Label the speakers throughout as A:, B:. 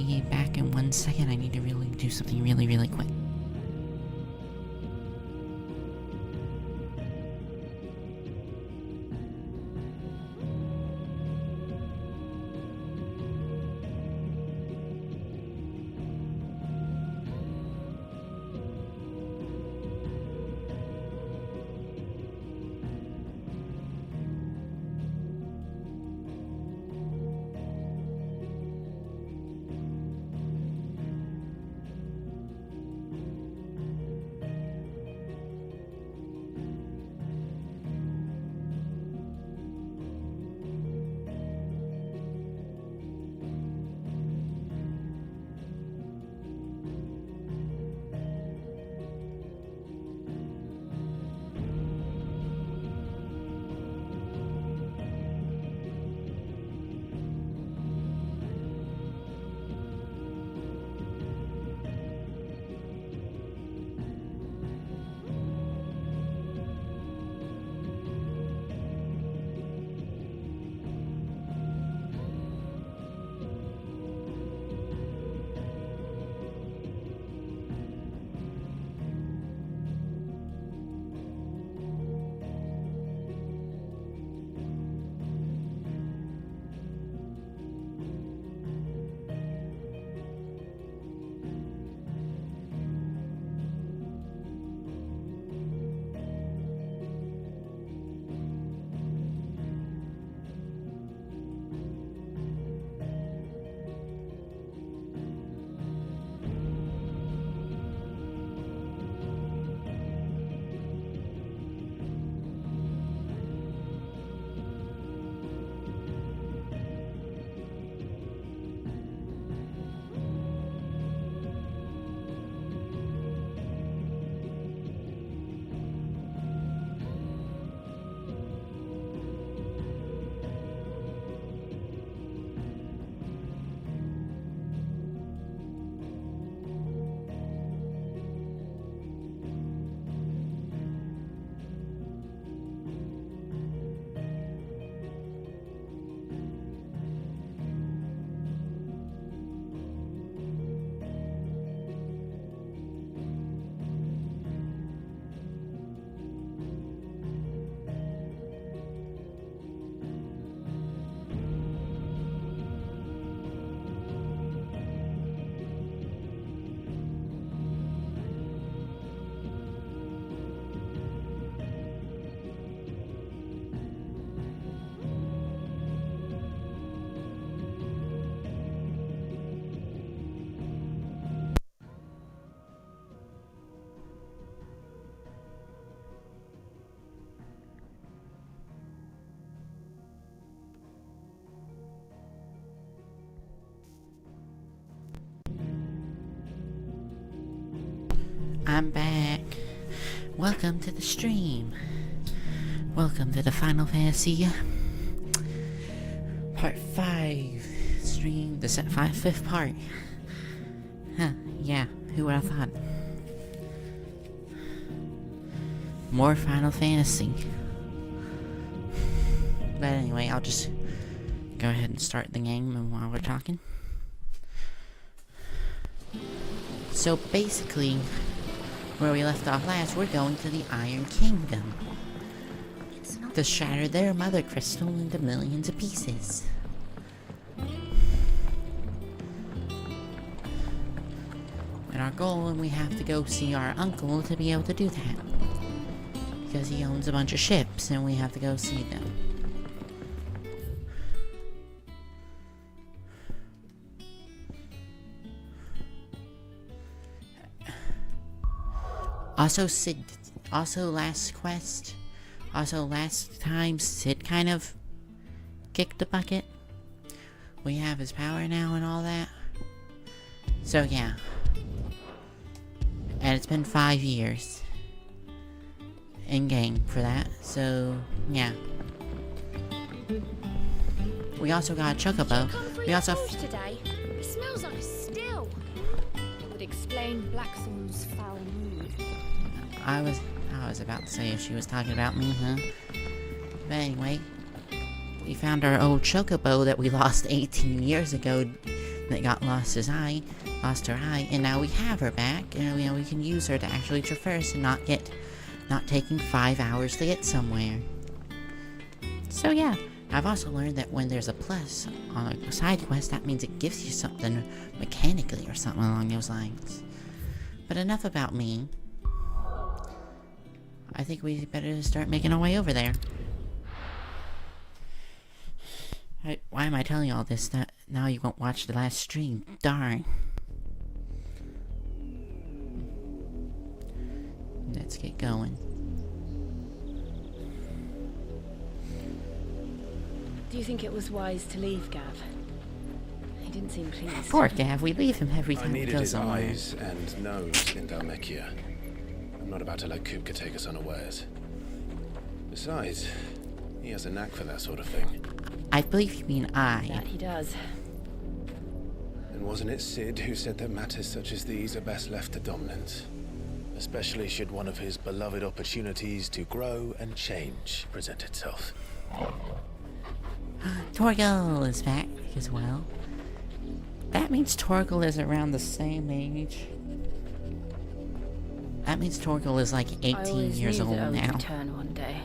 A: be back in 1 second. I need to really do something really quick. I'm back. Welcome to the stream. Welcome to the Final Fantasy Part 5 stream, the fifth part. Huh, yeah, who would have thought? More Final Fantasy. But anyway, I'll just go ahead and start the game while we're talking. So basically, where we left off last, we're going to the Iron Kingdom to shatter their mother crystal into millions of pieces. And our goal, and we have to go see our uncle to be able to do that. Because he owns a bunch of ships, and we have to go see them. Last time, Sid kind of kicked the bucket. We have his power now and all that. So yeah. And it's been 5 years in game for that, so yeah. We also got a chocobo. We also
B: today. It smells like a still. It would explain Blackthorn's foul mood.
A: I was about to say if she was talking about me, huh? But anyway, we found our old chocobo that we lost 18 years ago that got lost her eye, and now we have her back, and we can use her to actually traverse and not taking 5 hours to get somewhere. So yeah, I've also learned that when there's a plus on a side quest, that means it gives you something mechanically or something along those lines. But enough about me. I think we better start making our way over there. Why am I telling you all this? Now you won't watch the last stream. Darn. Let's get going.
C: Do you think it was wise to leave Gav? He didn't seem pleased.
A: Poor Gav, we leave him every
D: I
A: time we
D: needed
A: go
D: his
A: somewhere.
D: eyes and nose in Dhalmekia. I'm not about to let Kupka take us unawares. Besides, he has a knack for that sort of thing.
A: I believe you mean I.
C: That he does.
D: And wasn't it Sid who said that matters such as these are best left to dominance? Especially should one of his beloved opportunities to grow and change present itself.
A: Torgal is back as well. That means Torgal is around the same age. That means Torgal is like 18 years old
C: I
A: now.
C: would return one day.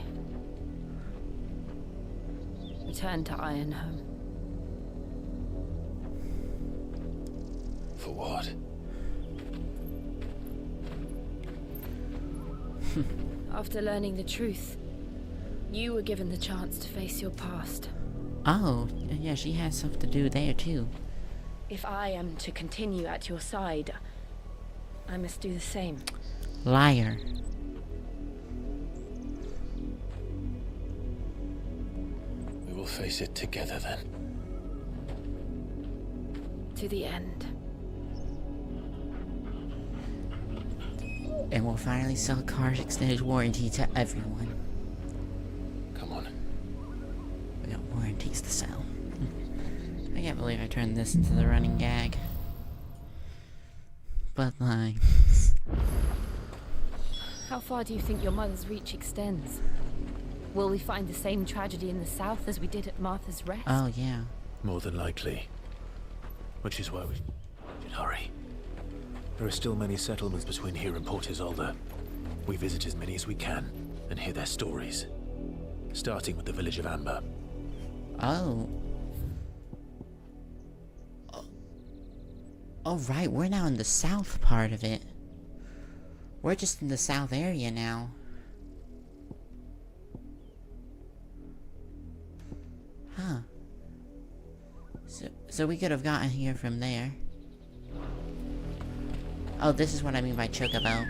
C: Return to Ironhome.
D: For what?
C: After learning the truth, you were given the chance to face your past.
A: Oh, yeah, she has stuff to do there too.
C: If I am to continue at your side, I must do the same.
A: Liar.
D: We will face it together then.
C: To the end.
A: And we'll finally sell Car's extended warranty to everyone.
D: Come on.
A: We got warranties to sell. I can't believe I turned this into the running gag. Bloodlines.
C: How far do you think your mother's reach extends? Will we find the same tragedy in the south as we did at Martha's Rest?
A: Oh, yeah.
D: More than likely. Which is why we should hurry. There are still many settlements between here and Port Isolde. We visit as many as we can and hear their stories. Starting with the village of Amber.
A: Oh. Oh, right, we're now in the south part of it. We're just in the south area now. Huh. So we could have gotten here from there. Oh, this is what I mean by Chocobo.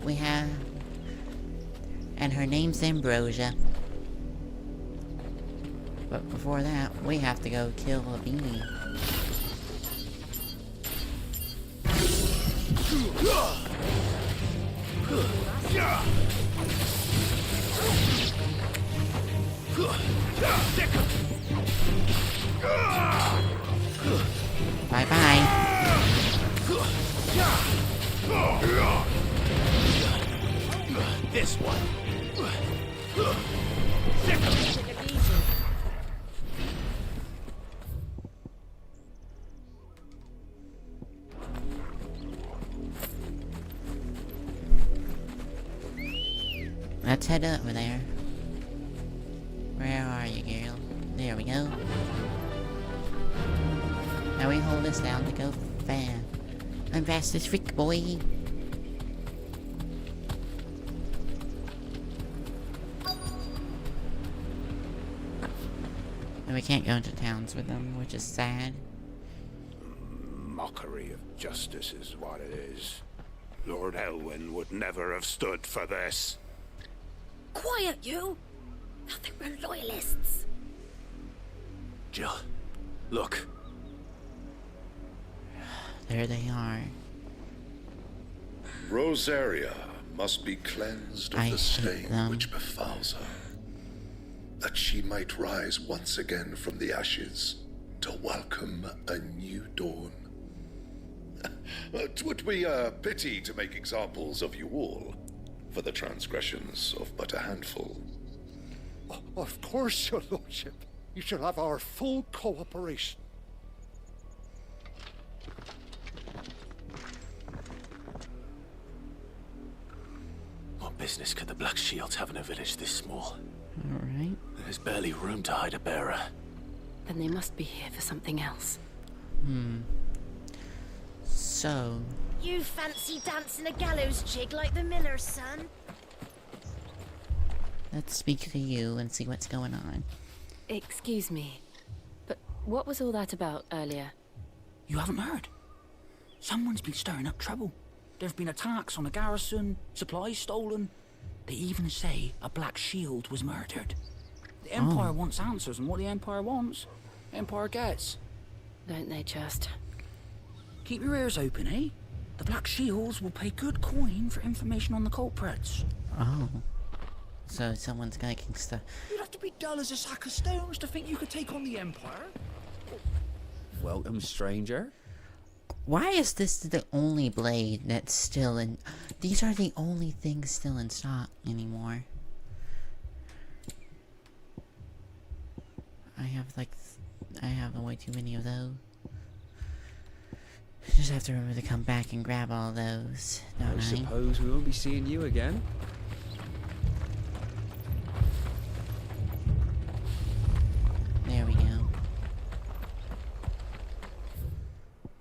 A: We have... And her name's Ambrosia. But before that, we have to go kill a beanie. Bye-bye.
D: This one.
A: Let's head over there. Where are you, girl? There we go. Now we hold this down to go fast. I'm fast as frick, boy. And we can't go into towns with them, which is sad.
E: Mockery of justice is what it is. Lord Elwyn would never have stood for this.
B: Quiet, you! Nothing but loyalists.
D: Jill, look.
A: There they are.
F: Rosaria must be cleansed of
A: I
F: the
A: hate
F: stain
A: them.
F: which befouls her, that she might rise once again from the ashes to welcome a new dawn. 'Twould be a pity to make examples of you all, for the transgressions of but a handful.
G: Of course, your lordship. You shall have our full cooperation.
D: What business could the Black Shields have in a village this small?
A: Alright.
D: There's barely room to hide a bearer.
C: Then they must be here for something else.
A: So,
H: You fancy dancing a gallows jig like the miller's son?
A: let's speak to you and see what's going on.
C: Excuse me, but what was all that about earlier?
I: You haven't heard? Someone's been stirring up trouble. There've been attacks on the garrison, supplies stolen. They even say a Black Shield was murdered. The Empire wants answers, and what the Empire wants, the Empire gets.
C: Don't they just?
I: Keep your ears open, eh? The Black Shields will pay good coin for information on the culprits.
A: Oh. So someone's making stuff.
I: You'd have to be dull as a sack of stones to think you could take on the Empire.
J: Welcome, stranger.
A: Why is this the only blade that's still in... These are the only things still in stock anymore. I have way too many of those. Just have to remember to come back and grab all those, don't
J: I
A: I?
J: suppose we won't be seeing you again.
A: There we go.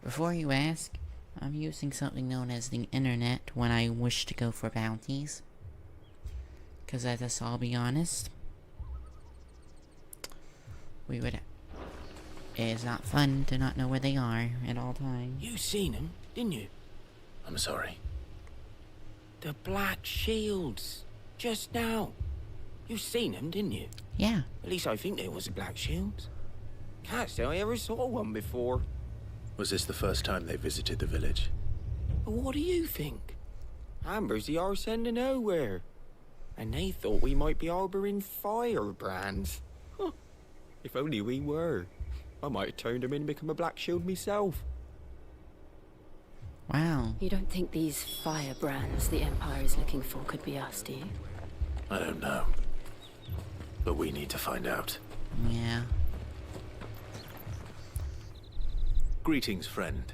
A: Before you ask, I'm using something known as the internet when I wish to go for bounties. Because let us all be honest, it's not fun to not know where they are at all times.
K: You seen him, didn't you?
D: I'm sorry.
K: The Black Shields. Just now. You seen him, didn't you?
A: Yeah.
K: At least I think there was a Black Shields. Can't say I ever saw one before.
D: Was this the first time they visited the village?
K: But what do you think? Amber's the arse end of nowhere. And they thought we might be harbouring firebrands. Huh. If only we were. I might have turned him in and become a Black Shield myself.
A: Wow.
C: You don't think these firebrands the Empire is looking for could be us, do you?
D: I don't know. But we need to find out.
A: Yeah.
D: Greetings, friend.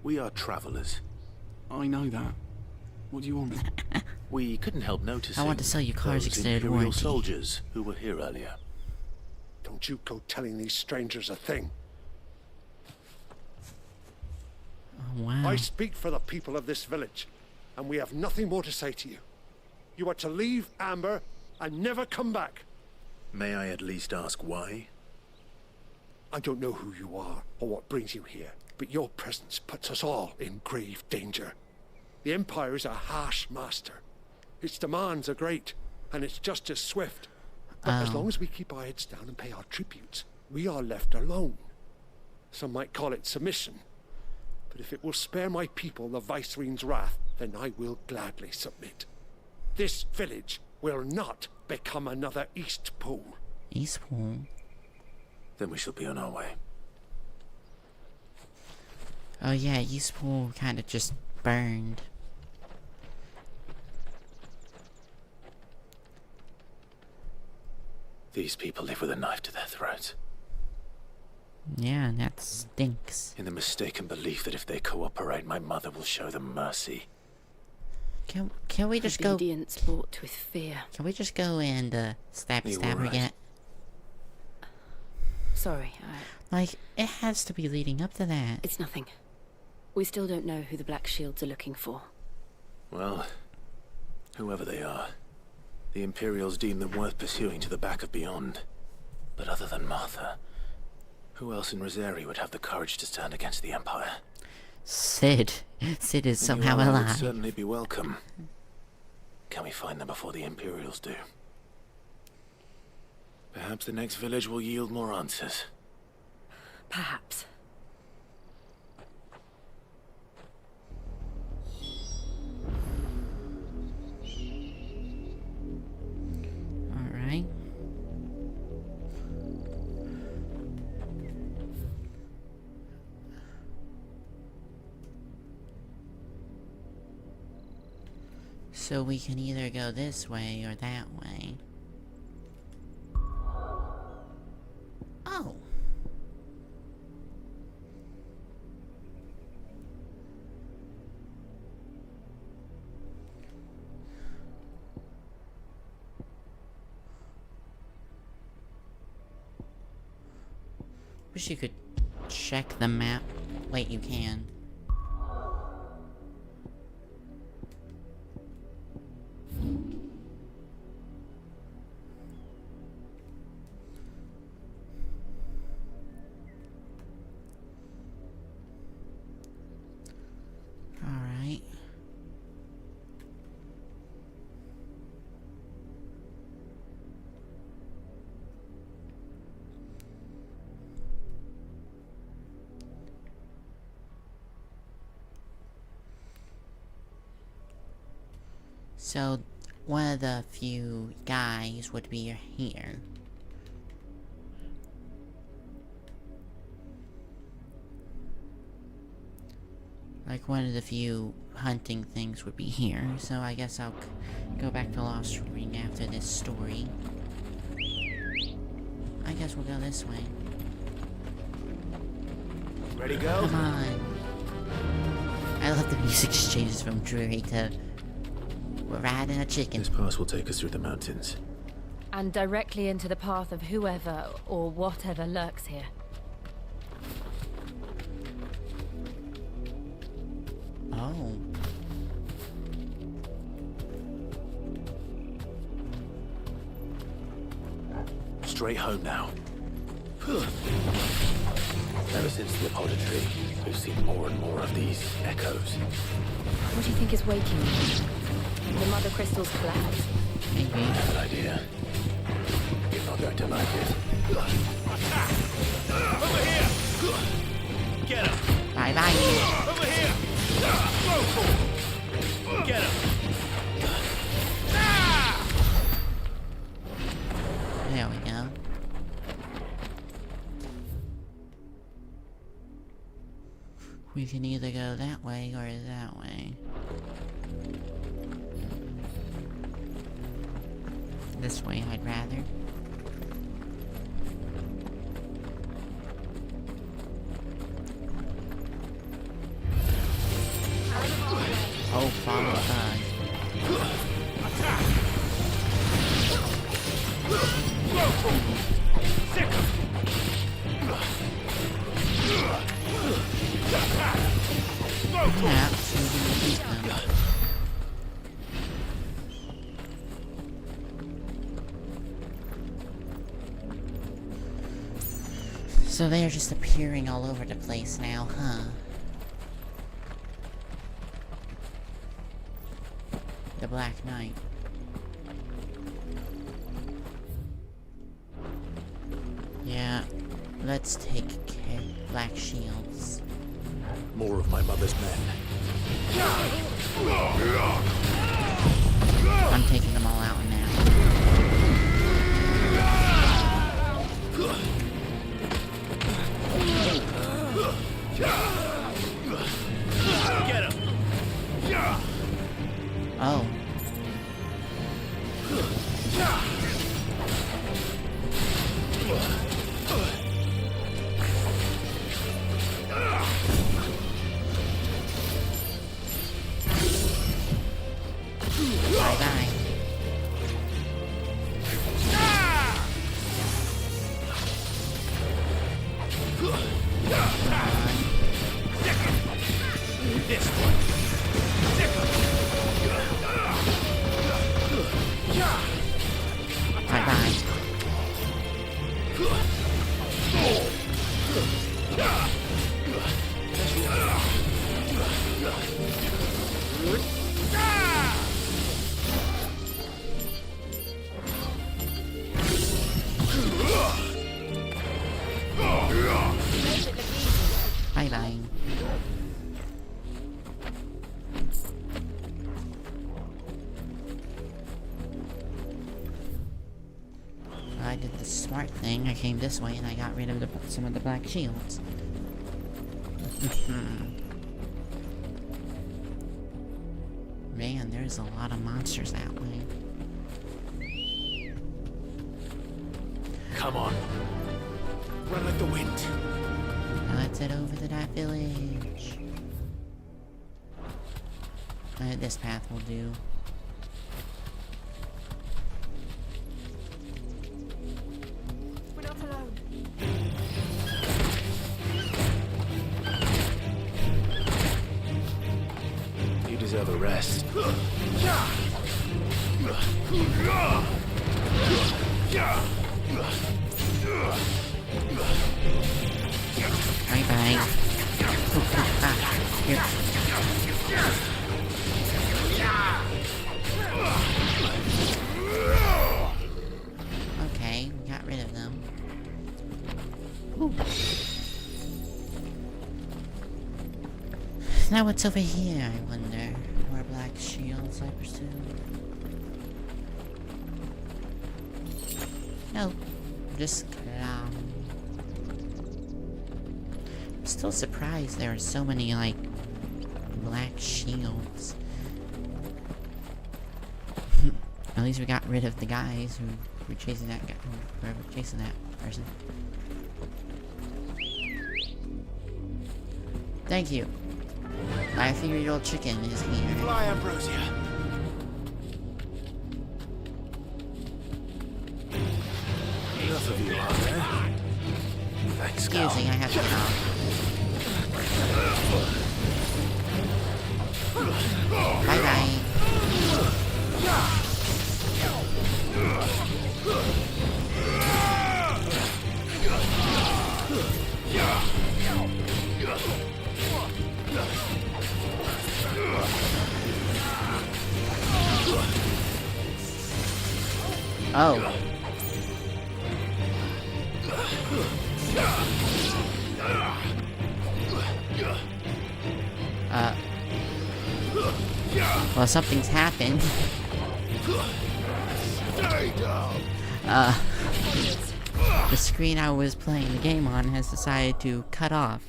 D: We are travelers.
L: I know that. What do you want?
D: We couldn't help noticing
A: I want to sell you cars
D: those
A: extended
D: Imperial
A: warranty.
D: soldiers who were here earlier.
G: Don't you go telling these strangers a thing.
A: Oh, wow.
G: I speak for the people of this village, and we have nothing more to say to you. You are to leave Amber and never come back.
D: May I at least ask why?
G: I don't know who you are or what brings you here, but your presence puts us all in grave danger. The Empire is a harsh master. Its demands are great, and its justice swift. But as long as we keep our heads down and pay our tributes, we are left alone. Some might call it submission. But if it will spare my people the Viceroy's wrath, then I will gladly submit. This village will not become another Eastpool.
A: Eastpool?
D: Then we shall be on our way.
A: Oh yeah, Eastpool kind of just burned.
D: These people live with a knife to their throats.
A: Yeah, and that stinks.
D: In the mistaken belief that if they cooperate, my mother will show them mercy.
A: Can we just go?
C: Obedience bought with fear.
A: Can we just go and stab
D: You
A: her
D: alright?
A: yet?
C: Sorry,
A: Like, it has to be leading up to that.
C: it's nothing. We still don't know who the Black Shields are looking for.
D: Well, whoever they are, the Imperials deem them worth pursuing to the back of beyond. But other than Martha, who else in Rosari would have the courage to stand against the Empire?
A: Sid. Sid is somehow
D: You all would
A: alive.
D: certainly be welcome. Can we find them before the Imperials do? Perhaps the next village will yield more answers.
C: Perhaps.
A: Alright. So we can either go this way or that way. Wish you could check the map. Wait, you can. Alright. So, one of the few guys would be here. Like, one of the few hunting things would be here, so I guess I'll go back to Lost Ring after this story. I guess we'll go this way.
D: Ready, go?
A: Come on. I love the music changes from Drury to we're riding a chicken.
D: This pass will take us through the mountains.
C: And directly into the path of whoever or whatever lurks here.
A: Oh.
D: Straight home now. Ever since the Apollo tree, we've seen more and more of these echoes.
C: What do you think is waking you? The Mother Crystal's collapse?
A: Maybe.
D: I have an idea. You're not going to like it. Over here! Get him!
A: Bye bye.
D: Over here! Get him!
A: There we go. We can either go that way or that way. This way, I'd rather. Oh, follow bug. Perhaps we can defeat them. So they are just appearing all over the place now, huh? The Black Knight. Yeah, let's take Black Shields.
D: More of my mother's men.
A: I'm taking them all out now.
D: Get him!
A: Oh. Bye-bye.
D: This one.
A: Bye-bye. Bye-bye. I did the smart thing. I came this way and I got rid of some of the black shields. Man, there's a lot of monsters that way.
D: Come on. Run like the wind.
A: Now let's head over to that village. This path will do.
B: We're not alone.
D: deserve a rest.
A: Bye bye. Here. Okay, we got rid of them. Ooh. Now what's over here, I wonder? More black shields, I presume? Nope. Just clown. I'm still surprised there are so many, like, black shields. At least we got rid of the guys who were chasing that guy, whoever chasing that person. Thank you. My 3-year-old chicken is here.
D: Fly, Ambrosia. Enough of you, are there? Thanks,
A: Excuse me, I have to go. Bye bye. Oh. Well, something's happened. The screen I was playing the game on has decided to cut off.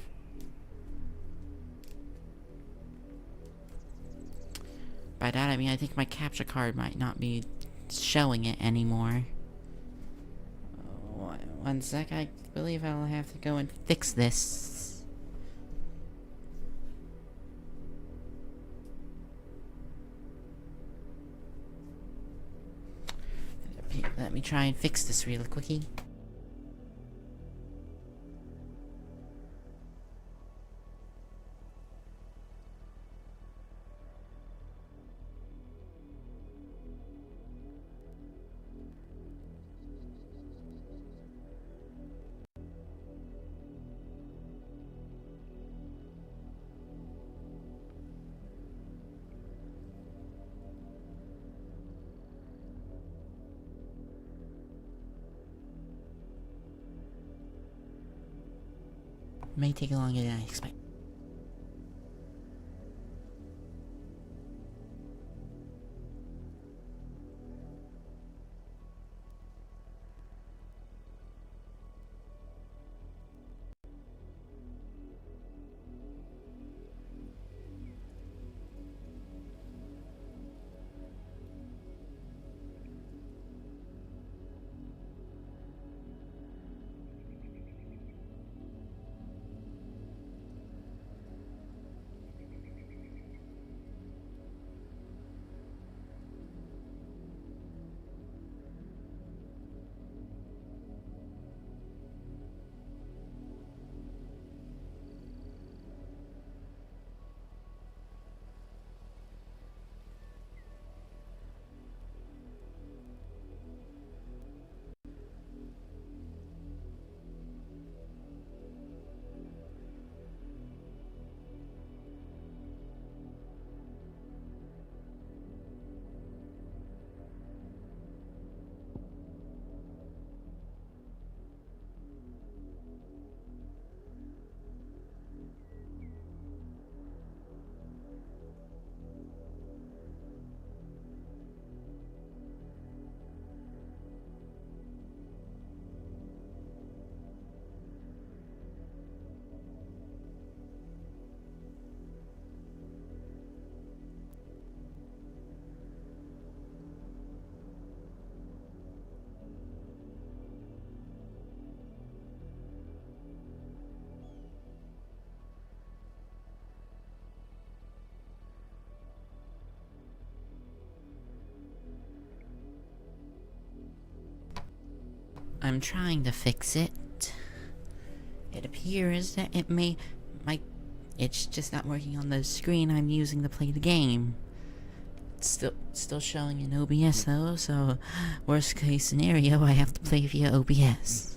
A: By that I mean I think my capture card might not be showing it anymore. One sec, I believe I'll have to go and fix this. Let me try and fix this real quickie. May take longer than I expect. I'm trying to fix it. It appears that it It's just not working on the screen I'm using to play the game. It's still showing in OBS though, so worst case scenario, I have to play via OBS.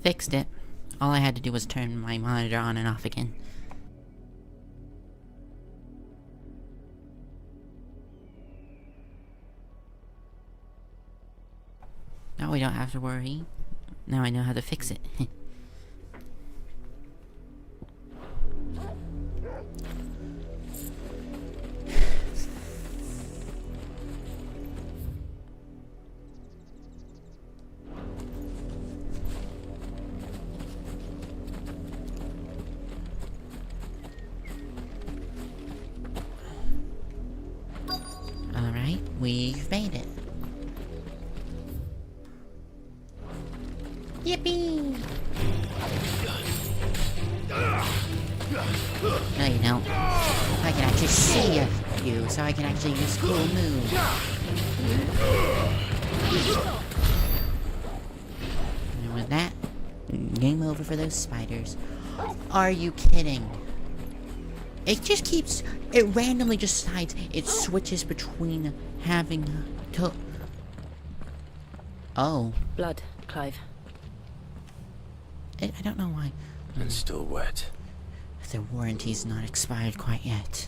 A: Fixed it. All I had to do was turn my monitor on and off again. Now we don't have to worry. Now I know how to fix it. Alright, we've made it. Yippee! No, you don't. I can actually see you, so I can actually use cool moves. And with that, game over for those spiders. Are you kidding? It just keeps... It randomly just decides it switches between having to... Oh.
C: Blood, Clive.
A: I don't know why.
D: And still wet.
A: Their warranty's not expired quite yet.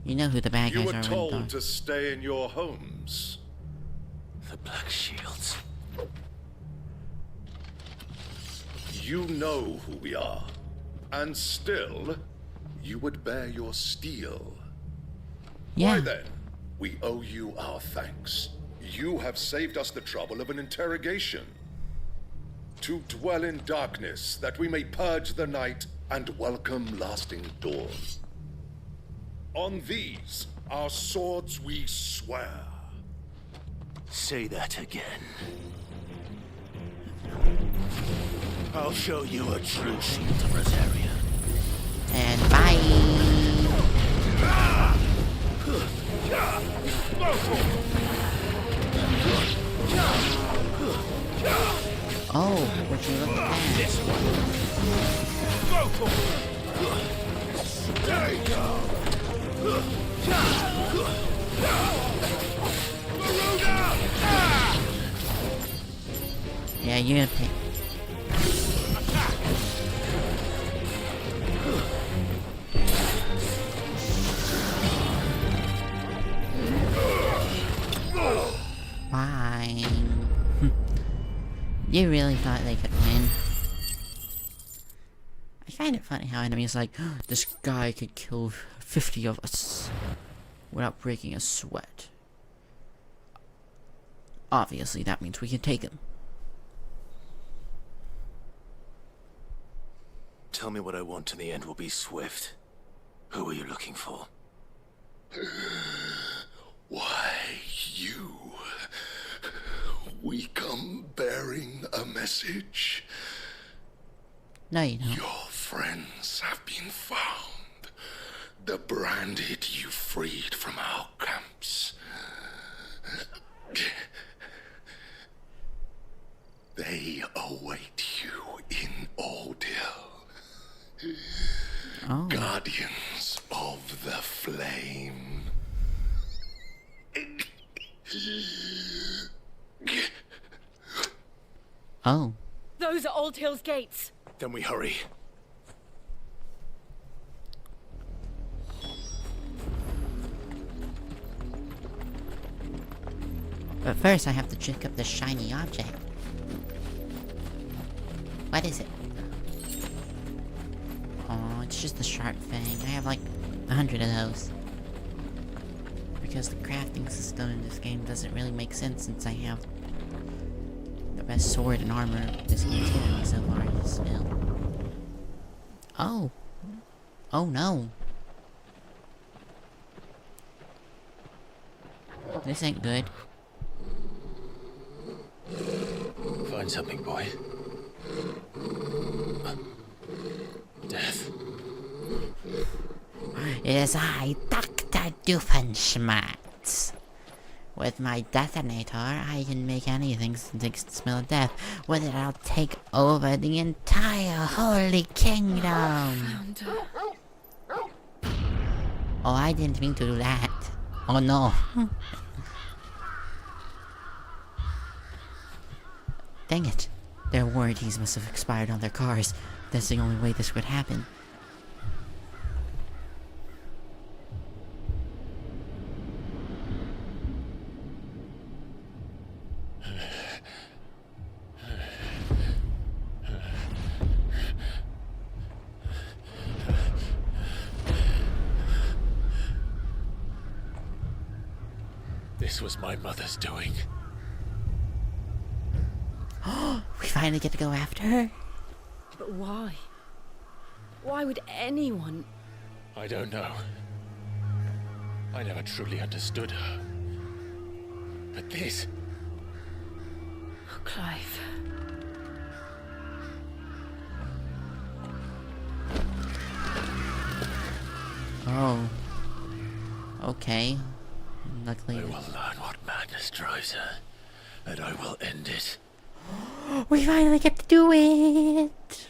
A: You know who the bad guys
F: You
A: are.
F: were told to stay in your homes.
D: The Black Shields.
F: You know who we are. And still, you would bear your steel.
A: Yeah.
F: Why then? We owe you our thanks. You have saved us the trouble of an interrogation. To dwell in darkness, that we may purge the night and welcome lasting dawn. On these, our swords we swear.
D: Say that again. I'll show you a true shield of Rosaria.
A: And bye! Oh, would you look at that?
D: This one. There you go.
A: Yeah, you're gonna pick. Fine. You really thought they could win? I find it funny how enemies like, this guy could kill 50 of us without breaking a sweat. Obviously, that means we can take him.
D: Tell me what I want and the end will be swift. Who are you looking for?
F: Why, you. We come bearing a message.
A: No, you don't.
F: Your friends have been found. The branded you freed from our camps. They await you in Aldil.
A: Oh.
F: Guardians of the Flame.
A: Oh.
C: Those are Old Hill's gates.
D: Then we hurry.
A: But first, I have to check up this shiny object. What is it? just the sharp fang. I have like 100 of those. Because the crafting system in this game doesn't really make sense since I have the best sword and armor this game's given me so far. Still. Oh. Oh no. This ain't good.
D: Find something, boy. Death.
A: It is I, Dr. Doofenshmirtz. With my detonator, I can make anything smell of death. With it, I'll take over the entire Holy Kingdom. Oh, I didn't mean to do that. Oh no. Dang it. Their warranties must have expired on their cars. That's the only way this could happen.
D: This was my mother's doing.
A: We finally get to go after her?
C: But why? Why would anyone...
D: I don't know. I never truly understood her. But this...
C: Oh, Clive.
A: Oh. Okay. Luckily...
D: I will learn what madness drives her, and I will end it.
A: We finally get to do it!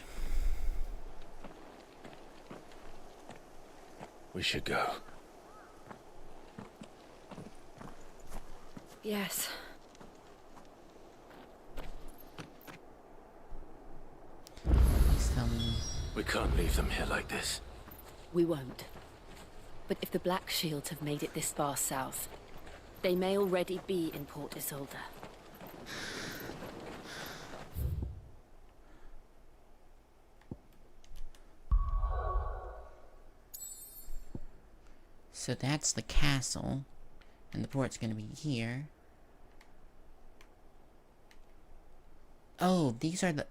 D: We should go.
C: Yes.
D: We can't leave them here like this.
C: We won't. But if the Black Shields have made it this far south, they may already be in Port Isolde.
A: So that's the castle, and the port's gonna be here. Oh, these are the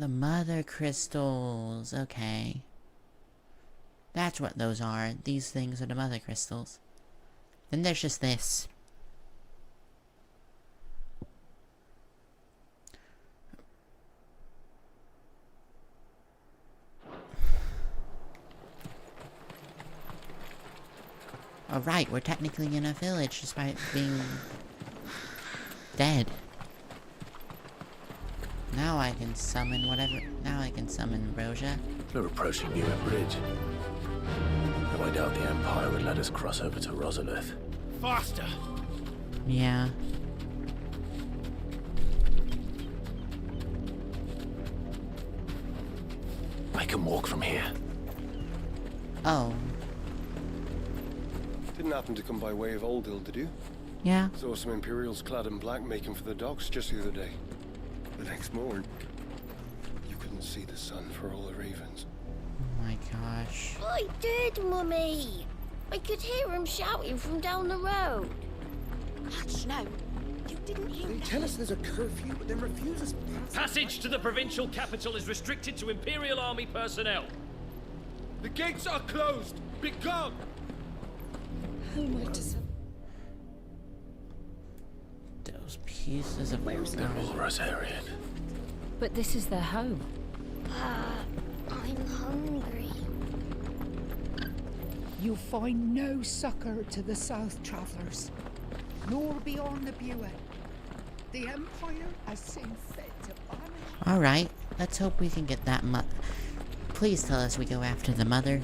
A: mother crystals. Okay. That's what those are. These things are the mother crystals. Then there's just this. Alright, we're technically in a village despite being dead. Now I can summon whatever. Now I can summon Ambrosia.
D: We're approaching Newer Bridge. Though I doubt the Empire would let us cross over to Rosalith.
E: Faster!
A: Yeah.
D: I can walk from here.
A: Oh.
M: Didn't happen to come by way of Oldhill, did you?
A: Yeah.
M: Saw some Imperials clad in black making for the docks just the other day. The next morning, you couldn't see the sun for all the ravens.
A: Oh my gosh.
H: I did, Mummy. I could hear him shouting from down the road.
B: Hush, no. You didn't hear
N: They
B: that.
N: tell us there's a curfew, but then refuse us
O: Passage to the provincial capital is restricted to Imperial Army personnel.
E: The gates are closed! Be gone!
A: Those pieces of
D: They're all Rosarian.
C: But this is their home.
H: I'm hungry.
P: You find no succor to the South Travellers, nor beyond the Buet. The Empire has seen fit to banish.
A: Alright, let's hope we can get that Please tell us we go after the mother.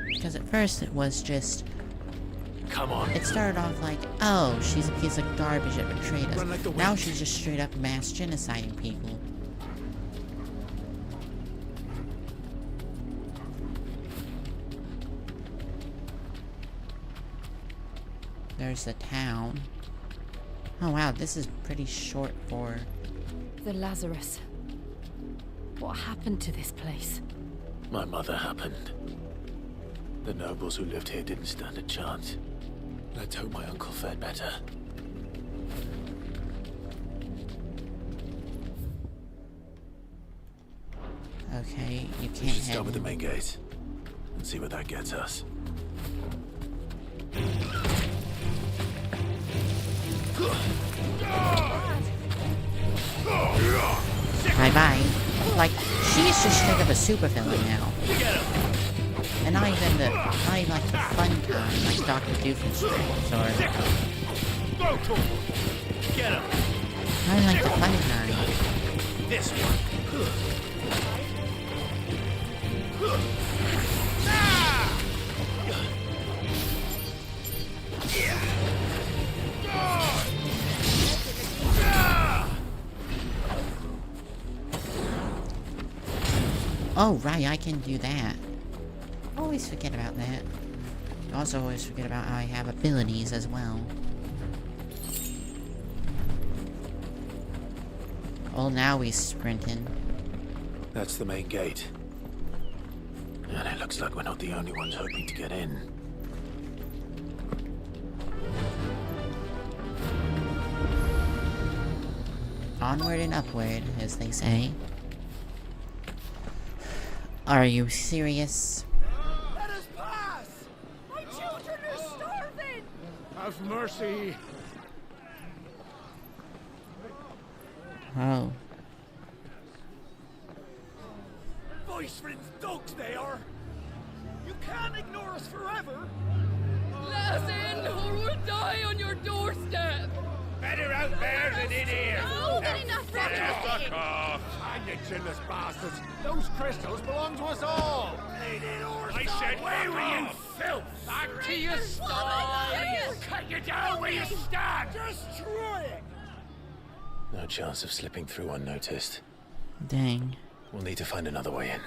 A: Because at first it was just...
D: Come on.
A: It started off like, oh, she's a piece of garbage that betrayed us. Now she's just straight up mass genociding people. There's the town. Oh wow, this is pretty short for...
C: The Lazarus. What happened to this place?
D: My mother happened. The nobles who lived here didn't stand a chance. Let's hope my uncle fared better.
A: Okay, you
D: We
A: can't
D: should start with the
A: head...
D: main gate and see where that gets us.
A: Bye-bye. Like, she's just straight up a super villain now. And not even the, not even like the fun kind, like Dr. Doofenshmirtz, or...
O: Get him!
A: Not even like the fun kind.
O: This one.
A: Oh, right, I can do that. Always forget about that. Also always forget about how I have abilities as well. Well, now we sprinting.
D: That's the main gate. And it looks like we're not the only ones hoping to get in.
A: Onward and upward, as they say. Are you serious?
N: Let us pass! My children are starving!
G: Have mercy.
A: Oh.
N: Voice friends dogs they are! You can't ignore us forever!
B: Let us in, or we'll die on your doorstep!
E: Better out there than in here!
H: No, good enough for
E: Fuck off!
G: Hang you chinless bastards. Those crystals belong to us all.
E: I said, where were you, filth? Back to your stall! Cut you down where you stand!
N: Destroy it!
D: No chance of slipping through unnoticed.
A: Dang.
D: We'll need to find another way in.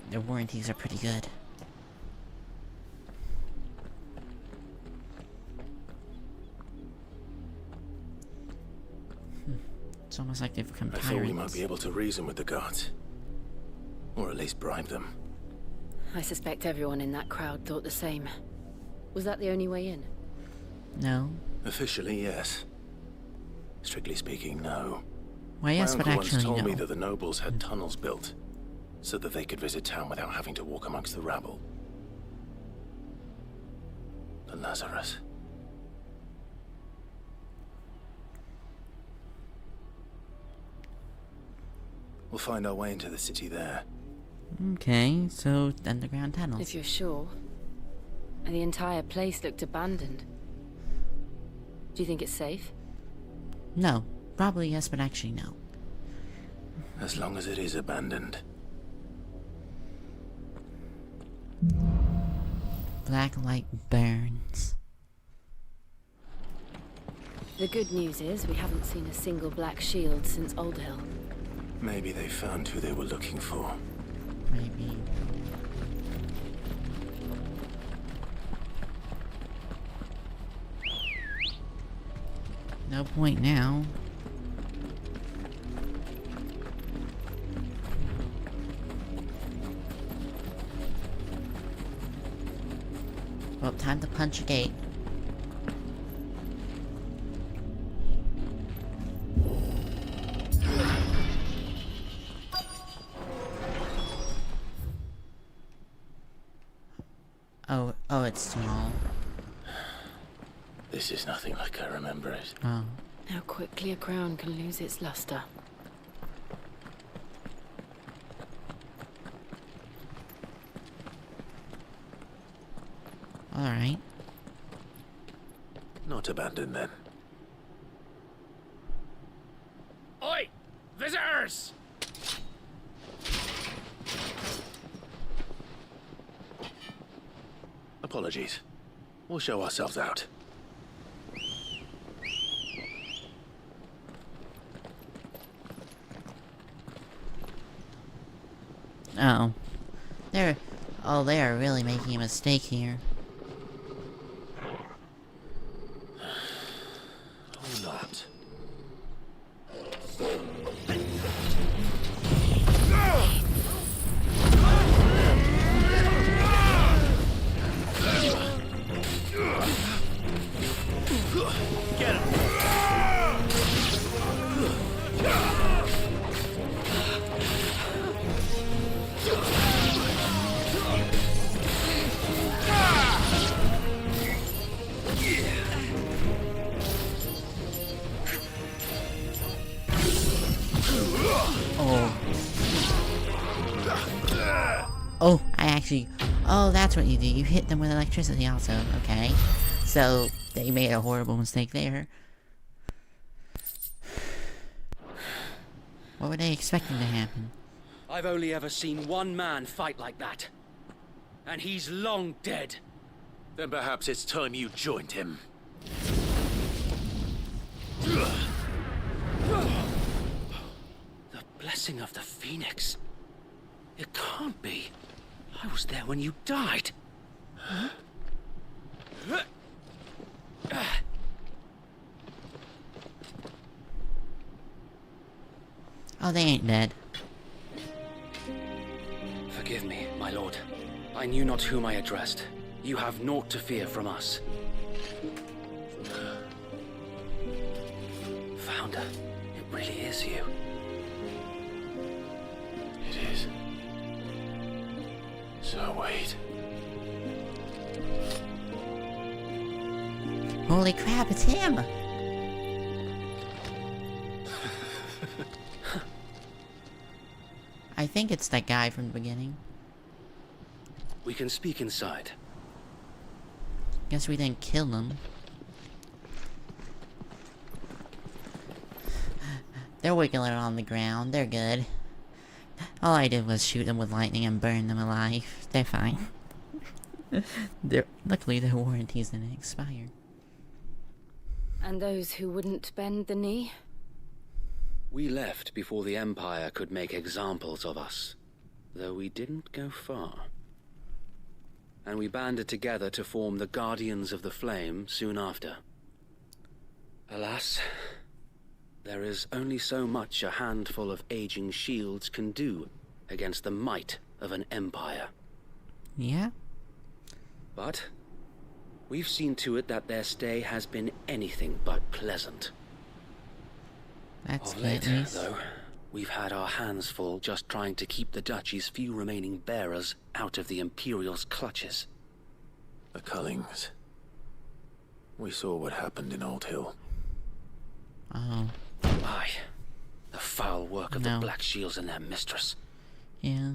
A: Their warranties are pretty good. It's almost like they've become
D: I
A: tyrants.
D: thought we might be able to reason with the guards. Or at least bribe them.
C: I suspect everyone in that crowd thought the same. Was that the only way in?
A: No.
D: Officially, yes. Strictly speaking, no.
A: Why, yes,
D: My
A: but
D: uncle once
A: actually,
D: told
A: no.
D: me that the nobles had tunnels built so that they could visit town without having to walk amongst the rabble. The Lazarus. We'll find our way into the city there.
A: Okay, so underground tunnels.
C: If you're sure. And the entire place looked abandoned. Do you think it's safe?
A: No. Probably yes, but actually no.
D: As long as it is abandoned.
A: Black light burns.
C: The good news is we haven't seen a single black shield since Old Hill.
D: Maybe they found who they were looking for.
A: Maybe. No point now. Well, time to punch a gate. Oh, it's small.
D: This is nothing like I remember it.
A: Oh.
C: How quickly a crown can lose its luster.
A: Alright.
D: Not abandoned then.
O: Oi! Visitors!
D: Apologies. We'll show ourselves out.
A: Oh. They are really making a mistake here. actually... Oh, that's what you do. You hit them with electricity also. Okay. So, they made a horrible mistake there. What were they expecting to happen?
Q: I've only ever seen one man fight like that. And he's long dead.
D: Then perhaps it's time you joined him.
Q: The blessing of the Phoenix. It can't be. I was there when you died. Huh?
A: Oh, they ain't dead.
Q: Forgive me, my lord. I knew not whom I addressed. You have naught to fear from us. Founder, it really is you.
D: It is. So wait.
A: Holy crap, it's him! I think it's that guy from the beginning.
Q: We can speak inside.
A: Guess we didn't kill him. They're wiggling on the ground. They're good. All I did was shoot them with lightning and burn them alive. They're fine. Luckily, their warranties didn't expire.
C: And those who wouldn't bend the knee?
Q: We left before the Empire could make examples of us, though we didn't go far. And we banded together to form the Guardians of the Flame soon after. Alas, there is only so much a handful of aging shields can do against the might of an empire.
A: Yeah?
Q: But we've seen to it that their stay has been anything but pleasant.
A: That's
Q: of late,
A: good news.
Q: though, we've had our hands full just trying to keep the Duchy's few remaining bearers out of the Imperial's clutches.
D: The Cullings. We saw what happened in Old Hill.
A: Oh.
Q: Aye. The foul work of the Black Shields and their mistress.
A: Yeah.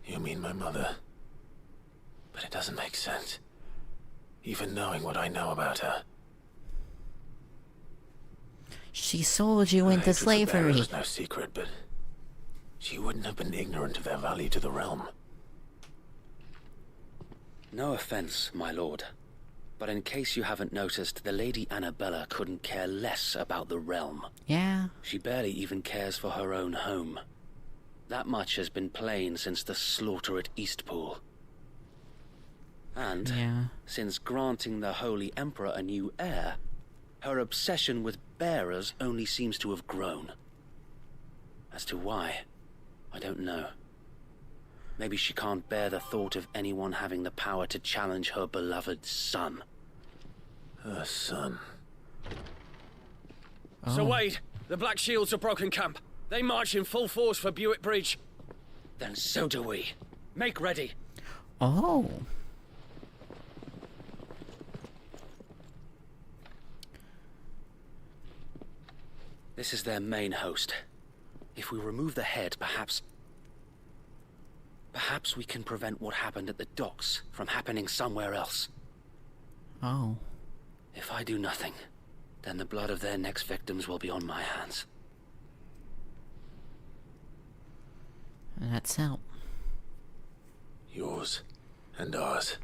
D: You mean my mother? But it doesn't make sense. Even knowing what I know about her.
A: She sold you into
D: Hatred for bearers
A: slavery.
D: was no secret, but she wouldn't have been ignorant of their value to the realm.
Q: No offense, my lord. But in case you haven't noticed, the Lady Annabella couldn't care less about the realm.
A: Yeah.
Q: She barely even cares for her own home. That much has been plain since the slaughter at Eastpool. And, since granting the Holy Emperor a new heir, her obsession with bearers only seems to have grown. As to why, I don't know. Maybe she can't bear the thought of anyone having the power to challenge her beloved son.
D: Her son?
Q: So Wade, the Black Shields have broken camp. They march in full force for Buick Bridge. Then so do we. Make ready.
A: Oh.
Q: This is their main host. If we remove the head, perhaps we can prevent what happened at the docks from happening somewhere else.
A: Oh.
Q: If I do nothing, then the blood of their next victims will be on my hands.
A: That's help.
D: Yours and ours.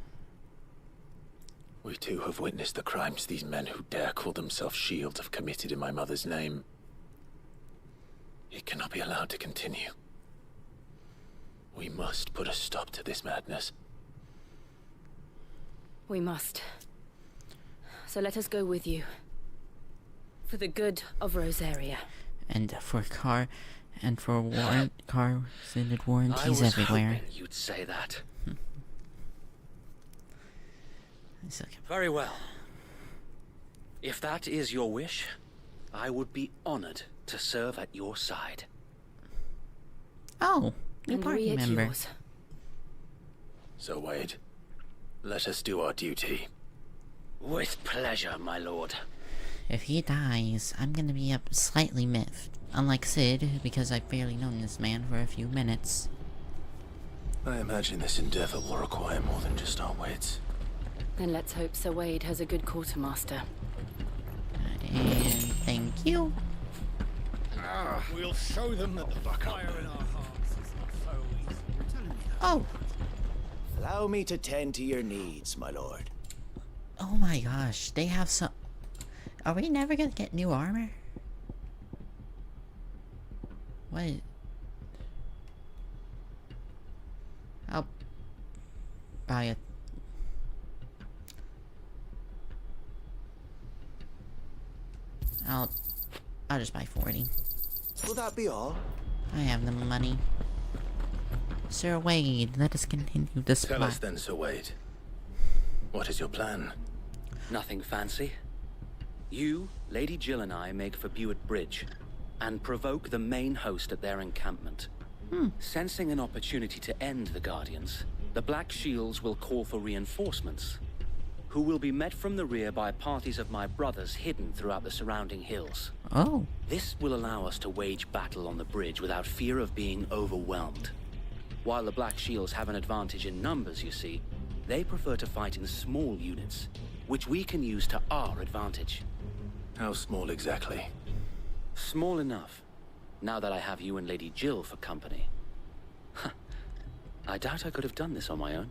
D: We too have witnessed the crimes these men who dare call themselves Shields have committed in my mother's name. It cannot be allowed to continue. We must put a stop to this madness.
C: We must. So let us go with you. For the good of Rosaria.
A: And for car warranties
Q: I was
A: everywhere.
Q: hoping you'd say that. Very well. If that is your wish, I would be honored to serve at your side.
A: Oh, new
C: And
A: party
C: Henriette
A: member.
C: yours.
D: So Wade, let us do our duty.
Q: With pleasure, my lord.
A: If he dies, I'm gonna be slightly miffed. Unlike Sid, because I've barely known this man for a few minutes.
D: I imagine this endeavor will require more than just our wits.
C: Then let's hope Sir Wade has a good quartermaster.
A: And thank you.
N: We'll show them that the fire in our hearts is not so easy. You're telling me that?
A: Oh.
R: Allow me to tend to your needs, my lord.
A: Oh my gosh, they have some... Are we never gonna get new armor? What? I'll buy it. I'll just buy 40.
R: Will that be all?
A: I have the money. Sir Wade, let us continue this
D: Tell
A: plot.
D: us then, Sir Wade. What is your plan?
Q: Nothing fancy. You, Lady Jill and I make for Buett Bridge and provoke the main host at their encampment. Sensing an opportunity to end the Guardians, the Black Shields will call for reinforcements, who will be met from the rear by parties of my brothers hidden throughout the surrounding hills.
A: Oh.
Q: This will allow us to wage battle on the bridge without fear of being overwhelmed. While the Black Shields have an advantage in numbers, you see, they prefer to fight in small units, which we can use to our advantage.
D: How small exactly?
Q: Small enough, now that I have you and Lady Jill for company. I doubt I could have done this on my own.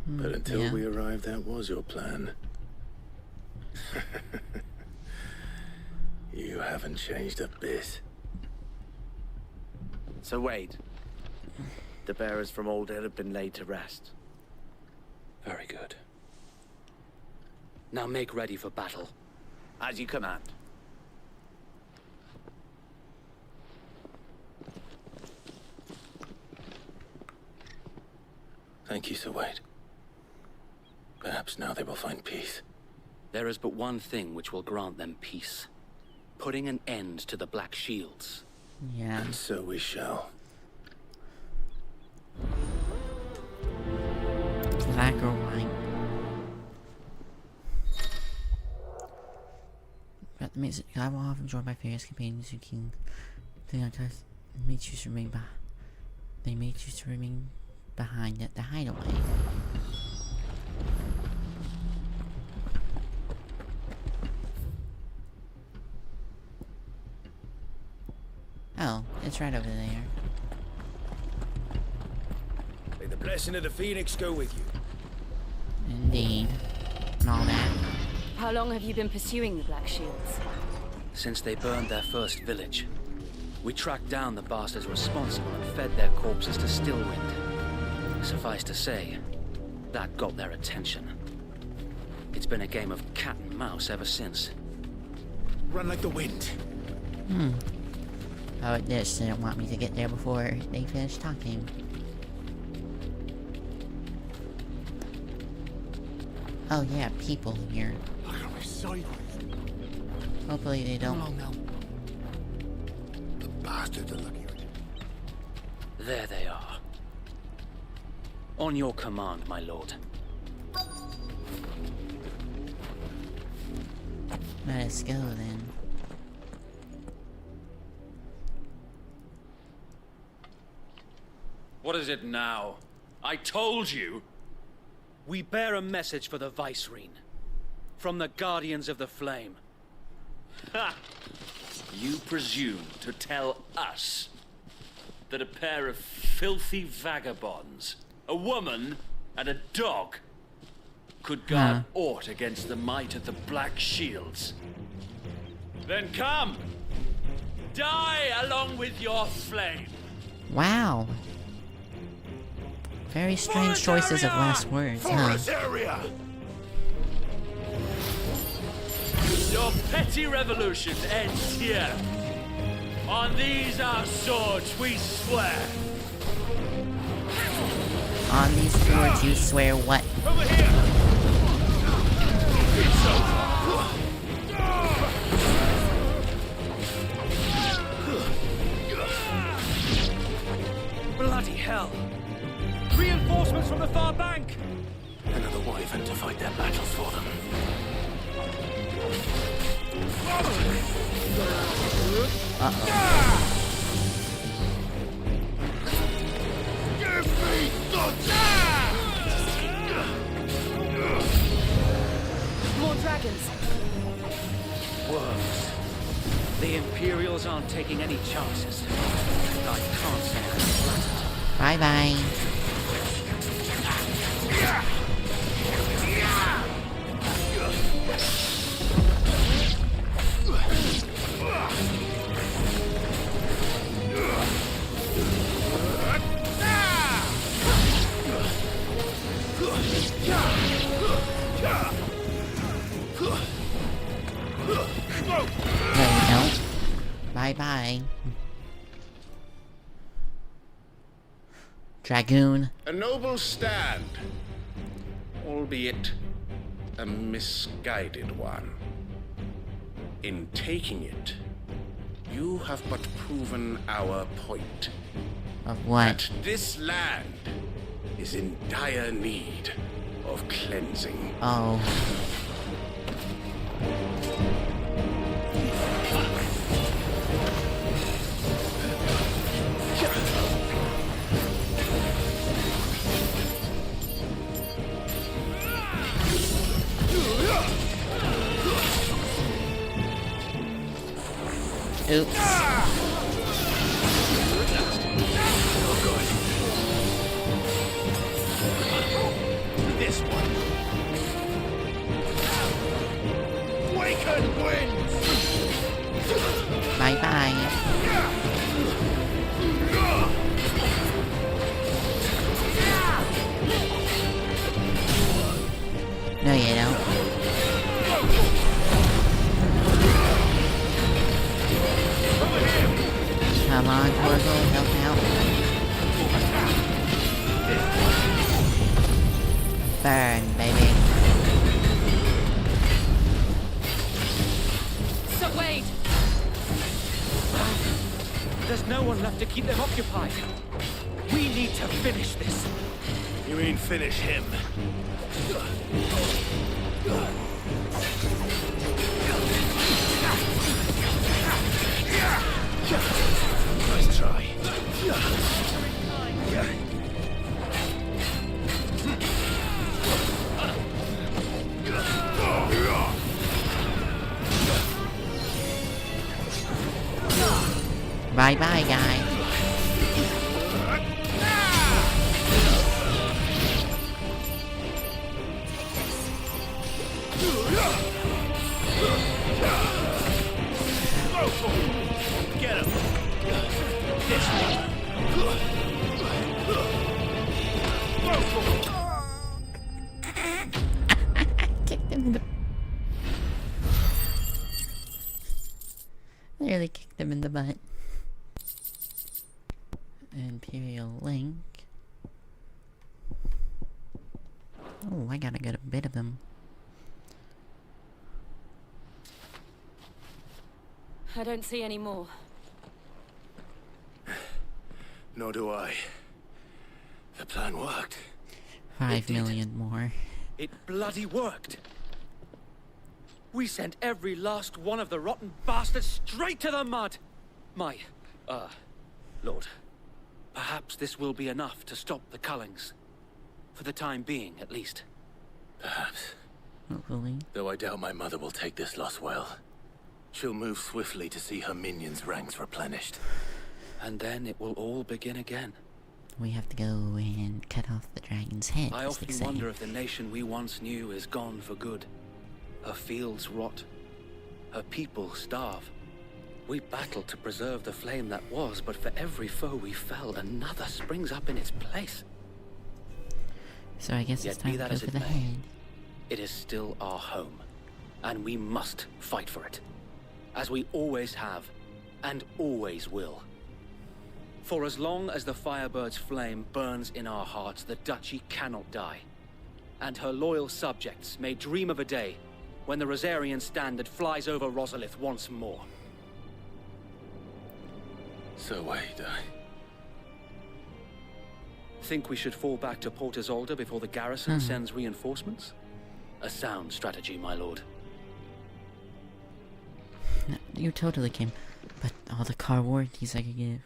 D: But until we arrived, that was your plan. You haven't changed a bit.
R: Sir Wade, the bearers from Old Hill have been laid to rest.
Q: Very good. Now make ready for battle.
R: As you command.
D: Thank you, Sir Wade. Perhaps now they will find peace.
Q: There is but one thing which will grant them peace. Putting an end to the Black Shields.
A: Yeah.
D: And so we shall.
A: Black or white? But the music I will often join my various companions who can may choose to remain they may choose to remain behind at the hideaway. Oh, it's right over there.
N: May the blessing of the Phoenix go with you.
A: Indeed. And all that.
C: How long have you been pursuing the Black Shields?
Q: Since they burned their first village. We tracked down the bastards responsible and fed their corpses to Stillwind. Suffice to say, that got their attention. It's been a game of cat and mouse ever since.
N: Run like the wind.
A: Oh, this didn't want me to get there before they finished talking. Oh yeah, people here. Hopefully they don't.
G: The bastards are looking at you.
Q: There they are. On your command, my lord.
A: Let us go then.
O: What is it now? I told you!
Q: We bear a message for the Vicereine. From the Guardians of the Flame.
O: Ha! You presume to tell us that a pair of filthy vagabonds, a woman and a dog, could guard aught against the might of the Black Shields? Then come! Die along with your flame!
A: Wow. Very strange choices of last words, huh?
N: area!
O: Your petty revolution ends here. On these our swords we swear.
A: On these swords you swear what?
O: Over here!
N: Bloody hell! Reinforcements from the far bank!
D: Another wyvern to fight their battles for them.
N: Give me the
C: More dragons.
Q: Worms. The Imperials aren't taking any chances. I can't say I'm flattered.
A: Bye-bye. No. Bye-bye. Dragoon.
F: A noble stand, albeit a misguided one. In taking it, you have but proven our point.
A: Of what?
F: That this land is in dire need of cleansing.
A: Oh. Oops.
E: This one. Waken winds.
A: Bye-bye. No, you don't. Come on, Torgal, help out. Burn, baby.
C: So Wade!
Q: There's no one left to keep them occupied. We need to finish this.
E: You mean finish him? Nice try.
A: Bye-bye, guys.
E: Get him. This one.
A: Kicked him in the... Nearly kicked him in the butt. Imperial Link. Oh, I got a good bit of them.
C: I don't see any more.
D: Nor do I. The plan worked.
A: 5 million more.
Q: It bloody worked. We sent every last one of the rotten bastards straight to the mud. Lord, perhaps this will be enough to stop the Cullings. For the time being, at least.
D: Perhaps.
A: Hopefully.
D: Though I doubt my mother will take this loss well. She'll move swiftly to see her minions' ranks replenished.
Q: And then it will all begin again.
A: We have to go and cut off the dragon's head.
Q: I
A: as they
Q: often
A: say.
Q: wonder if the nation we once knew is gone for good. Her fields rot. Her people starve. We battled to preserve the flame that was, but for every foe we fell, another springs up in its place.
A: So I guess
Q: Yet
A: it's time
Q: be
A: to
Q: that
A: go
Q: as
A: for
Q: it
A: the
Q: may,
A: head.
Q: it is still our home. And we must fight for it. As we always have, and always will. For as long as the Firebird's flame burns in our hearts, the Duchy cannot die. And her loyal subjects may dream of a day when the Rosarian standard flies over Rosalith once more.
D: So wait,
Q: Think we should fall back to Port Isolde before the garrison sends reinforcements? A sound strategy, my lord.
A: No, you totally can. But all the car warranties I could give.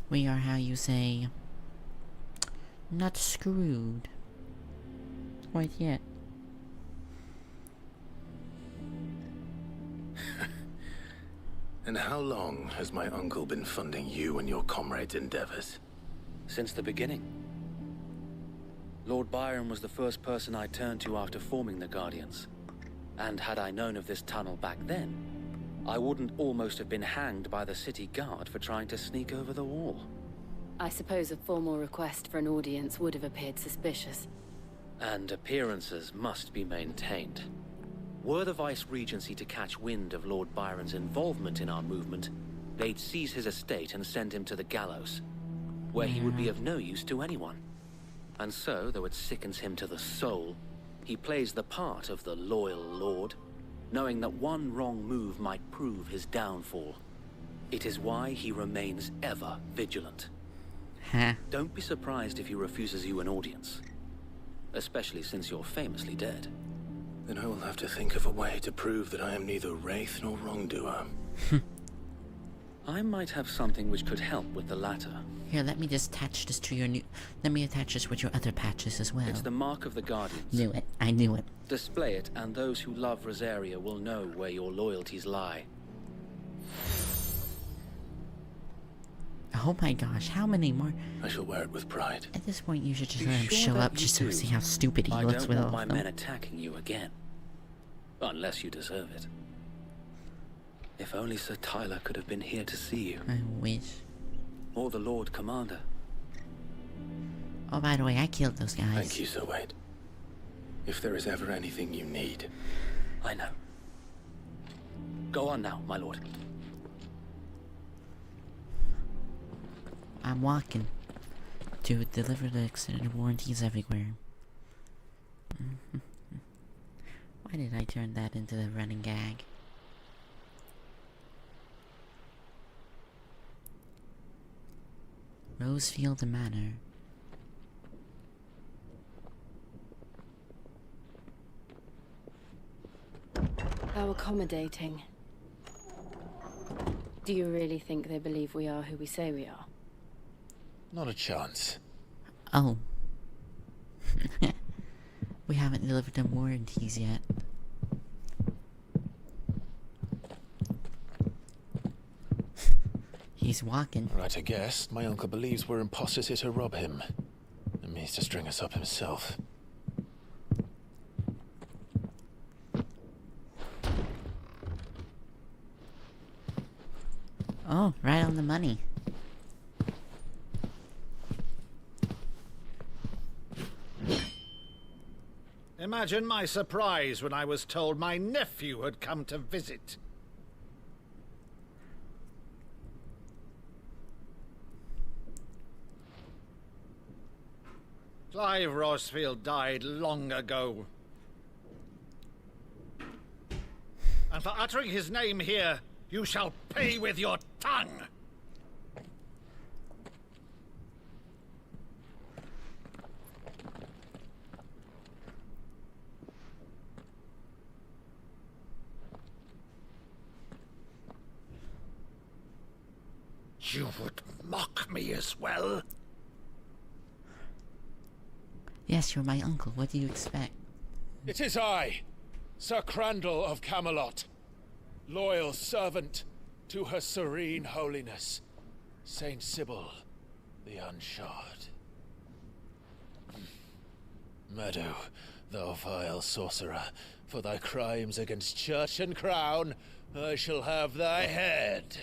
A: we are, how you say, not screwed quite yet.
D: And how long has my uncle been funding you and your comrades' endeavors?
Q: Since the beginning. Lord Byron was the first person I turned to after forming the Guardians. And had I known of this tunnel back then, I wouldn't almost have been hanged by the city guard for trying to sneak over the wall.
C: I suppose a formal request for an audience would have appeared suspicious.
Q: And appearances must be maintained. Were the Vice-Regency to catch wind of Lord Byron's involvement in our movement, they'd seize his estate and send him to the gallows, where he would be of no use to anyone. And so, though it sickens him to the soul, he plays the part of the loyal lord, knowing that one wrong move might prove his downfall. It is why he remains ever vigilant. Don't be surprised if he refuses you an audience, especially since you're famously dead.
D: Then I will have to think of a way to prove that I am neither wraith nor wrongdoer.
Q: I might have something which could help with the latter.
A: Here, let me just attach this to your new... Let me attach this with your other patches as well.
Q: It's the mark of the Guardians.
A: Knew it. I knew it.
Q: Display it, and those who love Rosaria will know where your loyalties lie.
A: Oh my gosh, how many more?
D: I shall wear it with pride.
A: At this point, you should just let him show up just to see how stupid he looks with all of them.
Q: I don't want my men attacking you again. Unless you deserve it. If only Sir Tyler could have been here to see you.
A: I wish.
Q: Or the Lord Commander.
A: Oh, by the way, I killed those guys.
D: Thank you, Sir Wade. If there is ever anything you need...
Q: I know. Go on now, my lord.
A: I'm walking to deliver the extended warranties everywhere. Why did I turn that into the running gag? Rosefield Manor.
C: How accommodating. Do you really think they believe we are who we say we are?
D: Not a chance.
A: Oh. We haven't delivered them warranties yet. He's walking.
D: Right, I guess. My uncle believes we're imposters here to rob him. And means to string us up himself.
A: Oh, right on the money.
N: Imagine my surprise when I was told my nephew had come to visit. Clive Rosefield died long ago. And for uttering his name here, you shall pay with your tongue! You would mock me as well?
A: Yes, you're my uncle. What do you expect?
E: It is I, Sir Crandall of Camelot, loyal servant to Her Serene Holiness, Saint Sybil the Unshod. Meadow, thou vile sorcerer, for thy crimes against church and crown, I shall have thy head.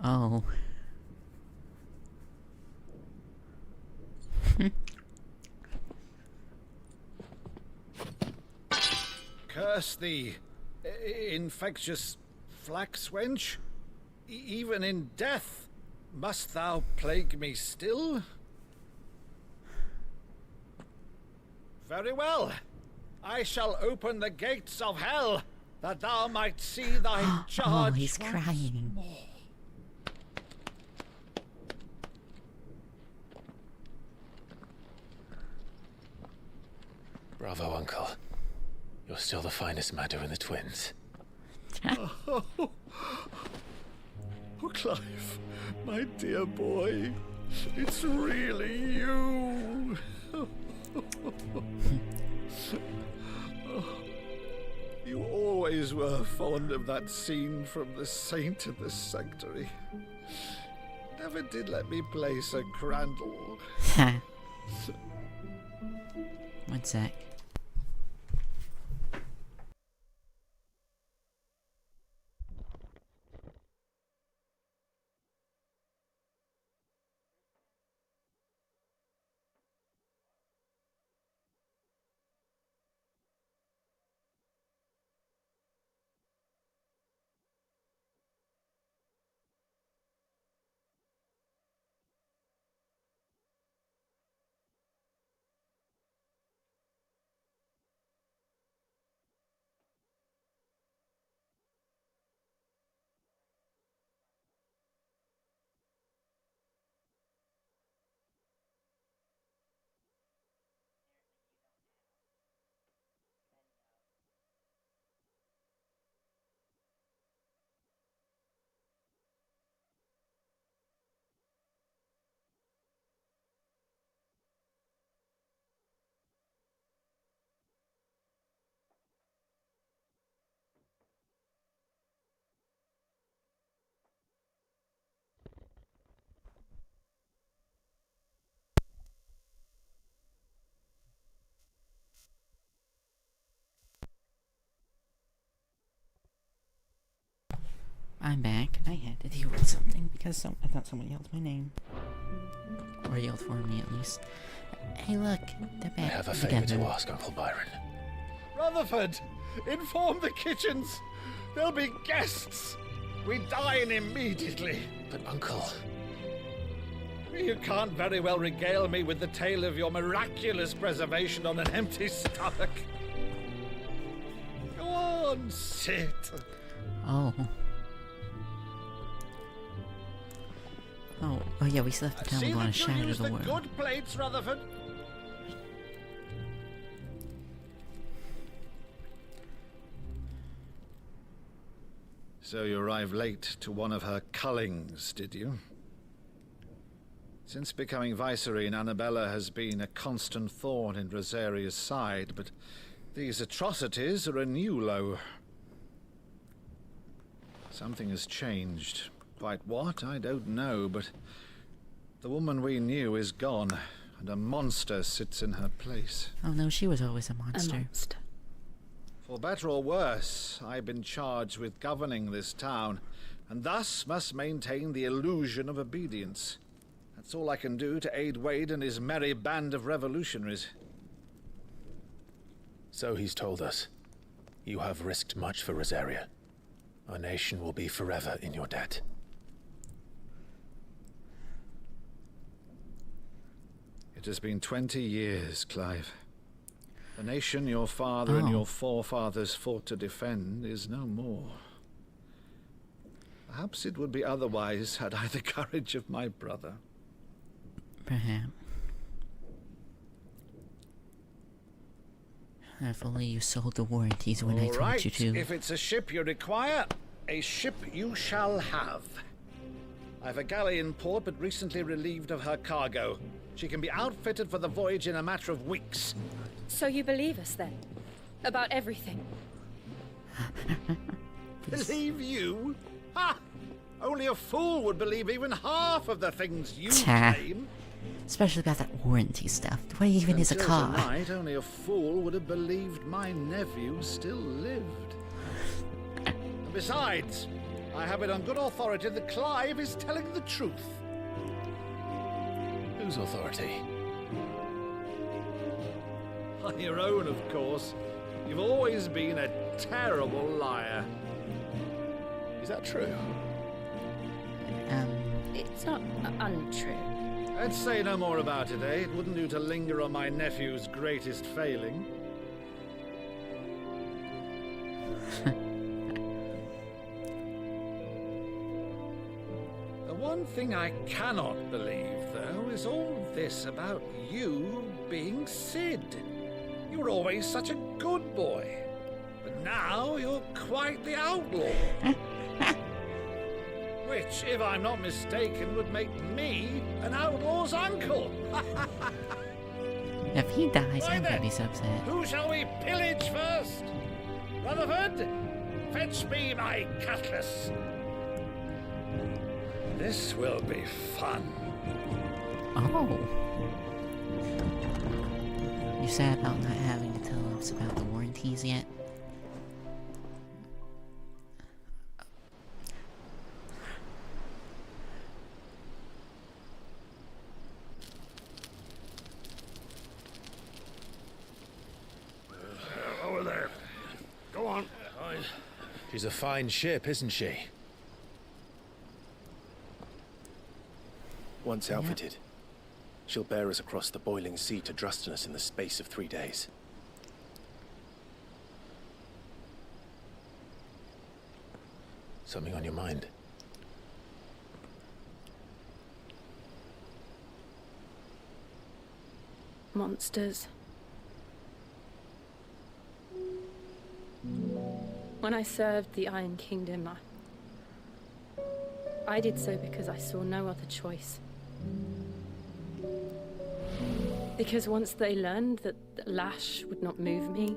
A: Oh.
N: Curse thee, infectious flax wench. Even in death, must thou plague me still? Very well. I shall open the gates of hell, that thou might see thy charge.
A: Oh, he's crying.
N: More.
D: Bravo, Uncle. You're still the finest Meadow in the twins.
N: Clive, my dear boy, it's really you. You always were fond of that scene from The Saint in the Sanctuary. Never did let me play Sir Crandall.
A: One sec. I'm back. I had to deal with something because I thought someone yelled my name. Or yelled for me, at least. Hey, look, they're back
D: I have a
A: together.
D: favor to ask, Uncle Byron.
N: Rutherford, inform the kitchens. There'll be guests. We dine immediately.
D: But, Uncle...
N: You can't very well regale me with the tale of your miraculous preservation on an empty stomach. Go on, sit.
A: Oh. Oh yeah, we still have to tell
N: See
A: them we want
N: that
A: to
N: you
A: shatter
N: use
A: the
N: the
A: world.
N: good plates, Rutherford. So you arrived late to one of her cullings, did you? Since becoming Vicereine, Annabella has been a constant thorn in Rosaria's side, but these atrocities are a new low. Something has changed. Quite what, I don't know, but the woman we knew is gone, and a monster sits in her place.
A: Oh no, she was always a monster.
C: A monster.
N: For better or worse, I've been charged with governing this town, and thus must maintain the illusion of obedience. That's all I can do to aid Wade and his merry band of revolutionaries.
D: So he's told us. You have risked much for Rosaria. Our nation will be forever in your debt.
N: It has been 20 years, Clive. The nation your father and your forefathers fought to defend is no more. Perhaps it would be otherwise had I the courage of my brother.
A: Perhaps. If only you sold the warranties when I told you to.
N: If it's a ship you require, a ship you shall have. I've a galley in port, but recently relieved of her cargo. She can be outfitted for the voyage in a matter of weeks.
C: So you believe us then? About everything?
N: Believe you? Ha! Only a fool would believe even half of the things you
A: Ta.
N: claim.
A: Especially about that warranty stuff. What even is a
N: Until
A: car?
N: Tonight, only a fool would have believed my nephew still lived. And besides, I have it on good authority that Clive is telling the truth.
D: Whose authority?
N: On your own, of course. You've always been a terrible liar.
D: Is that true?
C: It's not untrue.
N: Let's say no more about it, eh? It wouldn't do to linger on my nephew's greatest failing. The one thing I cannot believe, though, is all this about you being Sid. You were always such a good boy. But now you're quite the outlaw. which, if I'm not mistaken, would make me an outlaw's uncle.
A: If he dies,
N: Why
A: I'm gonna
N: then,
A: be so upset.
N: Who shall we pillage first? Rutherford, fetch me my cutlass. This will be fun.
A: Oh. You sad about not having to tell us about the warranties yet?
E: Over there. Go on. She's a fine ship, isn't she?
M: Once outfitted, she'll bear us across the boiling sea to Drustinus in the space of 3 days.
D: Something on your mind?
C: Monsters. When I served the Iron Kingdom, I did so because I saw no other choice. Because once they learned that the lash would not move me,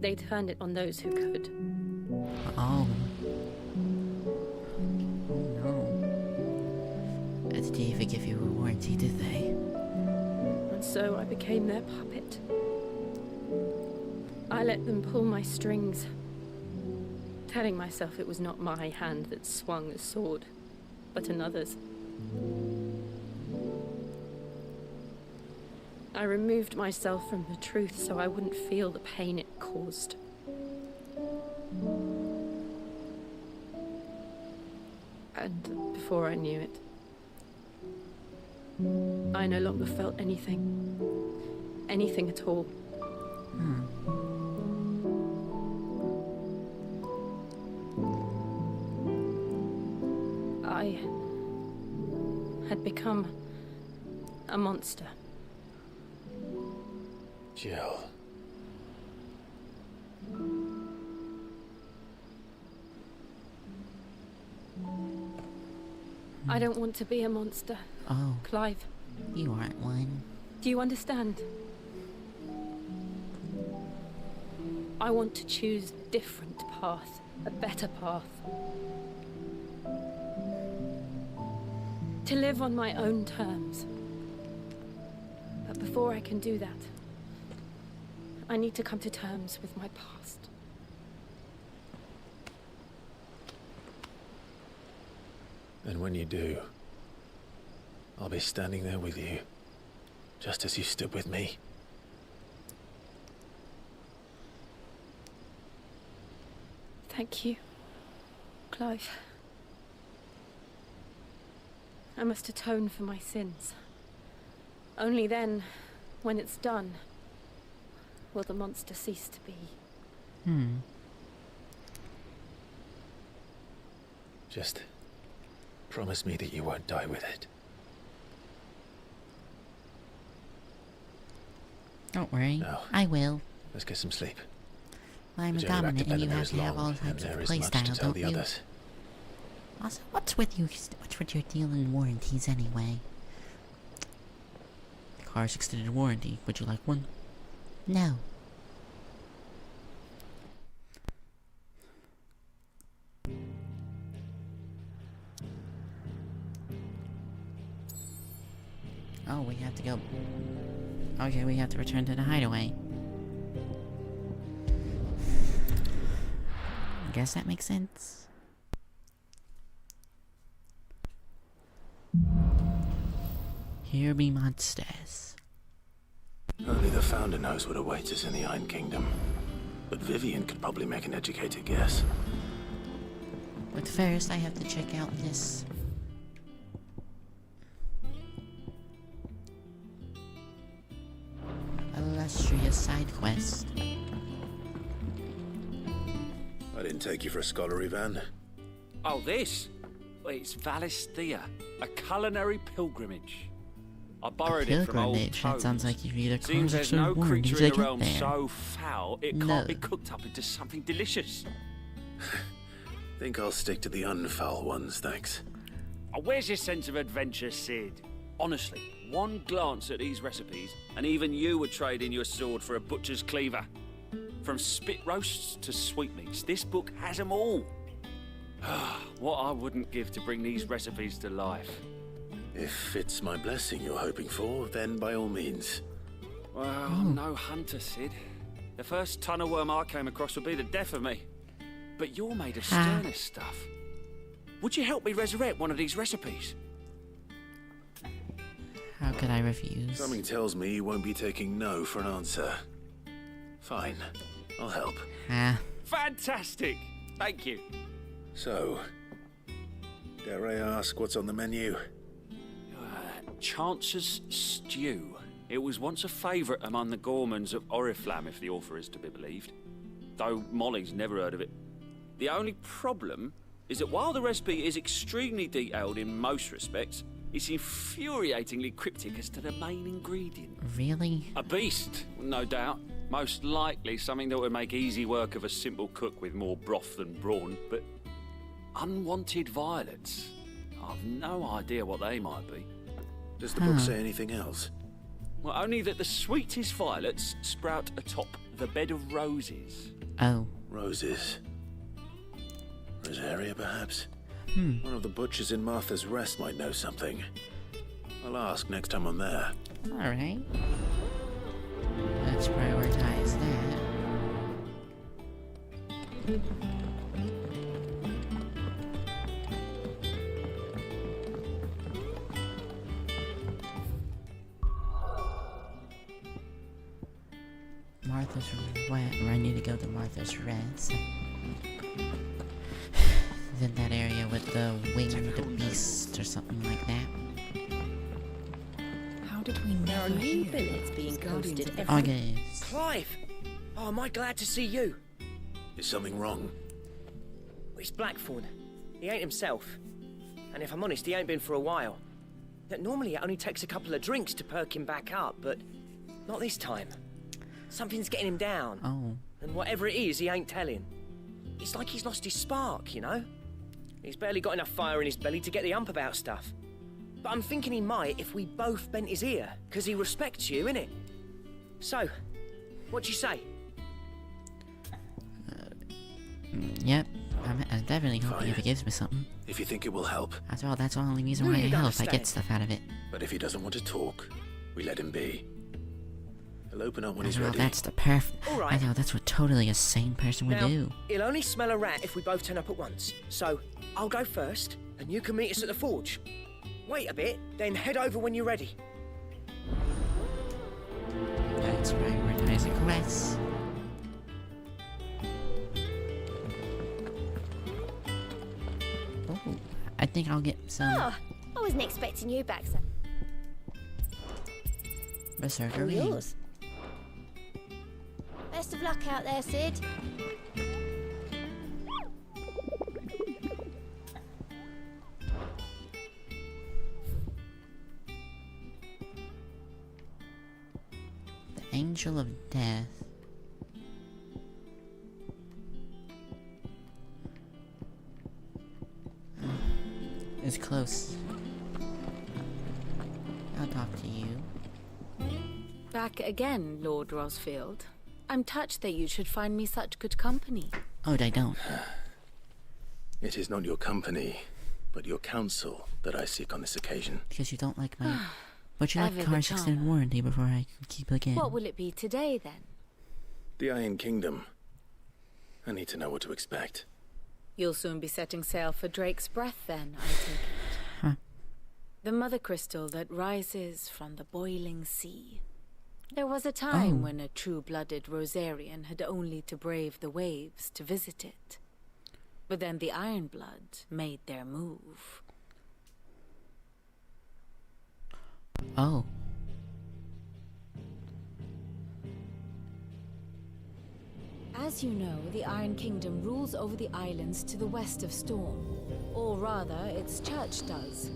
C: they turned it on those who could.
A: Oh. Oh no. Did they even give you a warranty, did they?
C: And so I became their puppet. I let them pull my strings, telling myself it was not my hand that swung the sword, but another's. I removed myself from the truth so I wouldn't feel the pain it caused. And before I knew it, I no longer felt anything. Anything at all. I had become a monster.
D: Jill.
C: I don't want to be a monster.
A: Oh.
C: Clive.
A: You aren't one.
C: Do you understand? I want to choose a different path, a better path. To live on my own terms. But before I can do that, I need to come to terms with my past.
D: And when you do, I'll be standing there with you, just as you stood with me.
C: Thank you, Clive. I must atone for my sins. Only then, when it's done, will the monster cease to be.
D: Just promise me that you won't die with it.
A: Don't worry.
D: No.
A: I will.
D: Let's get some sleep.
A: I'm a
D: The journey back
A: dominant
D: to
A: and you
D: Bellemere
A: have
D: is
A: to have
D: long,
A: all
D: and
A: types of
D: there is
A: play
D: much to
A: style,
D: tell
A: don't
D: the
A: you?
D: others.
A: Also, what's with you? What's with your deal in warranties anyway? Car's extended warranty. Would you like one? No. Oh, we have to go. Okay, we have to return to the hideaway. I guess that makes sense. Here be monsters.
D: Only the Founder knows what awaits us in the Iron Kingdom. But Vivian could probably make an educated guess.
A: But first, I have to check out this. Illustrious side quest.
D: I didn't take you for a scholar, Ivan.
O: Oh, this? Well, it's Valisthea, a culinary pilgrimage. I borrowed it from old
A: Pilgrimage. That
O: tomes.
A: sounds like you read a
O: Seems there's
A: concept
O: no
A: of warranties
O: creature in
A: to
O: the
A: get
O: realm
A: there.
O: so foul it
A: No.
O: can't be cooked up into something delicious.
D: Think I'll stick to the unfoul ones, thanks.
O: Where's your sense of adventure, Sid? Honestly, one glance at these recipes, and even you would trade in your sword for a butcher's cleaver. From spit roasts to sweetmeats, this book has them all. What I wouldn't give to bring these recipes to life.
D: If it's my blessing you're hoping for, then by all means.
O: Well, I'm no hunter, Sid. The first ton of worm I came across would be the death of me. But you're made of sterner stuff. Would you help me resurrect one of these recipes?
A: How could I refuse?
D: Something tells me you won't be taking no for an answer. Fine, I'll help.
O: Fantastic! Thank you.
D: So, dare I ask what's on the menu?
O: Chance's Stew. It was once a favourite among the gourmands of Oriflamme, if the author is to be believed. Though Molly's never heard of it. The only problem is that while the recipe is extremely detailed in most respects, it's infuriatingly cryptic as to the main ingredient.
A: Really?
O: A beast, no doubt. Most likely something that would make easy work of a simple cook with more broth than brawn, but unwanted violets. I've no idea what they might be.
D: Does the book say anything else?
O: Well, only that the sweetest violets sprout atop the bed of roses.
A: Oh.
D: Roses. Rosaria, perhaps? One of the butchers in Martha's Rest might know something. I'll ask next time I'm there.
A: Alright. Let's prioritize that. Martha's Rest. I need to go to Martha's Rest. In that area with the winged beast or something like that.
H: How did we There are new billets being posted every
A: August.
S: Clive! Oh, am I glad to see you?
D: Is something wrong?
S: It's Blackthorn. He ain't himself. And if I'm honest, he ain't been for a while. That normally it only takes a couple of drinks to perk him back up, but not this time. Something's getting him down.
A: Oh.
S: And whatever it is, he ain't telling. It's like he's lost his spark, you know? He's barely got enough fire in his belly to get the ump about stuff. But I'm thinking he might if we both bent his ear, because he respects you, innit? So, what do you say?
A: Yep. I'm definitely hoping if he gives me something.
D: If you think it will help.
A: After all, that's the only reason why I help. I get stuff out of it.
D: But if he doesn't want to talk, we let him be. He'll open up when he's
A: After all,
D: ready.
A: that's the perfect...
S: All right.
A: I know, that's what totally a sane person would
S: Now,
A: do.
S: he'll only smell a rat if we both turn up at once. So, I'll go first, and you can meet us at the forge. Wait a bit, then head over when you're ready.
A: Let's prioritize the quests. Oh, I think I'll get some...
H: Oh, I wasn't expecting you back, sir.
A: Berserker
H: All
A: Ring.
H: yours. Best of luck out there, Sid.
A: The Angel of Death. It's close. I'll talk to you.
C: Back again, Lord Rosfield. I'm touched that you should find me such good company.
A: Oh, they don't.
D: It is not your company, but your counsel that I seek on this occasion.
A: Because you don't like my... Would you like
C: Ever the
A: Car's extended
C: charmer.
A: warranty before I keep again?
C: What will it be today, then?
D: The Iron Kingdom. I need to know what to expect.
C: You'll soon be setting sail for Drake's Breath, then, I take it.
A: Huh.
C: The mother crystal that rises from the boiling sea. There was a time when a true-blooded Rosarian had only to brave the waves to visit it. But then the Ironblood made their move.
A: Oh.
B: As you know, the Iron Kingdom rules over the islands to the west of Storm. Or rather, its church does.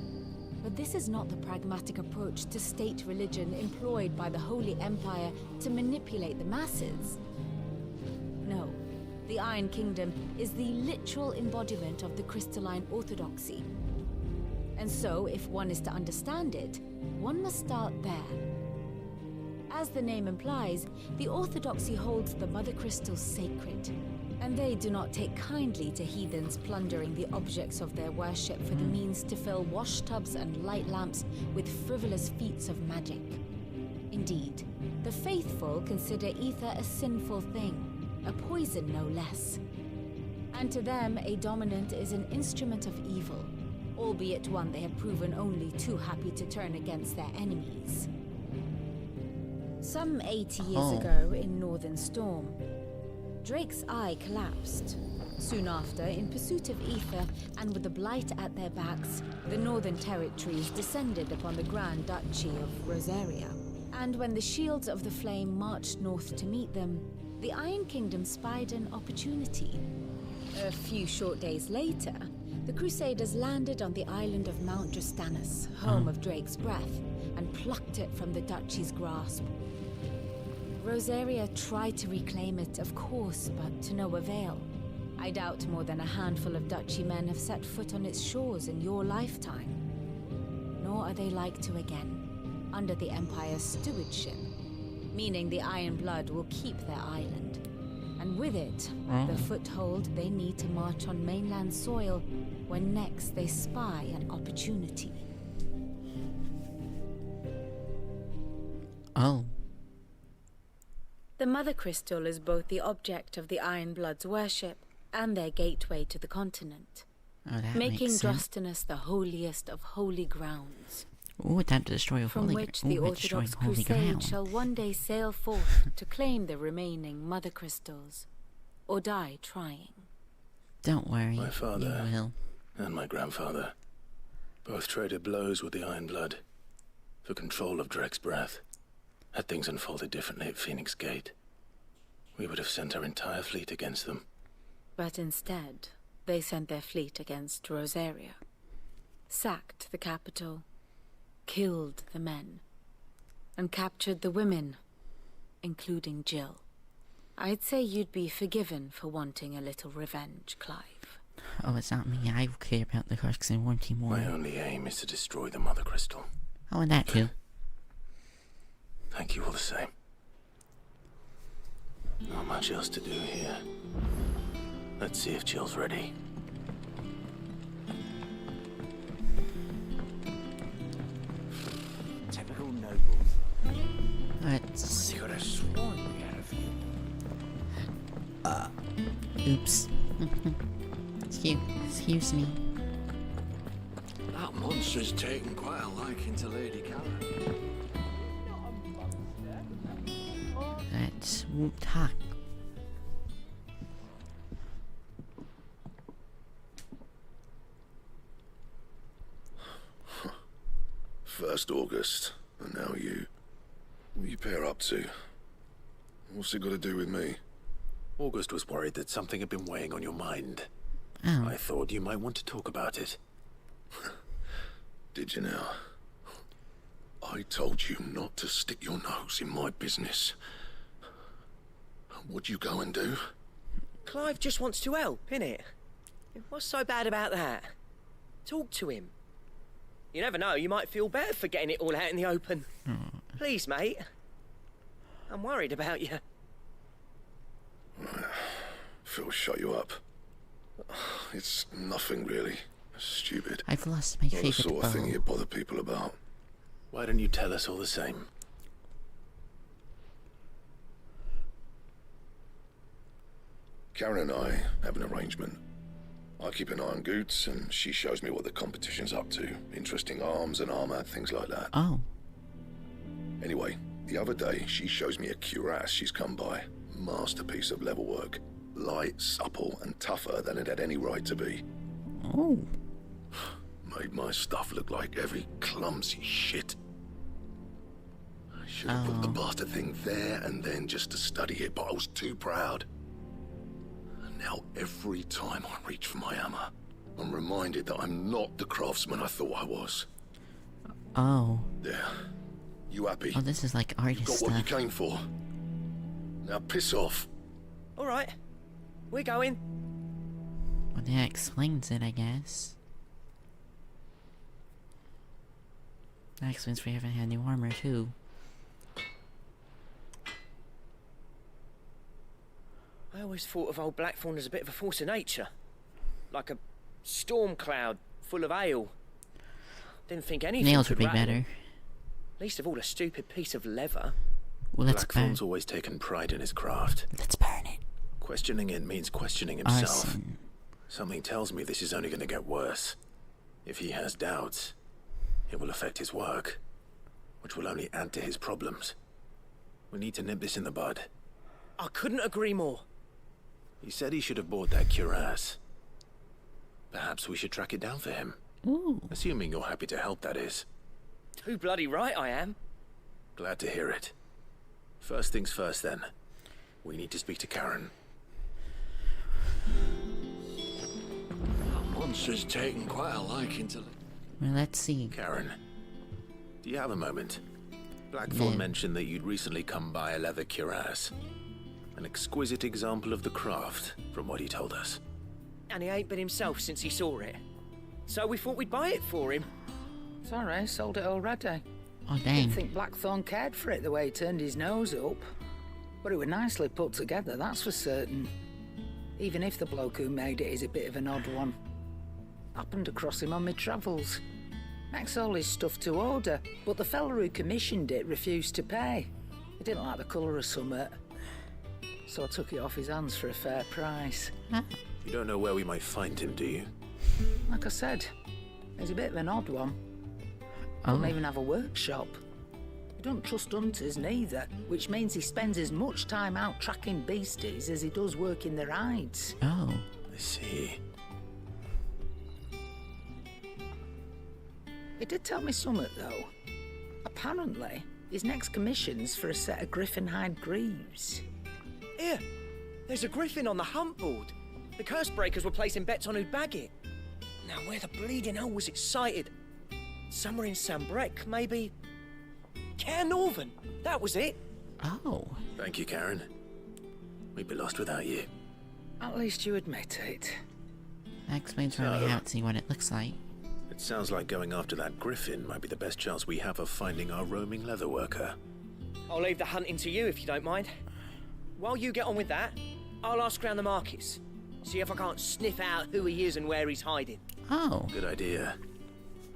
B: But this is not the pragmatic approach to state religion employed by the Holy Empire to manipulate the masses. No, the Iron Kingdom is the literal embodiment of the crystalline orthodoxy. And so, if one is to understand it, one must start there. As the name implies, the orthodoxy holds the Mother Crystal sacred, and they do not take kindly to heathens plundering the objects of their worship for the means to fill washtubs and light lamps with frivolous feats of magic. Indeed, the faithful consider ether a sinful thing, a poison no less. And to them, a dominant is an instrument of evil, albeit one they have proven only too happy to turn against their enemies. Some 80 years ago in Northern Storm, Drake's eye collapsed. Soon after, in pursuit of ether and with the blight at their backs, the Northern Territories descended upon the Grand Duchy of Rosaria. And when the Shields of the Flame marched north to meet them, the Iron Kingdom spied an opportunity. A few short days later, the Crusaders landed on the island of Mount Justanus, home of Drake's breath, and plucked it from the duchy's grasp. Rosaria tried to reclaim it, of course, but to no avail. I doubt more than a handful of duchy men have set foot on its shores in your lifetime. Nor are they like to again, under the Empire's stewardship, meaning the Iron Blood will keep their island. And with it, the foothold they need to march on mainland soil when next they spy an opportunity.
A: Oh.
C: The Mother Crystal is both the object of the Iron Blood's worship and their gateway to the continent, making Drostanus the holiest of holy grounds.
A: Ooh, time to destroy a
C: from
A: holy
C: which the Orthodox Crusade shall one day sail forth to claim the remaining Mother Crystals, or die trying.
A: Don't worry,
D: my father
A: you will.
D: And my grandfather both traded blows with the Iron Blood for control of Drake's breath. Had things unfolded differently at Phoenix Gate, we would have sent our entire fleet against them.
C: But instead, they sent their fleet against Rosaria, sacked the capital, killed the men, and captured the women, including Jill. I'd say you'd be forgiven for wanting a little revenge, Clive.
A: Oh, it's not me. I care about the Crux and Warranty more.
D: My only aim is to destroy the Mother Crystal.
A: Oh, and that too.
D: Thank you all the same. Not much else to do here. Let's see if Jill's ready.
K: Typical nobles.
A: Let's...
K: You could have sworn we had a few.
A: Oops. Excuse me.
G: That monster's taken quite a liking to Lady Karen.
A: Let's talk.
F: First August, and now you. What are you pair up to? What's it got to do with me?
D: August was worried that something had been weighing on your mind.
A: Oh.
D: I thought you might want to talk about it.
F: Did you now? I told you not to stick your nose in my business. What'd you go and do?
S: Clive just wants to help, innit? What's so bad about that? Talk to him. You never know, you might feel better for getting it all out in the open. Please, mate. I'm worried about you.
F: Phil, shut you up. It's nothing really. Stupid.
A: I've lost my
F: Not the
A: favorite
F: sort of thing you bother people about.
D: Why don't you tell us all the same?
F: Karen and I have an arrangement. I keep an eye on Goots, and she shows me what the competition's up to. Interesting arms and armor, things like that.
A: Oh.
F: Anyway, the other day, she shows me a cuirass she's come by. Masterpiece of level work. Light, supple, and tougher than it had any right to be.
A: Oh.
F: Made my stuff look like every clumsy shit. I should have put the bastard thing there and then just to study it, but I was too proud. And now every time I reach for my hammer, I'm reminded that I'm not the craftsman I thought I was.
A: Oh.
F: There. You happy?
A: Oh, this is like artist
F: Got
A: stuff.
F: what you came for. Now piss off.
S: All right. We're going.
A: Well, that explains it, I guess. That explains we haven't had new armor, too.
S: I always thought of old Blackthorn as a bit of a force of nature. Like a storm cloud full of hail. Didn't think anything
A: Nails would be
S: rattle
A: better.
S: him. Least of all a stupid piece of leather.
A: Well, let's
D: Blackthorn's always taken pride in his craft.
A: Let's burn it.
D: Questioning it means questioning himself.
A: Arson.
D: Something tells me this is only going to get worse. If he has doubts, it will affect his work, which will only add to his problems. We need to nip this in the bud.
S: I couldn't agree more.
D: He said he should have bought that cuirass. Perhaps we should track it down for him.
A: Ooh.
D: Assuming you're happy to help, that is.
S: Too bloody right I am.
D: Glad to hear it. First things first, then. We need to speak to Karen.
G: That monster's taken quite a liking to...
A: Well, let's see.
D: Karen, do you have a moment? Blackthorn
A: Yeah.
D: mentioned that you'd recently come by a leather cuirass. An exquisite example of the craft, from what he told us.
S: And he ain't been himself since he saw it. So we thought we'd buy it for him.
T: Sorry, sold it already.
A: Oh, dang.
T: Didn't think Blackthorn cared for it the way he turned his nose up. But it was nicely put together, that's for certain. Even if the bloke who made it is a bit of an odd one. Happened across him on my travels. Makes all his stuff to order, but the fella who commissioned it refused to pay. He didn't like the colour of summit. So I took it off his hands for a fair price.
D: You don't know where we might find him, do you?
T: Like I said, he's a bit of an odd one.
A: Oh.
T: Doesn't even have a workshop. He don't trust hunters neither, which means he spends as much time out tracking beasties as he does working their hides.
A: Oh.
D: I see.
T: He did tell me something, though. Apparently, his next commission's for a set of griffin hide greaves.
S: Here, there's a griffin on the hunt board. The curse breakers were placing bets on who'd bag it. Now, where the bleeding hell was it sighted? Somewhere in Sambrec, maybe... Caer Northern, that was it.
A: Oh.
D: Thank you, Karen. We'd be lost without you.
T: At least you admit it.
A: That explains why we haven't seen what it looks like.
D: It sounds like going after that griffin might be the best chance we have of finding our roaming leather worker.
S: I'll leave the hunting to you if you don't mind. While you get on with that, I'll ask around the markets. See if I can't sniff out who he is and where he's hiding.
A: Oh.
D: Good idea.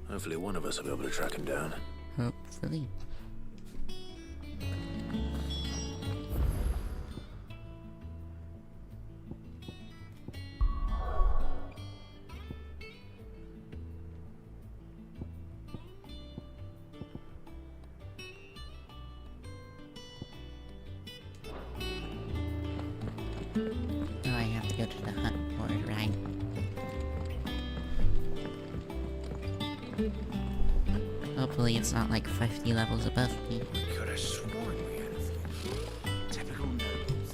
D: Hopefully one of us will be able to track him down.
A: Hopefully. Oh, I have to go to the hunt board, right? Hopefully it's not like 50 levels above me.
K: Could have sworn we had a typical nobles.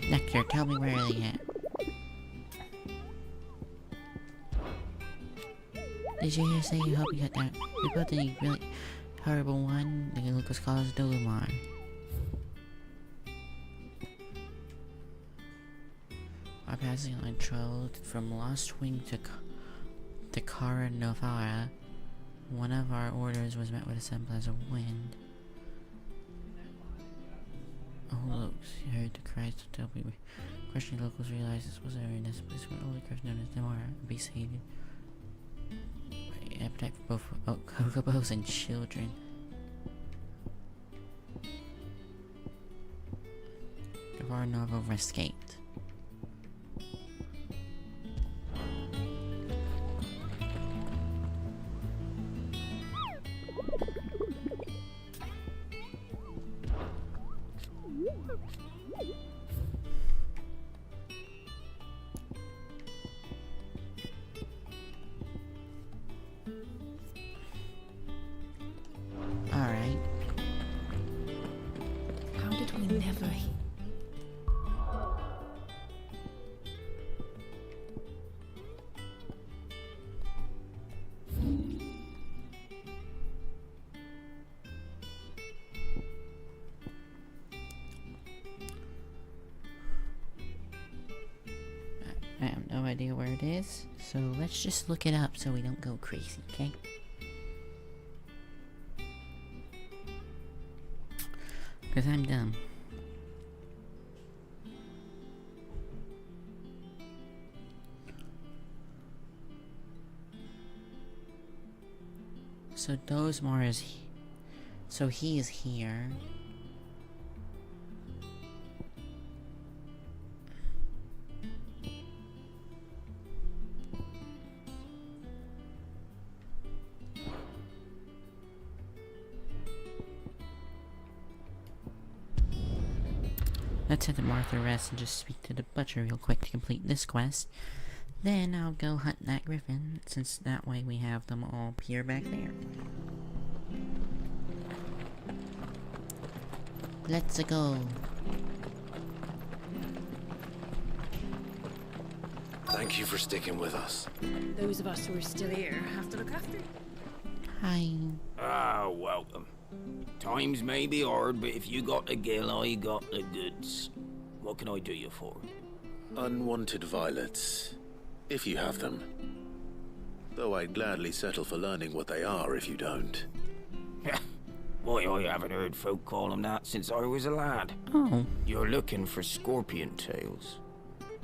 A: Nectar, tell me where are they at? Did you hear say you hope you got that? You got the really horrible one? The Lucas calls Dolomar. Our passing line traveled from Lost Wing to Cara Novara. One of our orders was met with a semblance of wind. Oh, look, she heard the cries to tell me. Questioning locals realized this was in this place where all the craft known as Novara be sated. Appetite for both Kokobos and children. Novara Novo escaped. Alright.
B: How did we never...
A: I have no idea where it is, so let's just look it up so we don't go crazy, okay? Because I'm dumb. So Dozmar is so he is here. Let's head to Martha Rest and just speak to the butcher real quick to complete this quest. Then I'll go hunt that griffin, since that way we have them all here back there. Let's go.
D: Thank you for sticking with us.
C: Those of us who are still here have to look after you.
A: Hi.
K: Ah, welcome. Times may be hard, but if you got the gill, I got the goods. What can I do you for?
D: Unwanted violets, if you have them. Though I'd gladly settle for learning what they are if you don't.
K: Boy, I haven't heard folk call them that since I was a lad.
A: Oh.
K: You're looking for scorpion tails.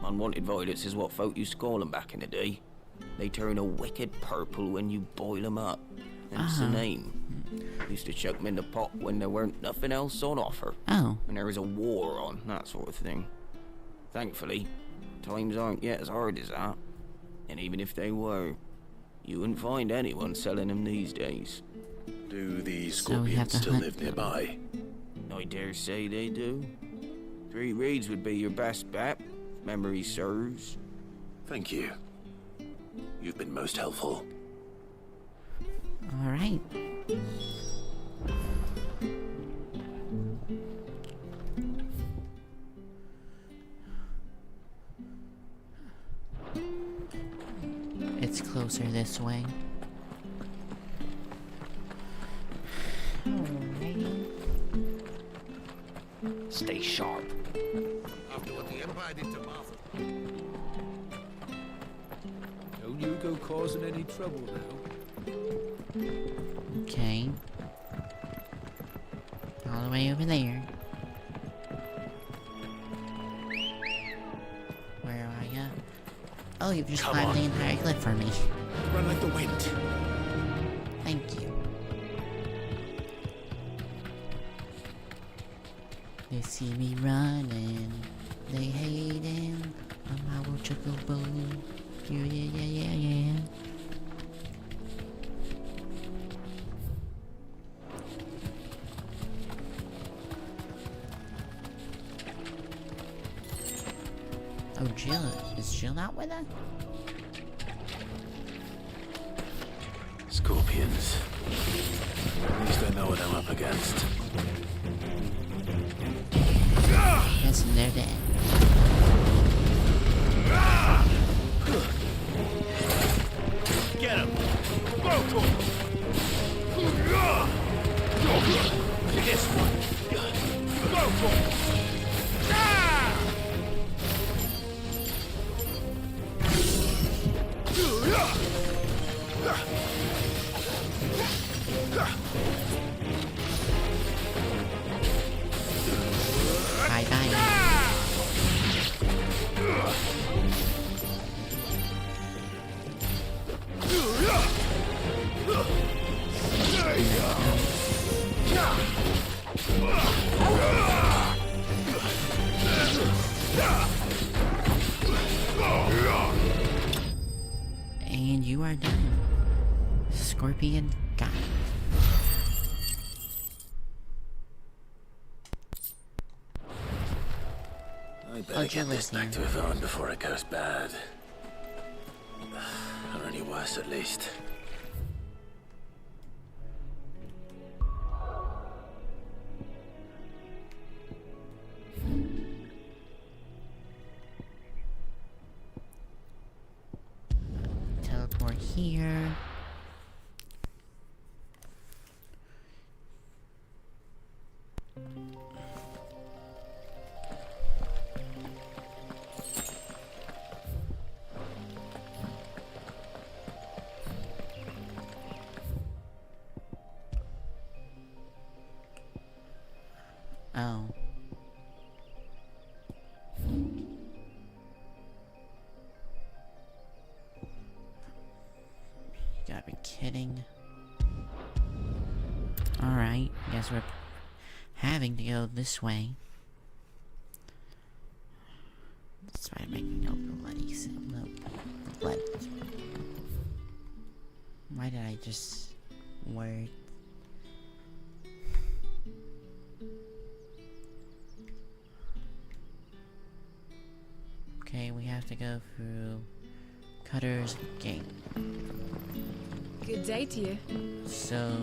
K: Unwanted violets is what folk used to call them back in the day. They turn a wicked purple when you boil them up. Hence the name. Used to chuck them in the pot when there weren't nothing else on offer.
A: Oh.
K: When there was a war on, that sort of thing. Thankfully, times aren't yet as hard as that. And even if they were, you wouldn't find anyone selling them these days.
D: Do the scorpions still live nearby?
K: I dare say they do. 3 Reeds would be your best bet, if memory serves.
D: Thank you. You've been most helpful.
A: Alright. It's closer this way.
K: Stay sharp.
N: After what the Empire did to Martha.
J: Don't you go causing any trouble now.
A: Okay. All the way over there. Where are ya? Oh, you've just climbed the entire cliff for me.
D: Run like the wind.
A: Thank you. They see me running, they hating. I will chuckle boom. Yeah. Oh, Jill. Is Jill not with us?
D: Scorpions. At least I know what I'm up against.
A: Yes, and they're dead.
E: Get him! Go for him! This one! Go for him!
A: Bye-bye. And you are done. Scorpion got it.
D: I better get this back to Yvonne before it goes bad. Or any worse, at least.
A: Teleport here. be kidding. Alright, guess we're having to go this way. Spider-Man, no bloody, no blood. Why did I just word? Okay, we have to go through Cutter's Gate.
B: Good day to you.
A: So,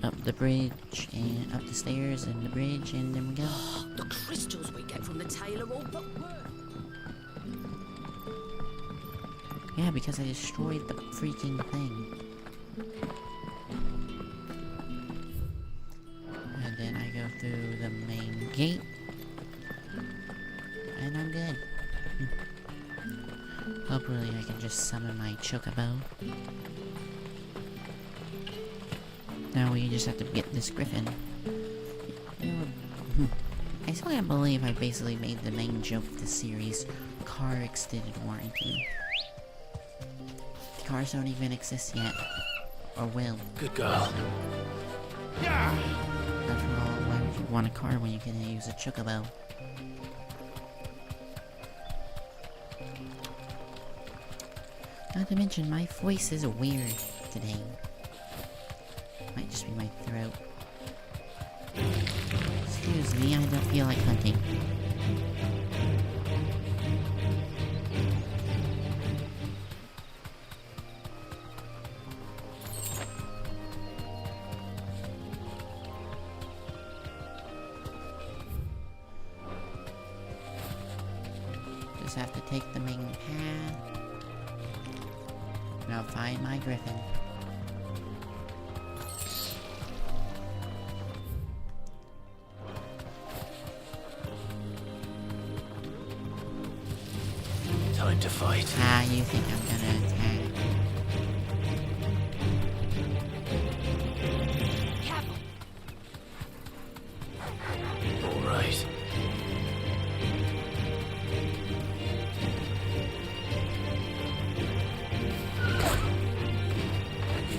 A: up the bridge and up the stairs and the bridge, and then we go.
U: The crystals we get from the tailor all but work.
A: Yeah, because I destroyed the freaking thing. And then I go through the main gate. And I'm good. Hopefully I can just summon my Chocobo. Now we just have to get this griffin. I still can't believe I basically made the main joke of the series car extended warranty. The cars don't even exist yet. Or will.
D: Good girl.
A: After all, why would you want a car when you can use a Chocobo? Not to mention, my voice is weird today. Might just be my throat. Excuse me, I don't feel like hunting. Just have to take the main path. Now find my griffin.
D: Time to fight.
A: Ah, you think I'm gonna attack?
D: All right.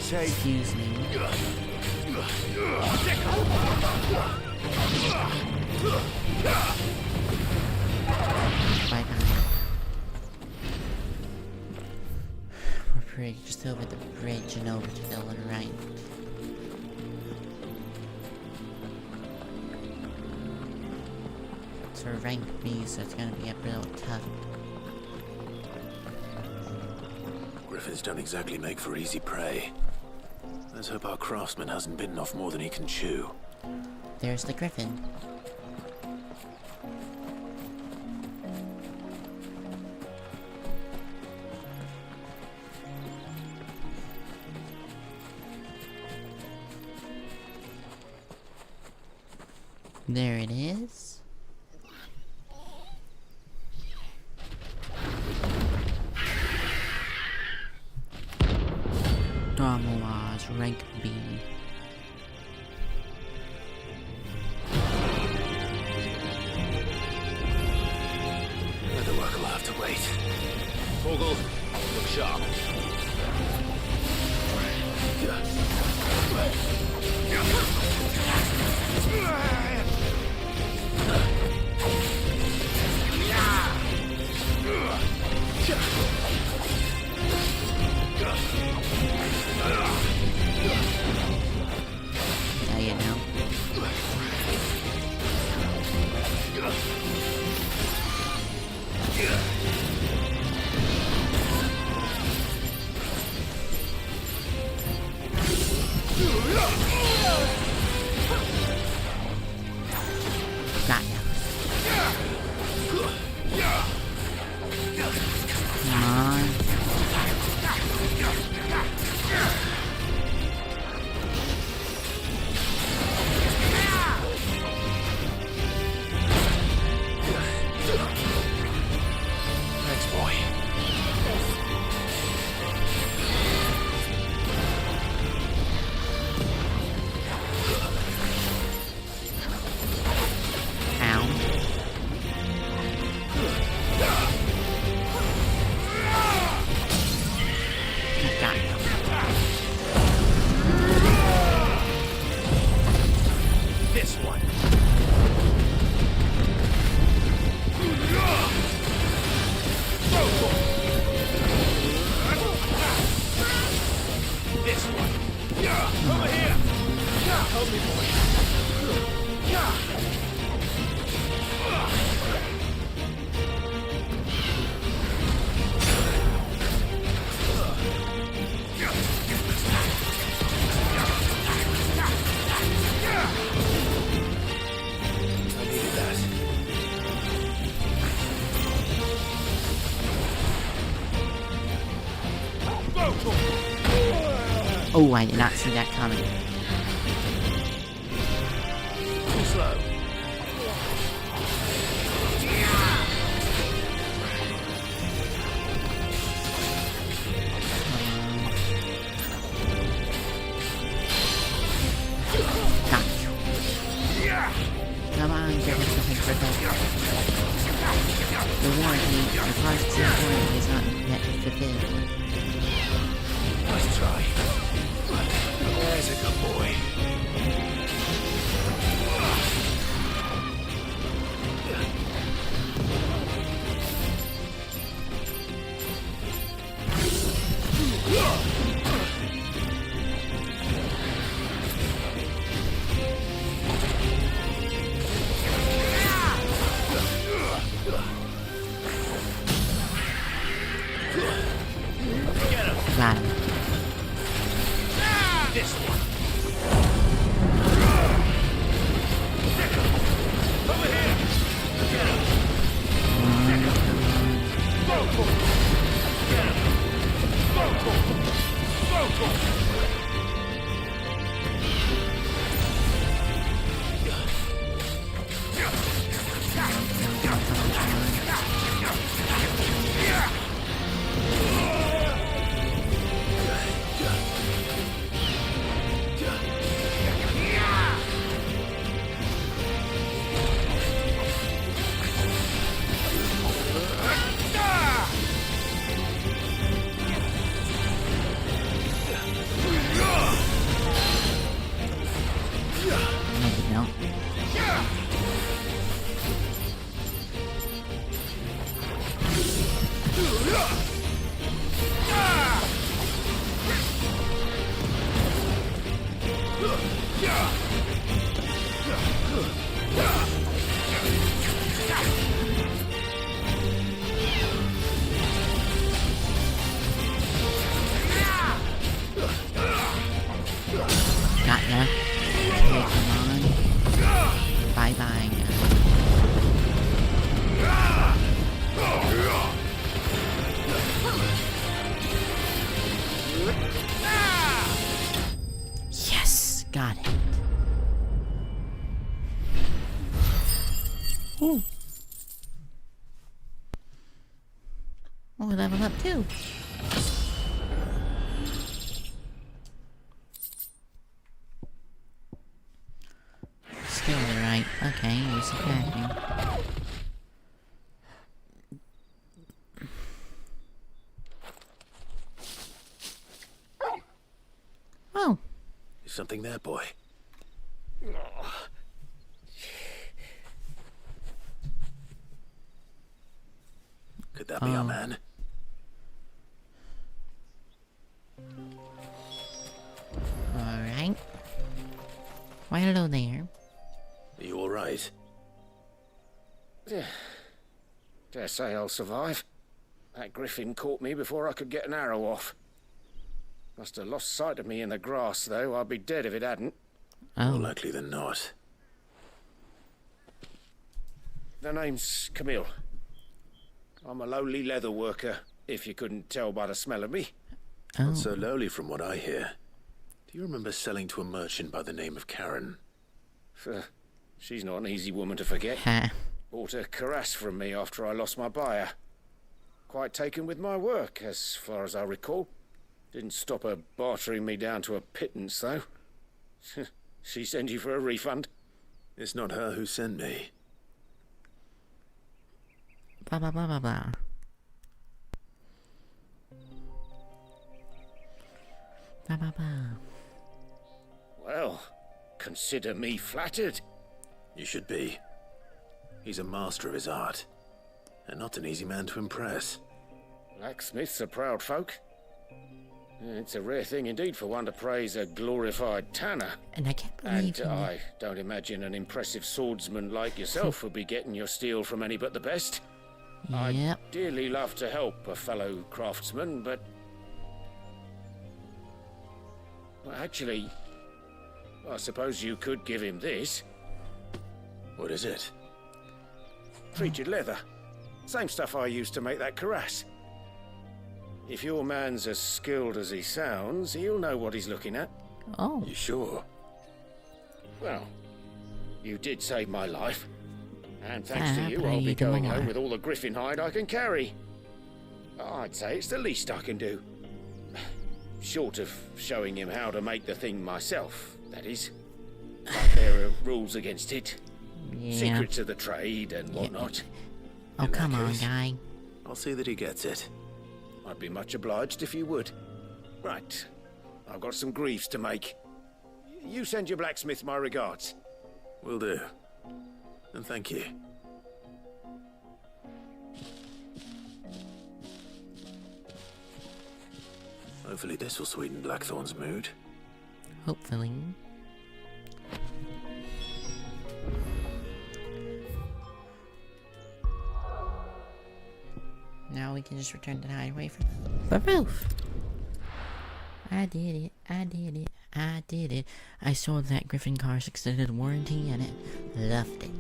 A: Excuse me. Bye-bye. We're pretty just over the bridge and over to the right. It's a rank B, so it's gonna be a real tough.
D: Griffins don't exactly make for easy prey. Let's hope our craftsman hasn't bitten off more than he can chew.
A: There's the griffin. There it is. Normal rank B.
D: Leatherwork will have to wait. Torgal, look sharp.
A: Now you know. Got ya. Come on. Oh, I did not see that coming.
D: Too slow.
A: Come on, give us something for that. The warranty, the parts warranty is not yet fulfilled.
D: Let's try. There's a good boy.
A: Got him.
D: This one. Over here. Get him. Vocal. Get him. Vocal. Vocal.
A: Got ya. Okay, come on. Bye-bye, Yes! Got it. Ooh. Oh, we leveled up too. Still right. Okay, use the vacuum. Oh.
D: Is something there, boy? Could that be our man?
A: Alright. Why, hello there.
D: Are you alright?
I: Dare say I'll survive. That griffin caught me before I could get an arrow off. Must have lost sight of me in the grass, though. I'd be dead if it hadn't.
A: Oh.
D: More likely than not.
I: The name's Camille. I'm a lowly leather worker, if you couldn't tell by the smell of me.
D: Not so lowly from what I hear. Do you remember selling to a merchant by the name of Karen?
I: She's not an easy woman to forget. Bought a cuirass from me after I lost my buyer. Quite taken with my work, as far as I recall. Didn't stop her bartering me down to a pittance, though. She sent you for a refund?
D: It's not her who sent me.
A: Blah, blah, blah, blah, blah. Blah, blah, blah.
I: Well, consider me flattered.
D: You should be. He's a master of his art, and not an easy man to impress.
I: Blacksmiths are proud folk. It's a rare thing indeed for one to praise a glorified tanner.
A: And I can't believe
I: And I don't imagine an impressive swordsman like yourself would be getting your steel from any but the best.
A: Yep.
I: I'd dearly love to help a fellow craftsman, but... Well, actually, I suppose you could give him this.
D: What is it?
I: Treated leather. Same stuff I used to make that cuirass. If your man's as skilled as he sounds, he'll know what he's looking at.
A: Oh.
I: You sure? Well, you did save my life. And thanks to you, I'll be going home with all the griffin hide I can carry. I'd say it's the least I can do. Short of showing him how to make the thing myself, that is. But there are rules against it.
A: Yeah.
I: Secrets of the trade and whatnot.
A: Oh, come on, guy.
D: I'll see that he gets it.
I: I'd be much obliged if you would. Right. I've got some greaves to make. You send your blacksmith my regards.
D: Will do. And thank you. Hopefully this will sweeten Blackthorn's mood.
A: Hopefully. Now we can just return to the hideaway for the roof. I did it. I did it. I did it. I sold that Griffin car's extended warranty and it loved it.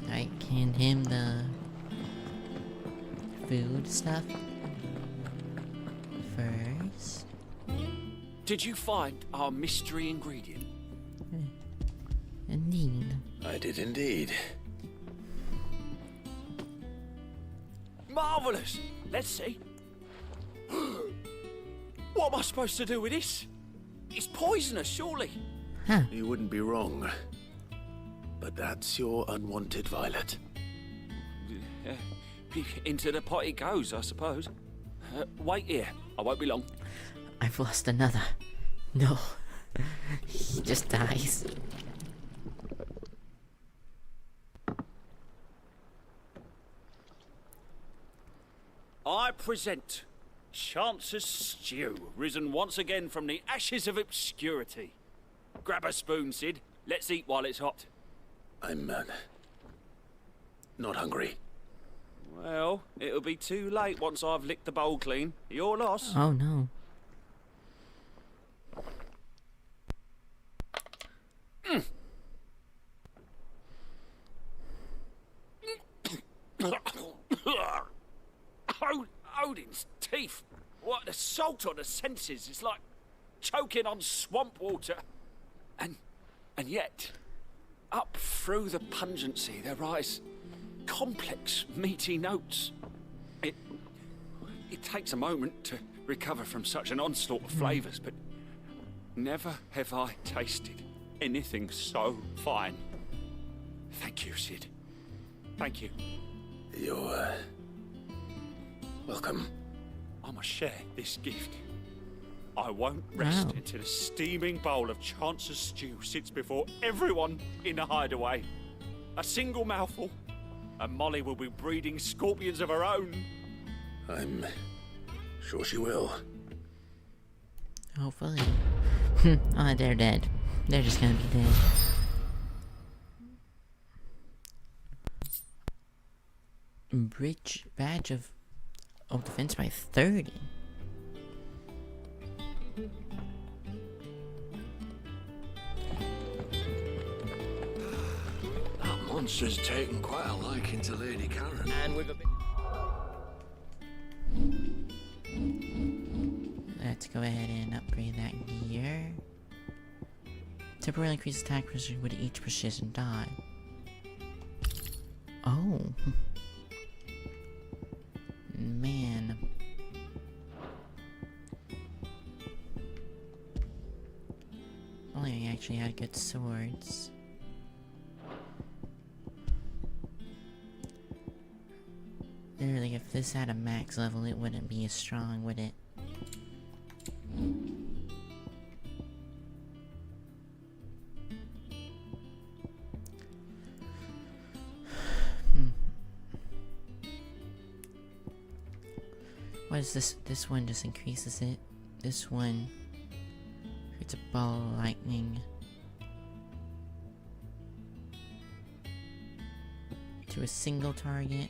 A: I canned him the food stuff first.
O: Did you find our mystery ingredient?
A: Indeed.
D: I did indeed.
O: Marvellous! Let's see. What am I supposed to do with this? It's poisonous, surely.
A: Huh.
D: You wouldn't be wrong. But that's your unwanted violet.
O: Into the pot it goes, I suppose. Wait here. I won't be long.
A: I've lost another. No. He just dies.
O: I present Chance's Stew, risen once again from the ashes of obscurity. Grab a spoon, Sid. Let's eat while it's hot.
D: I'm, not hungry.
O: Well, it'll be too late once I've licked the bowl clean. Your loss.
A: Oh, no.
O: Odin's teeth. What, the salt on the senses. It's like choking on swamp water. And yet, up through the pungency, there rise complex, meaty notes. It takes a moment to recover from such an onslaught of flavours, but never have I tasted anything so fine. Thank you, Sid. Thank you.
D: You're, welcome.
O: I must share this gift. I won't rest until a steaming bowl of Chance's stew sits before everyone in the hideaway. A single mouthful, and Molly will be breeding scorpions of her own.
D: I'm sure she will.
A: Hopefully. Oh, they're dead. They're just gonna be dead. Bridge badge of defense by 30.
L: That monster's taken quite a liking to Lady Karen.
S: And with a
A: Let's go ahead and upgrade that gear. Temporarily increase attack precision with each precision die. Oh. Man. Only I actually had good swords. Literally, if this had a max level, it wouldn't be as strong, would it? What is this? This one just increases it. This one creates a ball of lightning to a single target.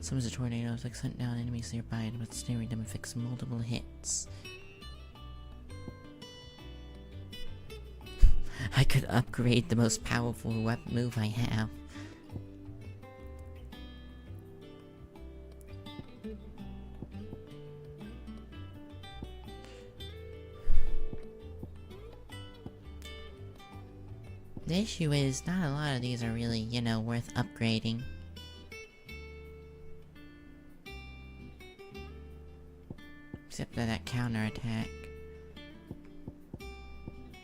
A: Summons a tornado, like hunt down enemies nearby with snaring them and fix multiple hits. I could upgrade the most powerful weapon move I have. The issue is, not a lot of these are really, you know, worth upgrading. Except for that counterattack.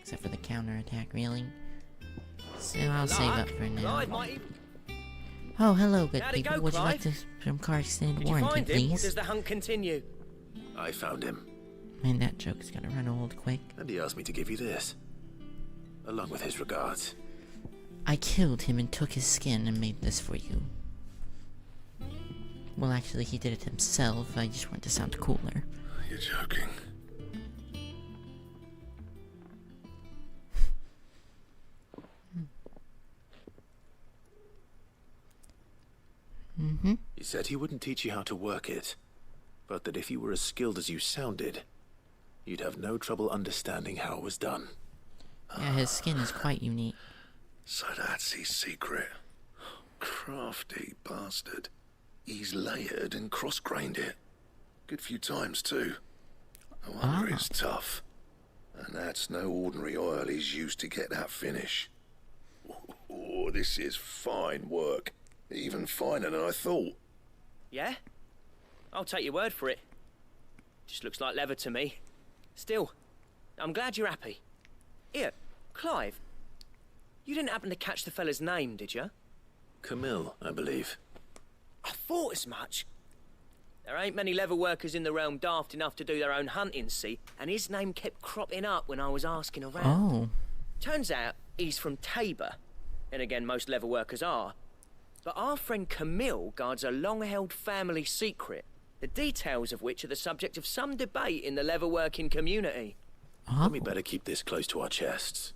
A: Except for the counterattack, really. So I'll save up for now. Oh, hello, good people. Would you like some car extended warranty, please?
S: Or does the hunt continue?
D: I found him.
A: Man, that joke's gonna run old quick.
D: And he asked me to give you this. Along with his regards.
A: I killed him and took his skin and made this for you. Well, actually, he did it himself. I just want to sound cooler.
F: You're joking.
A: Mm-hmm.
D: He said he wouldn't teach you how to work it, but that if you were as skilled as you sounded, you'd have no trouble understanding how it was done.
A: Yeah, his skin is quite unique.
F: So that's his secret. Crafty bastard. He's layered and cross-grained it. Good few times, too. No wonder it's tough. And that's no ordinary oil he's used to get that finish. Oh, this is fine work. Even finer than I thought.
S: Yeah? I'll take your word for it. Just looks like leather to me. Still, I'm glad you're happy. Here, Clive. You didn't happen to catch the fella's name, did you?
D: Camille, I believe.
S: I thought as much. There ain't many leather workers in the realm daft enough to do their own hunting, see? And his name kept cropping up when I was asking around.
A: Oh.
S: Turns out he's from Tabor. And again, most leather workers are. But our friend Camille guards a long-held family secret, the details of which are the subject of some debate in the leatherworking community.
D: Then we better keep this close to our chests.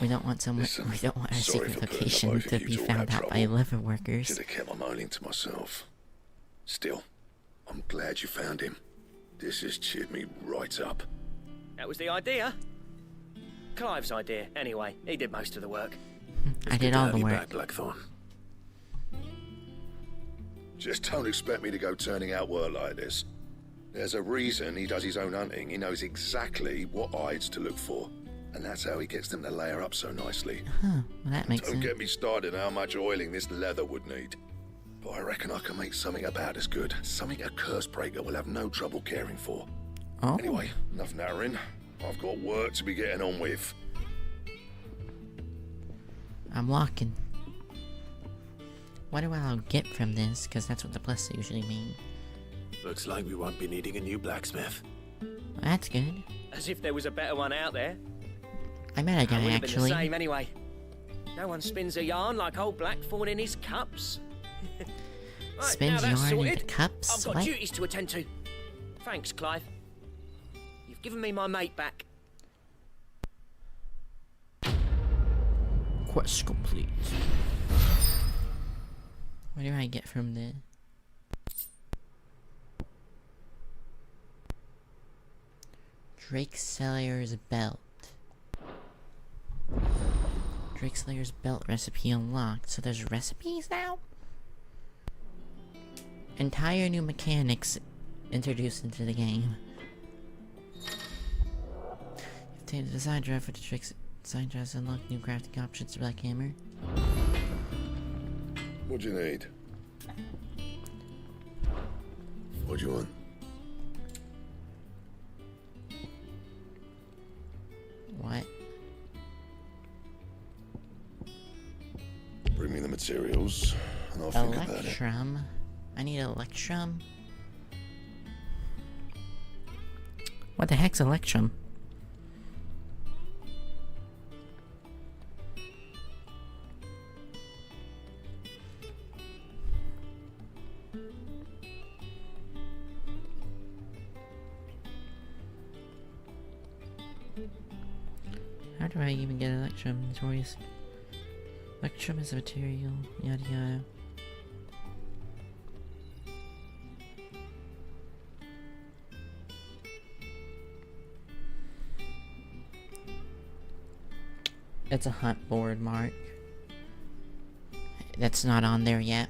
A: We don't want someone. We don't want our secret location to be found out by leather workers.
F: Should have kept my moaning to myself. Still, I'm glad you found him. This has cheered me right up.
S: That was the idea. Clive's idea, anyway. He did most of the work.
A: I did all the work.
D: Back, Blackthorn.
F: Just don't expect me to go turning out work like this. There's a reason he does his own hunting. He knows exactly what hides to look for. And that's how he gets them to layer up so nicely.
A: Huh, well, that makes sense.
F: Don't get me started on how much oiling this leather would need. But I reckon I can make something about as good. Something a Cursebreaker will have no trouble caring for.
A: Oh.
F: Anyway, enough narrowing. I've got work to be getting on with.
A: I'm walking. What do I get from this? Because that's what the plus usually mean.
D: Looks like we won't be needing a new blacksmith.
A: Well, that's good.
S: As if there was a better one out there.
A: I met a guy,
S: Been
A: actually.
S: the same anyway. No one spins a yarn like old Blackthorn in his cups. Right,
A: Spins
S: now that's
A: yarn into
S: sorted.
A: cups?
S: I've got
A: What?
S: duties to attend to. Thanks, Clive. You've given me my mate back.
A: Quest complete. What do I get from this? Drake Slayer's belt. Drake Slayer's belt recipe unlocked. So there's recipes now? Entire new mechanics introduced into the game. You've obtained a design drive for the Drake's design drives to unlock new crafting options to Black Hammer.
F: What do you need? What do you want?
A: What?
F: Bring me the materials, and I'll think about it.
A: Electrum? I need Electrum? What the heck's Electrum? How do I even get Electrum? Notorious. Electrum is a material, yada yada. It's a hunt board, Mark. That's not on there yet.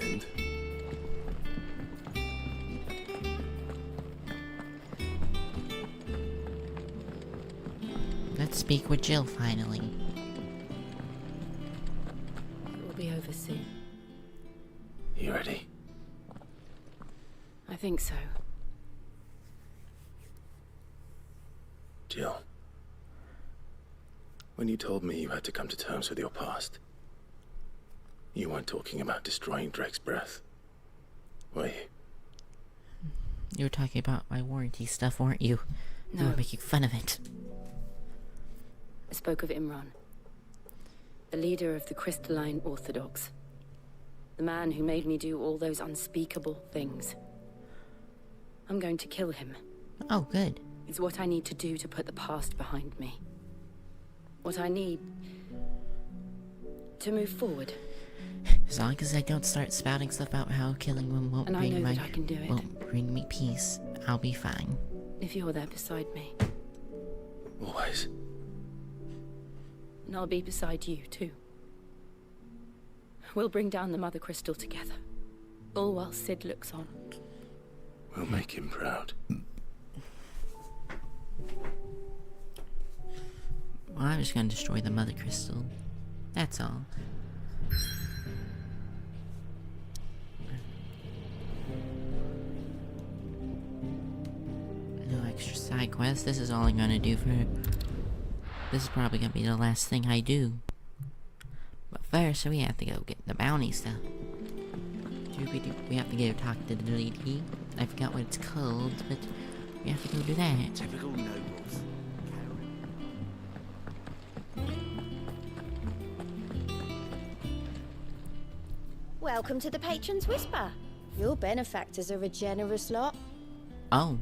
F: And?
A: speak with Jill finally.
C: It will be over soon.
D: You ready?
C: I think so.
D: Jill, when you told me you had to come to terms with your past, you weren't talking about destroying Drake's breath, were you?
A: You were talking about my warranty stuff, weren't you?
C: No.
A: You were making fun of it.
C: I spoke of Imran, the leader of the Crystalline Orthodox. The man who made me do all those unspeakable things. I'm going to kill him.
A: Oh, good.
C: It's what I need to do to put the past behind me. What I need to move forward.
A: As long as I don't start spouting stuff about how killing him won't bring me peace, I'll be fine.
C: If you're there beside me.
D: Always.
C: And I'll be beside you, too. We'll bring down the Mother Crystal together. All while Sid looks on.
D: We'll make him proud.
A: Well, I'm just gonna destroy the Mother Crystal. That's all. No extra side quests. This is all I'm gonna do for... This is probably gonna be the last thing I do. But first, we have to go get the bounty stuff. We have to go talk to the lady. I forgot what it's called, but we have to go do that.
R: Typical nobles.
H: Welcome to the Patron's Whisper. Your benefactors are a generous lot.
A: Oh.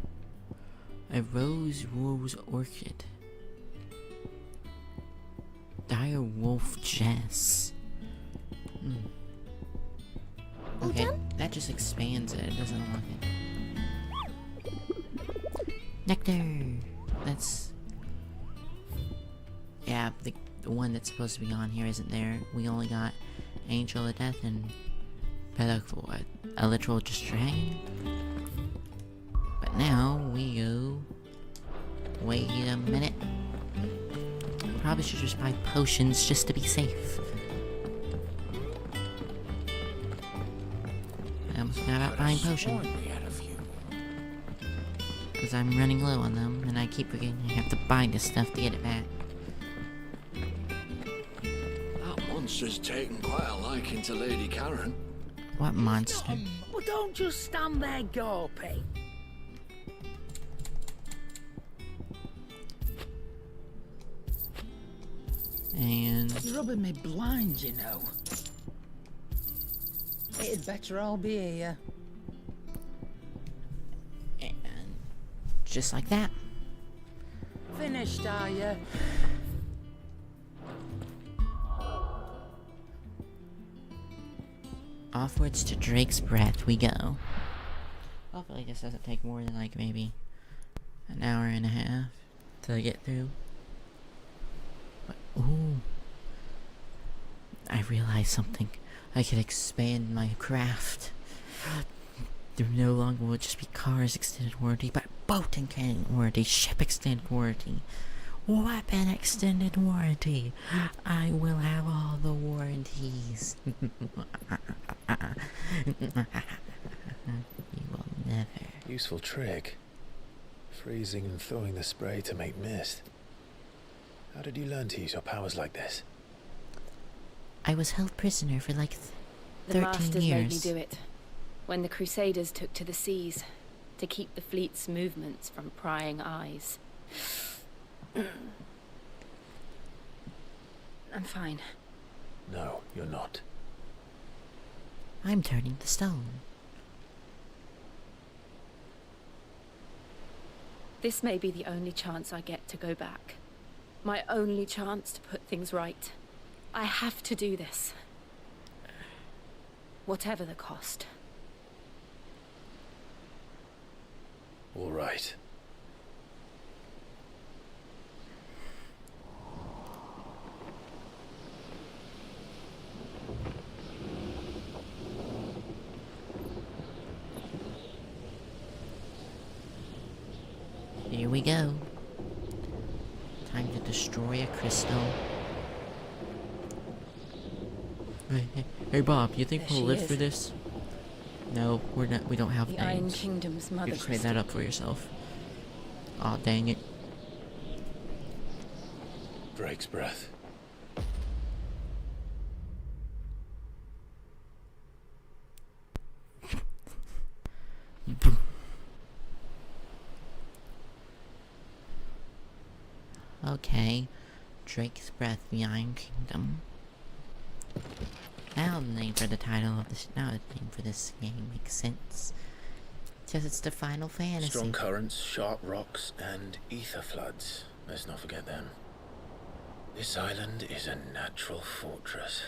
A: A rose orchid. Dire Wolf Jess. Okay, that just expands it. It doesn't unlock it. Nectar. That's... Yeah, the one that's supposed to be on here isn't there. We only got Angel of Death and a literal just dragon. But now we go... Wait a minute. Probably should just buy potions just to be safe. I almost forgot about buying potions. Because I'm running low on them, and I keep forgetting I have to buy this stuff to get it back.
L: That monster's taken quite a liking to Lady Karen.
A: What monster?
U: Well, don't just stand there gawping.
A: And...
T: You're rubbing me blind, you know. It'd better all be here.
A: And... just like that.
T: Finished, are you?
A: Offwards to Drake's Breath we go. Hopefully this doesn't take more than like maybe an hour and a half to get through. But, ooh. I realized something. I could expand my craft. There no longer will just be cars extended warranty, but boat and cannon warranty, ship extended warranty, weapon extended warranty. I will have all the warranties. You will never.
D: Useful trick. Freezing and thawing the spray to make mist. How did you learn to use your powers like this?
A: I was held prisoner for like 13
C: The Masters
A: years.
C: made me do it. When the Crusaders took to the seas, to keep the fleet's movements from prying eyes. I'm fine.
D: No, you're not.
A: I'm turning the stone.
C: This may be the only chance I get to go back. My only chance to put things right. I have to do this. Whatever the cost.
D: All right.
A: Here we go. Time to destroy a crystal. Hey Bob, you think
C: There
A: we'll
C: she
A: live
C: is.
A: through this? No, we're not. We don't have
C: The Iron
A: names.
C: Kingdom's mother
A: You just made
C: crystal.
A: that up for yourself. Aw, dang it.
D: Drake's breath.
A: Okay. Drake's Breath, the Iron Kingdom. Now the name for the title of this. Now the name for this game makes sense. Because it's the Final Fantasy.
D: Strong currents, sharp rocks, and ether floods. Let's not forget them. This island is a natural fortress.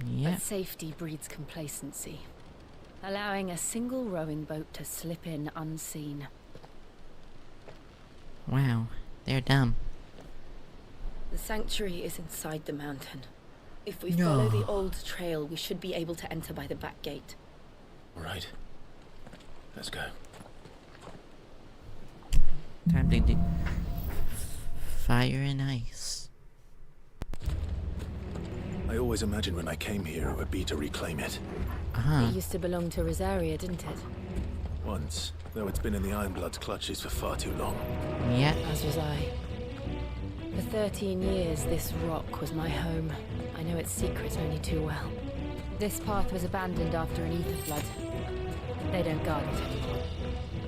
C: But safety breeds complacency, allowing a single rowing boat to slip in unseen.
A: Wow, they're dumb.
P: The sanctuary is inside the mountain. If we
A: No.
P: follow the old trail, we should be able to enter by the back gate.
D: All right. Let's go.
A: Time to do fire and ice.
D: I always imagined when I came here it would be to reclaim it.
C: It used to belong to Rosaria, didn't it?
D: Once, though it's been in the Ironblood's clutches for far too long.
A: Yeah.
C: As was I. For 13 years, this rock was my home. I know its secrets only too well. This path was abandoned after an ether flood. They don't guard it anymore.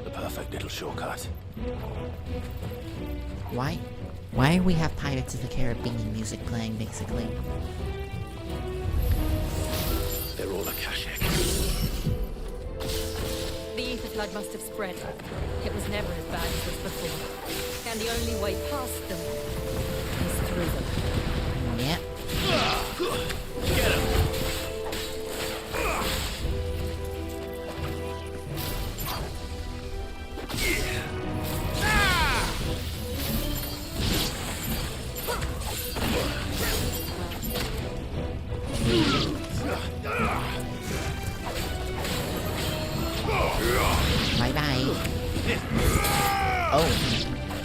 D: The perfect little shortcut.
A: Why do we have Pirates of the Caribbean music playing, basically?
D: They're all Akashic.
C: The ether flood must have spread. It was never as bad as this before. And the only way past them is through them.
A: Yep.
E: Get him!
A: Bye bye. Oh,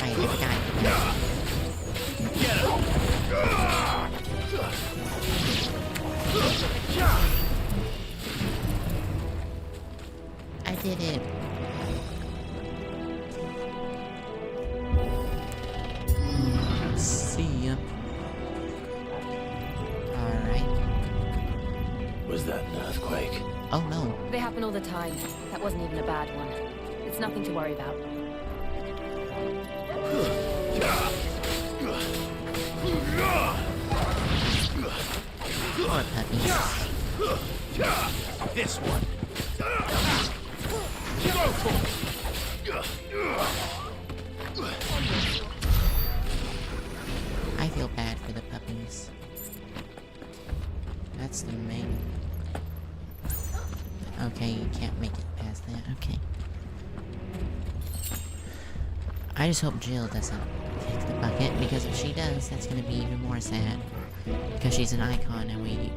A: I forgot.
E: Get
A: I did it. See ya. Alright.
D: Was that an earthquake?
A: Oh no.
C: They happen all the time. That wasn't even a bad one. It's nothing to worry about.
A: Poor puppies.
E: this one. Go for
A: I feel bad for the puppies. That's the main... Okay, you can't make it past that. Okay. I just hope Jill doesn't kick the bucket, because if she does, that's gonna be even more sad. Because she's an icon and we...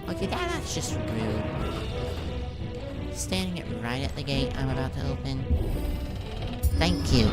A: Okay, that's just rude. Standing it right at the gate I'm about to open. Thank you.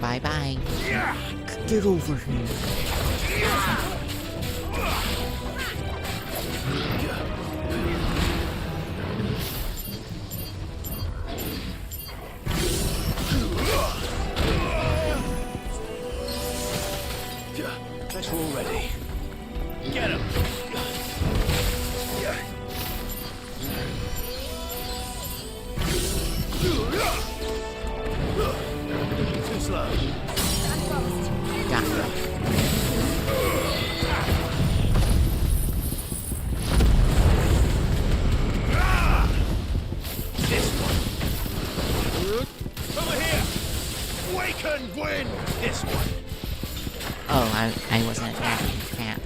A: Bye-bye. Get over here.
D: That's all ready.
E: Get him!
D: Too slow.
A: Got him. Oh, I wasn't attacking. Crap.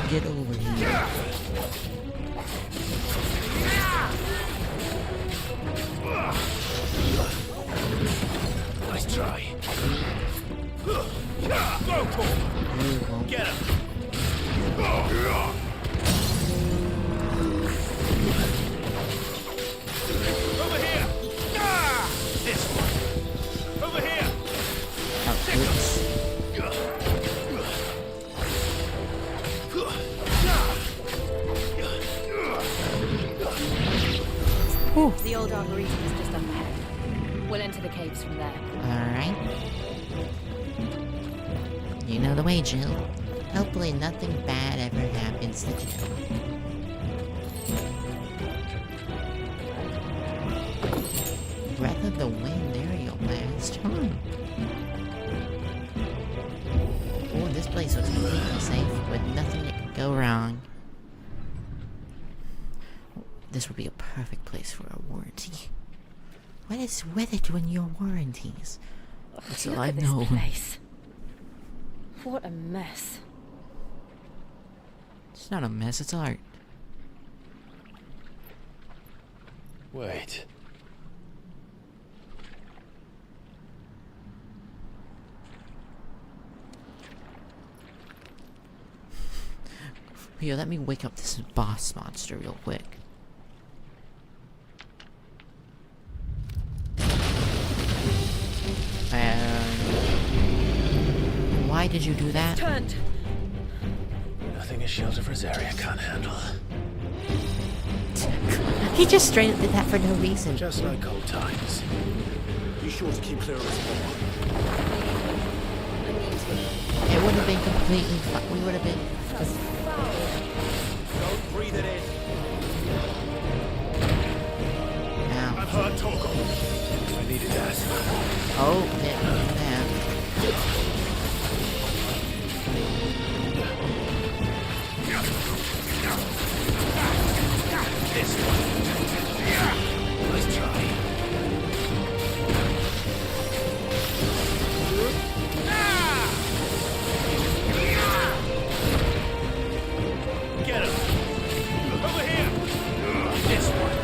A: Get over here.
D: Nice try. Get him! Over here! This one! Over here!
B: The old arboretum is just up ahead. We'll enter the caves from there.
A: Alright. You know the way, Jill. Hopefully nothing bad ever happens to Jill. Breath of the Wind aerial blast. Oh, this place looks completely safe with nothing that could go wrong. This would be a perfect place for a warranty. What is with it when your warranties? That's all I know.
P: What a mess.
A: It's not a mess, it's art.
D: Wait.
A: Here, let me wake up this boss monster real quick. Why did you do that?
P: Turned.
D: Nothing a shield of Rosaria can't handle.
A: He just straight up did that for no reason.
D: Just like old times.
M: You sure to keep clear of this bomb?
A: It would have been completely fine. We would have been...
M: Don't breathe it in.
A: Ow.
D: I've heard talk of. I needed that.
A: Oh, didn't do that.
D: This one. Nice try. Get him! Over here! This one.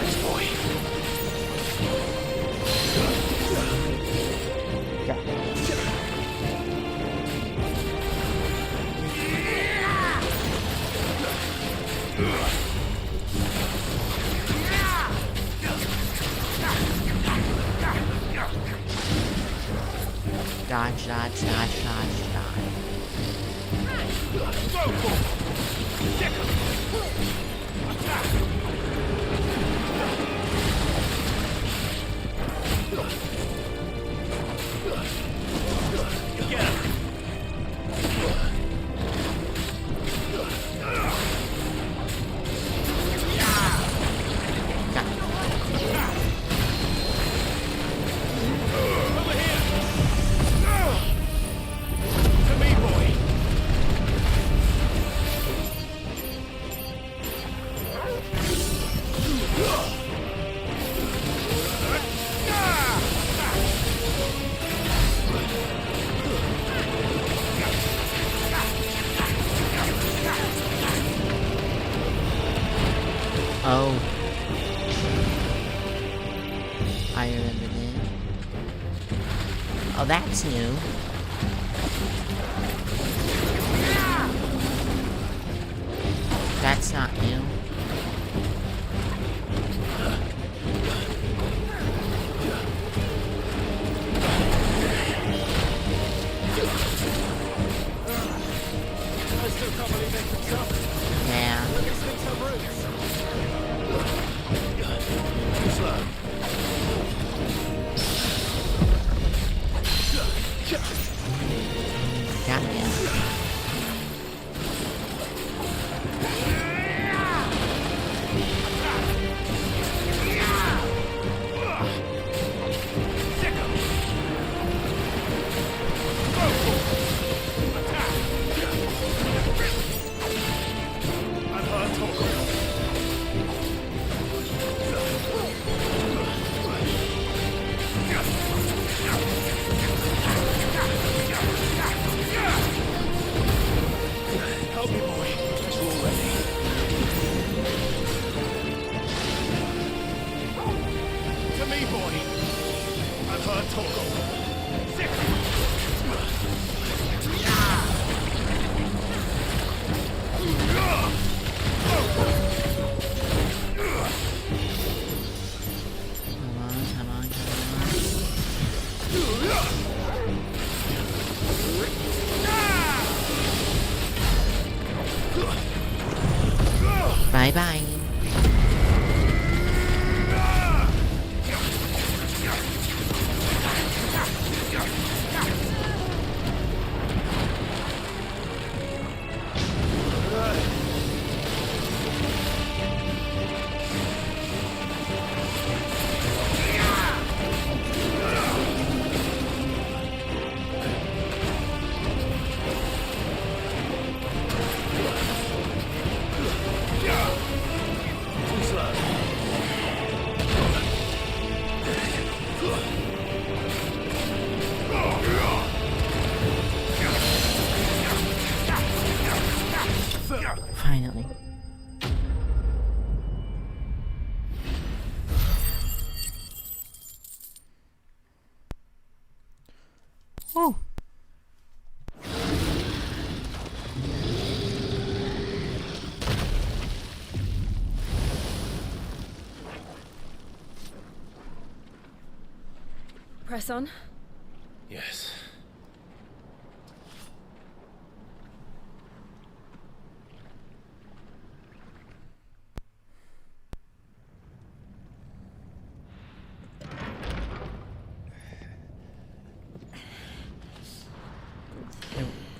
D: Nice boy.
A: Dodge, dodge, dodge, dodge, dodge. Oh. I remember this. Oh, that's new. That's not new. Yeah. Got ya.
E: me, boy. I've heard talk of six.
A: Come on. Bye-bye. Finally. Oh.
P: Press on.
D: Yes.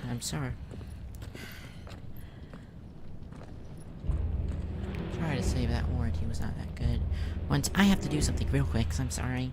A: I'm sorry. Try to say that warranty was not that good. Once I have to do something real quick, so I'm sorry.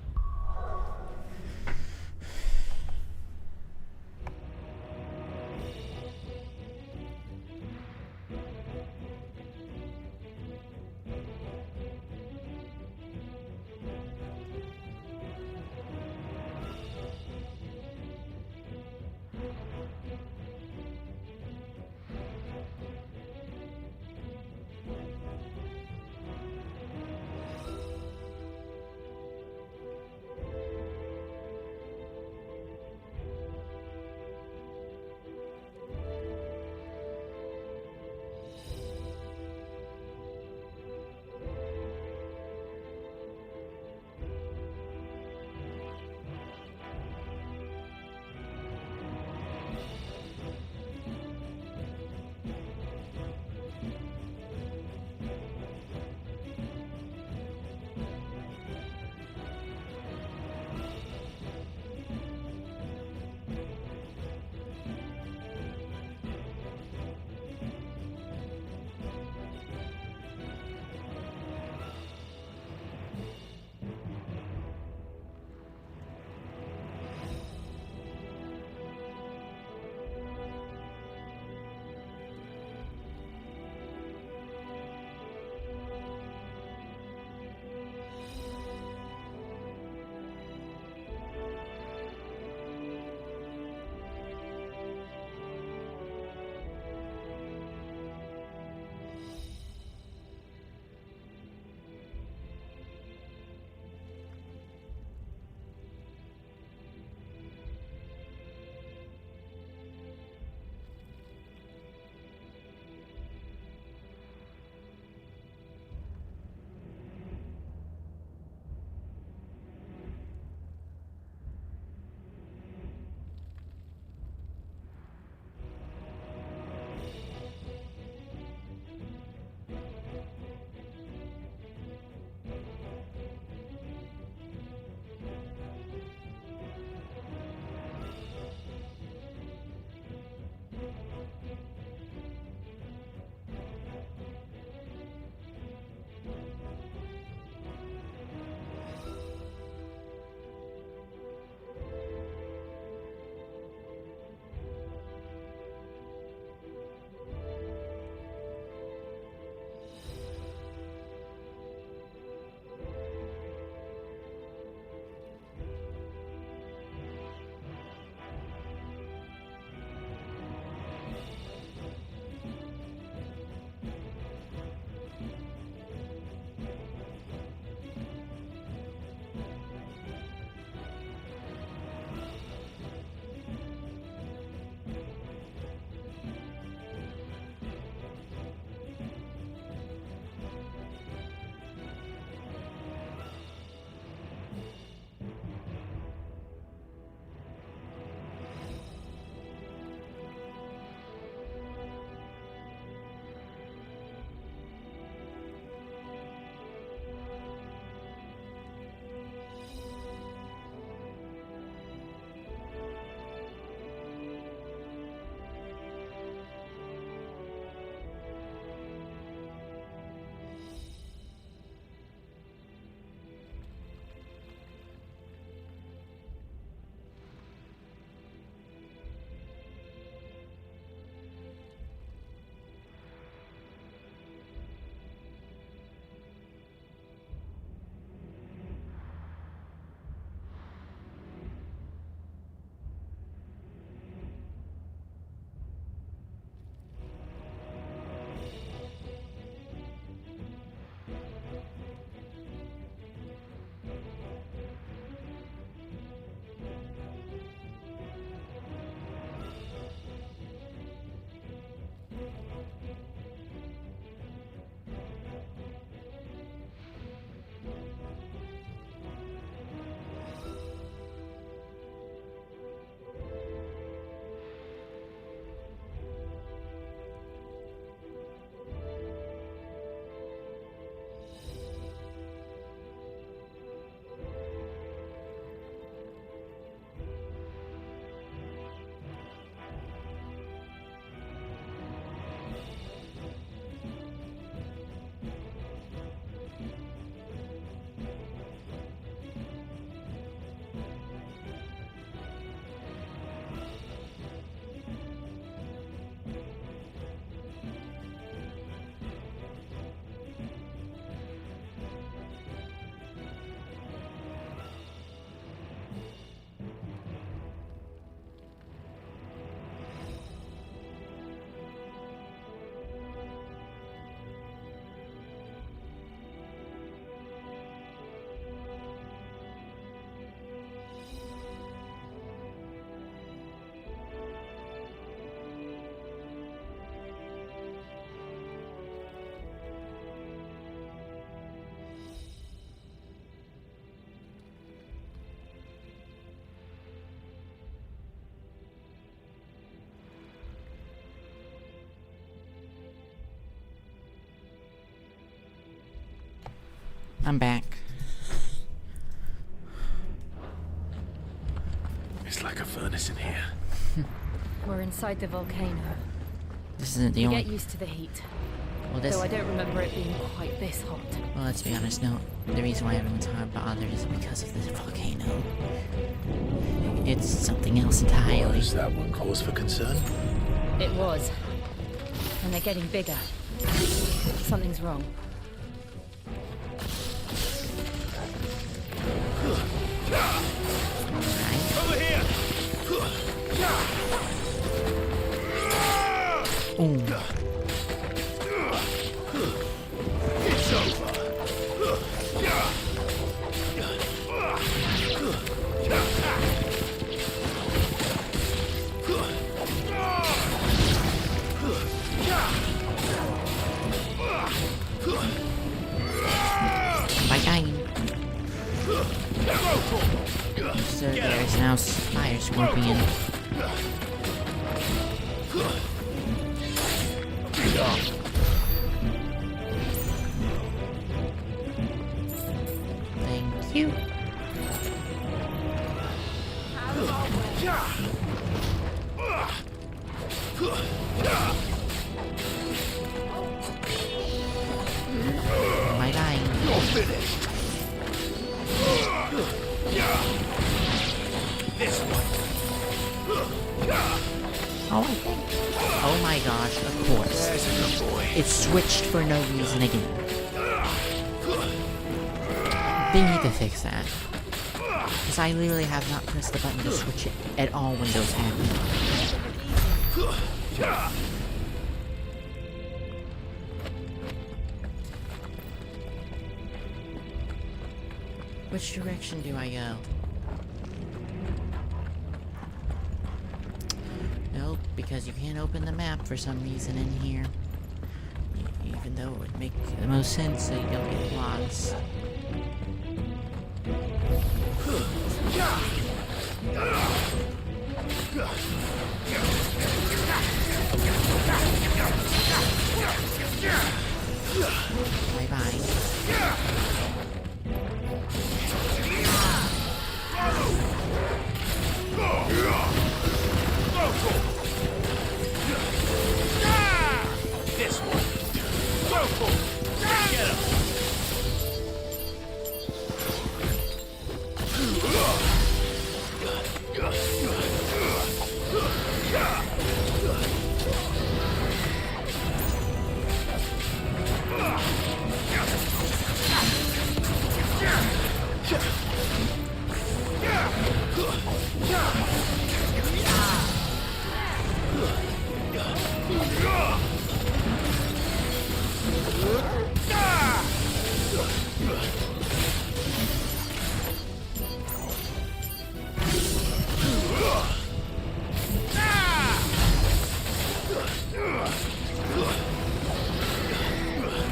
A: I'm back.
D: It's like a furnace in here.
P: We're inside the volcano.
A: This isn't the
P: You
A: only...
P: get used to the heat.
A: Well, this...
P: Though I don't remember it being quite this hot.
A: Well, let's be honest, no. The reason why everyone's hard bothered is because of this volcano. It's something else entirely.
D: Is that one cause for concern?
P: It was. And they're getting bigger. Something's wrong.
E: Over here!
A: Ooh.
E: It's over.
A: By dying. So there's now Fire Scorpion. Thank you. Am I dying?
E: You're finished. This one.
A: Oh, I think. Oh my gosh, of course.
E: There's a good boy.
A: It switched for no reason again. They need to fix that. Because I literally have not pressed the button to switch it at all when those happen. Which direction do I go? Nope, because you can't open the map for some reason in here. Even though it would make the most sense so you don't get lost. Bye-bye.
E: This one. Go for it. Get him.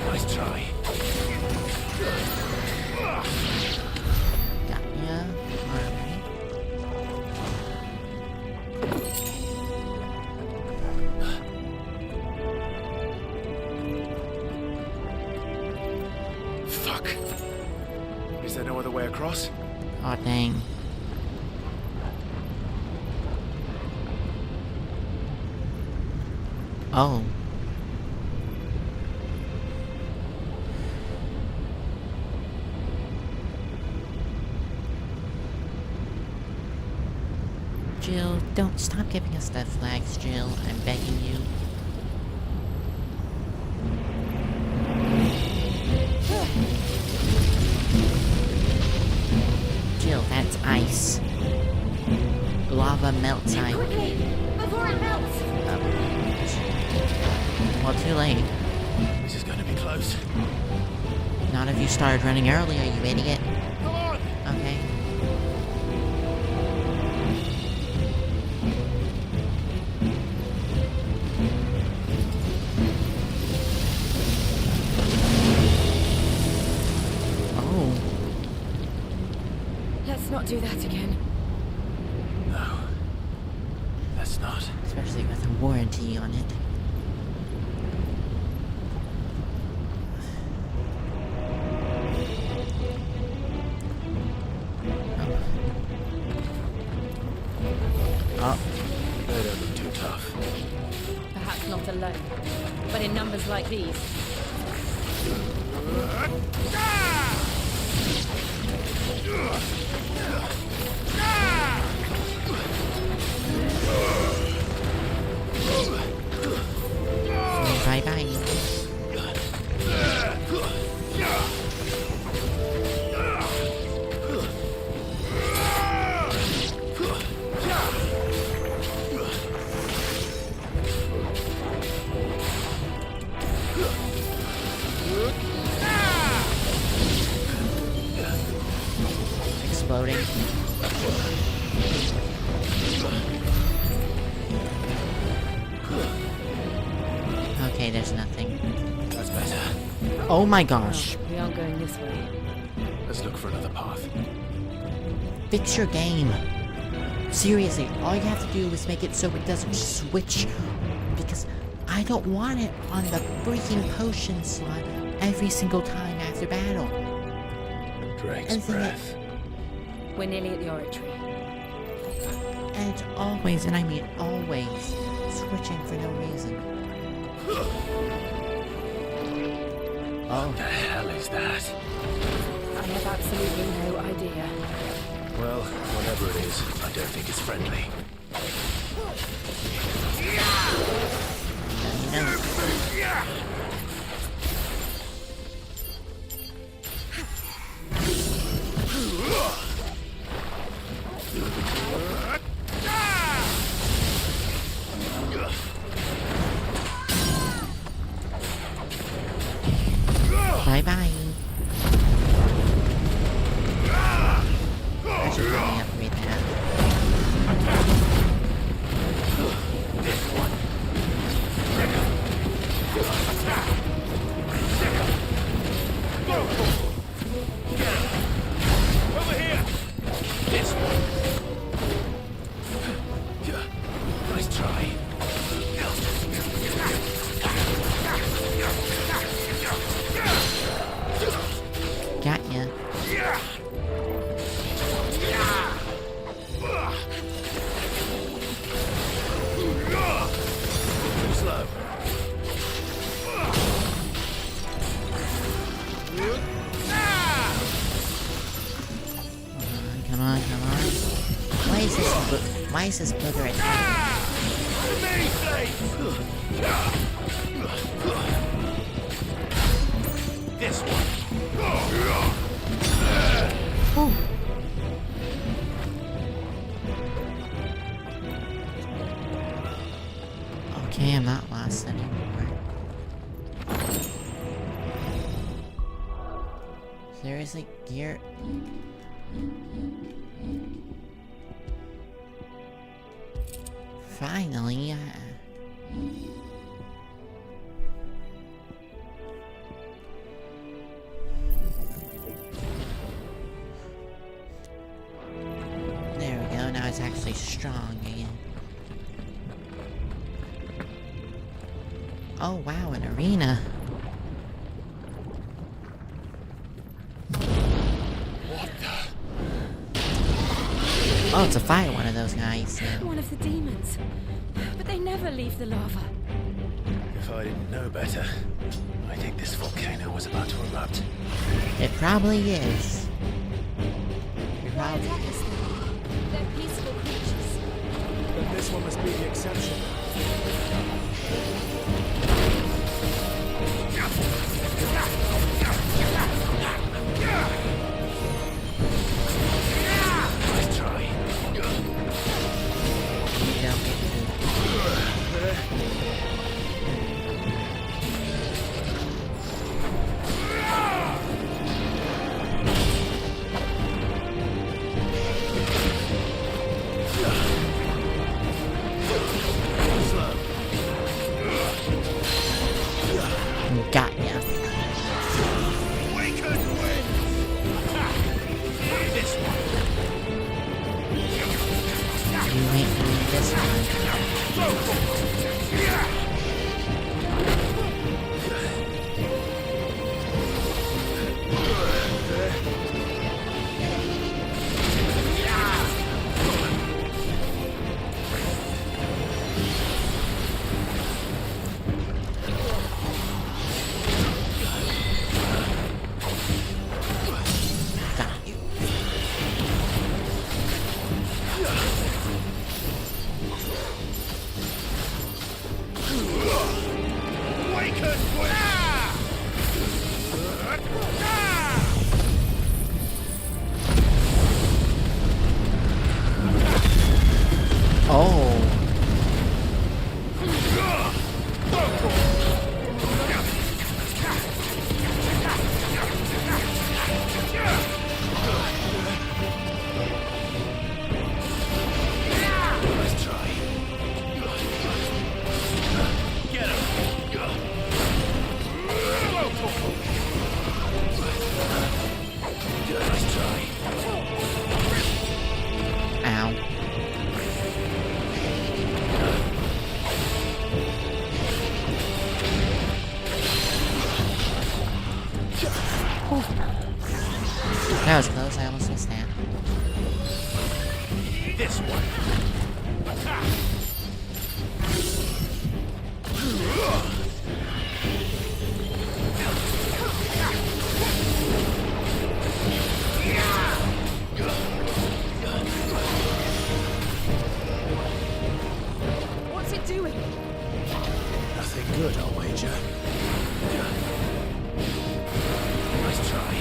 E: Nice try.
A: Got ya. Alright.
D: Fuck. Is there no other way across?
A: Aw, dang. Oh. Jill, don't stop giving us death flags, Jill. I'm begging you. Jill, that's ice. Lava melts ice.
H: Quickly, before it melts.
A: Well, too late.
E: This is going to be close.
A: Not if you started running earlier, you idiot.
E: Come on.
A: Okay. Oh.
P: Let's not do that again.
D: No. That's not.
A: Especially with a warranty on it.
P: But in numbers like these.
A: Bye-bye. Exploding. Okay, there's nothing.
D: That's better.
A: Oh my gosh.
P: We aren't going this way.
D: Let's look for another path.
A: Fix your game. Seriously, all you have to do is make it so it doesn't switch. Because I don't want it on the freaking potion slot every single time after battle.
D: Drake's breath.
P: We're nearly at the oratory.
A: And it's always, and I mean always, switching for no reason.
D: Oh, what the hell is that?
P: I have absolutely no idea.
D: Well, whatever it is, I don't think it's friendly.
A: Bye-bye. I should probably upgrade that.
E: Over here!
D: This one. Nice try.
A: Got ya.
D: Too slow.
A: Come on, come on. Why is this booger attacking?
D: This one.
A: Ooh. Okay, I'm not lost anymore. Seriously, gear. Finally, there we go, now it's actually strong again. Oh wow, an arena. Oh, it's a fire one of those guys.
P: One of the demons. But they never leave the lava.
D: If I didn't know better, I think this volcano was about to erupt.
A: It probably is. It
B: Why
A: probably
B: attack us then? They're peaceful creatures.
E: Then this one must be the exception.
D: Nice try.
A: Got ya. else is that?
E: This one. Attack!
U: What's it doing?
D: Nothing good, I'll wager. Nice try.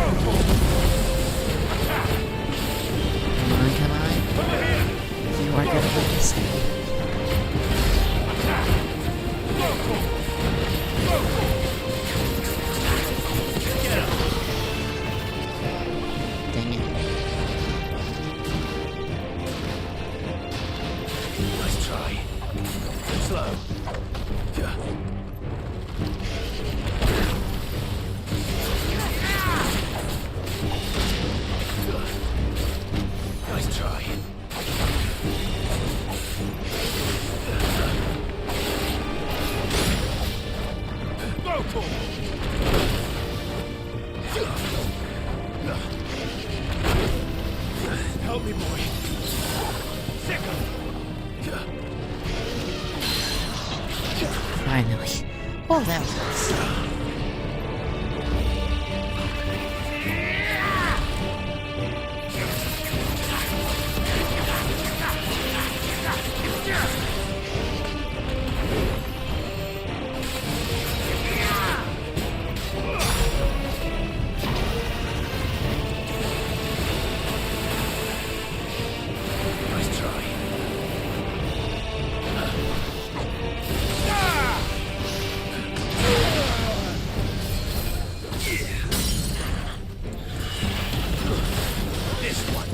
A: Come on. You are gonna win this thing. Dang it.
D: Nice try. Slow. Yeah. Nice try.
E: Help me, boy.
A: Finally. Well, that was...
D: Nice try.
E: This one.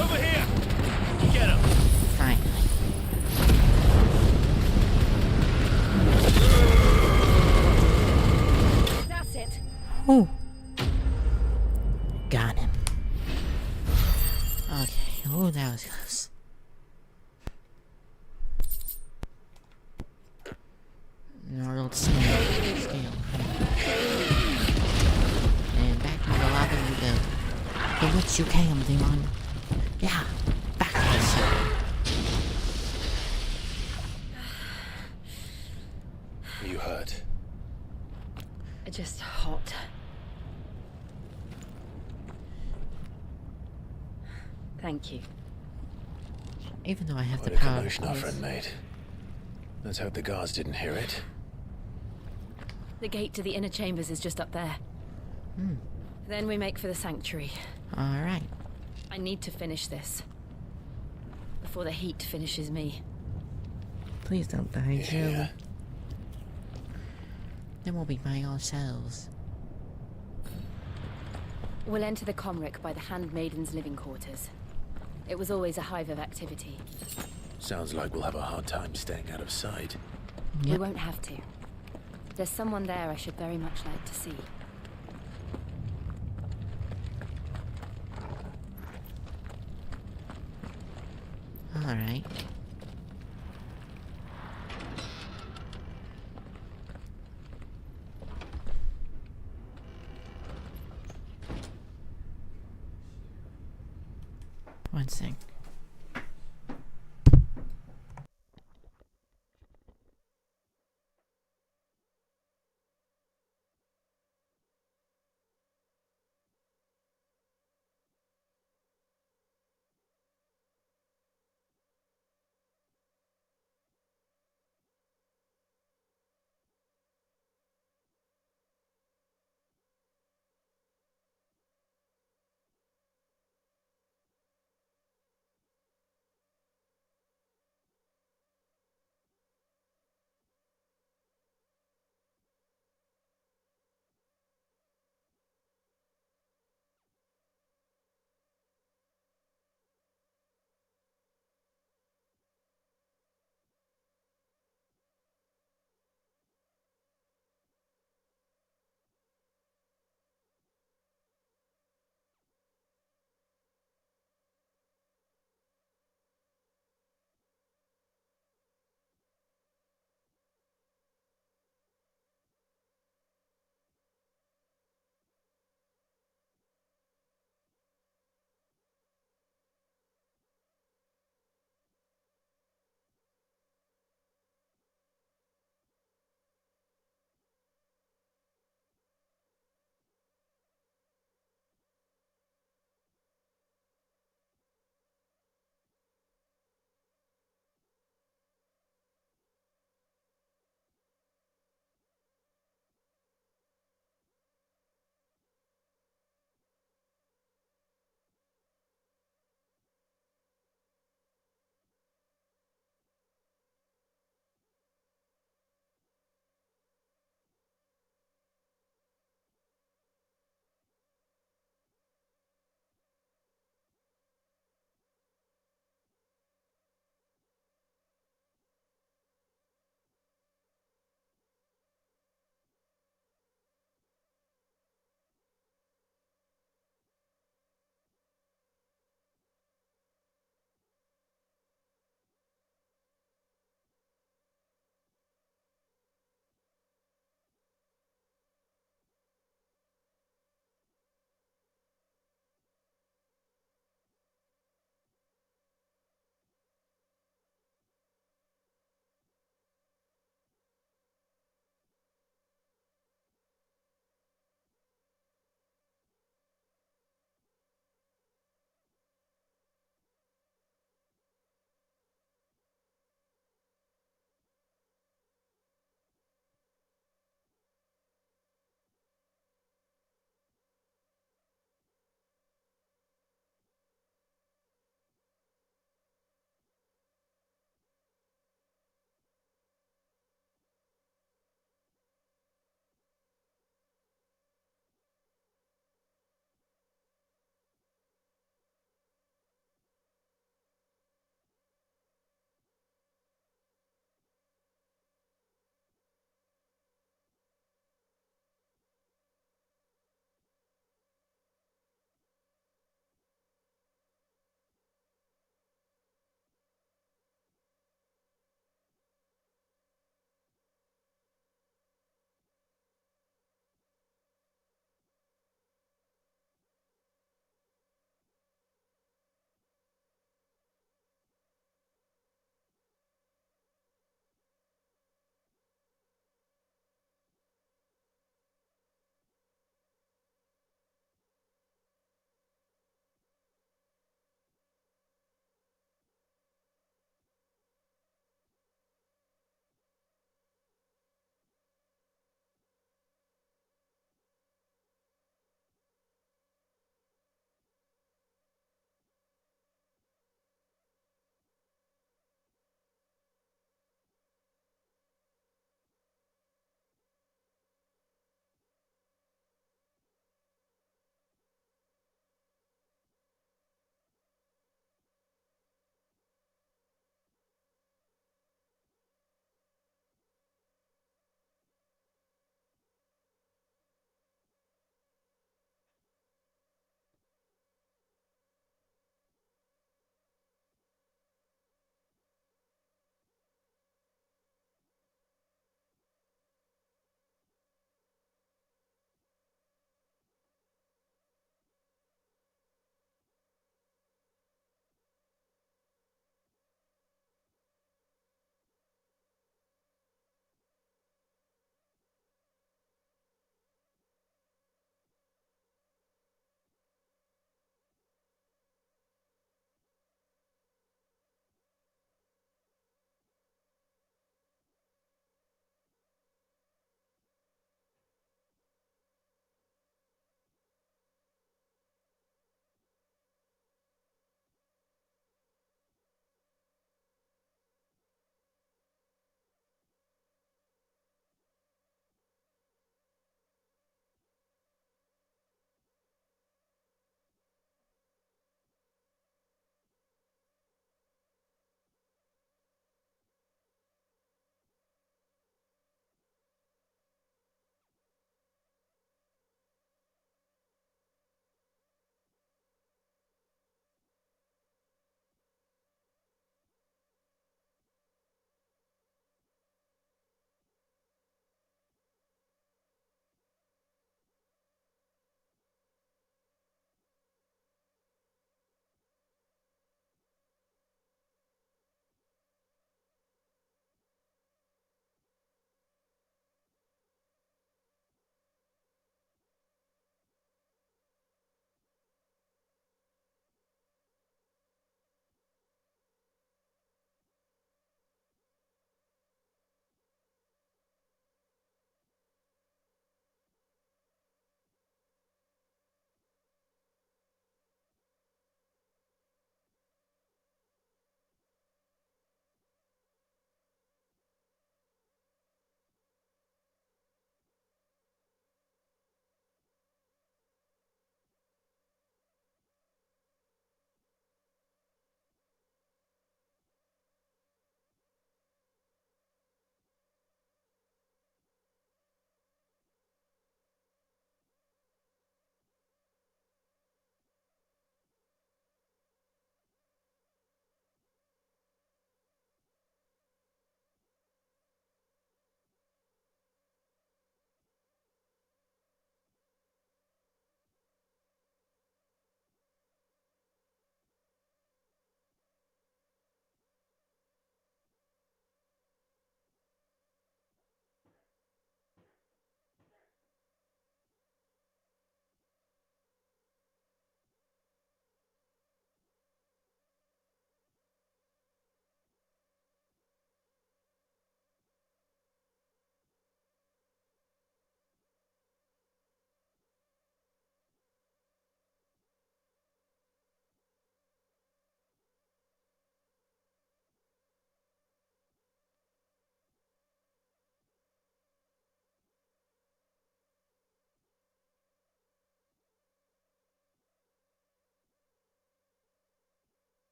E: Over here. Get him.
A: Finally.
U: That's it.
A: Ooh. Got him. Okay. Oh, that was close. Gnarled scale. And back to the lava you go. The which you came, demon. Yeah. Back to the sun.
D: You hurt.
P: Just hot. Thank you.
A: Even though I have
D: What
A: the
D: a
A: power.
D: commotion our friend made. Let's hope the guards didn't hear it.
P: The gate to the inner chambers is just up there. Then we make for the sanctuary.
A: Alright.
P: I need to finish this. Before the heat finishes me.
A: Please don't die, Joe. Then we'll be by ourselves.
P: We'll enter the Comric by the Handmaiden's living quarters. It was always a hive of activity.
D: Sounds like we'll have a hard time staying out of sight.
P: We won't have to. There's someone there I should very much like to see.
A: Alright. One sec.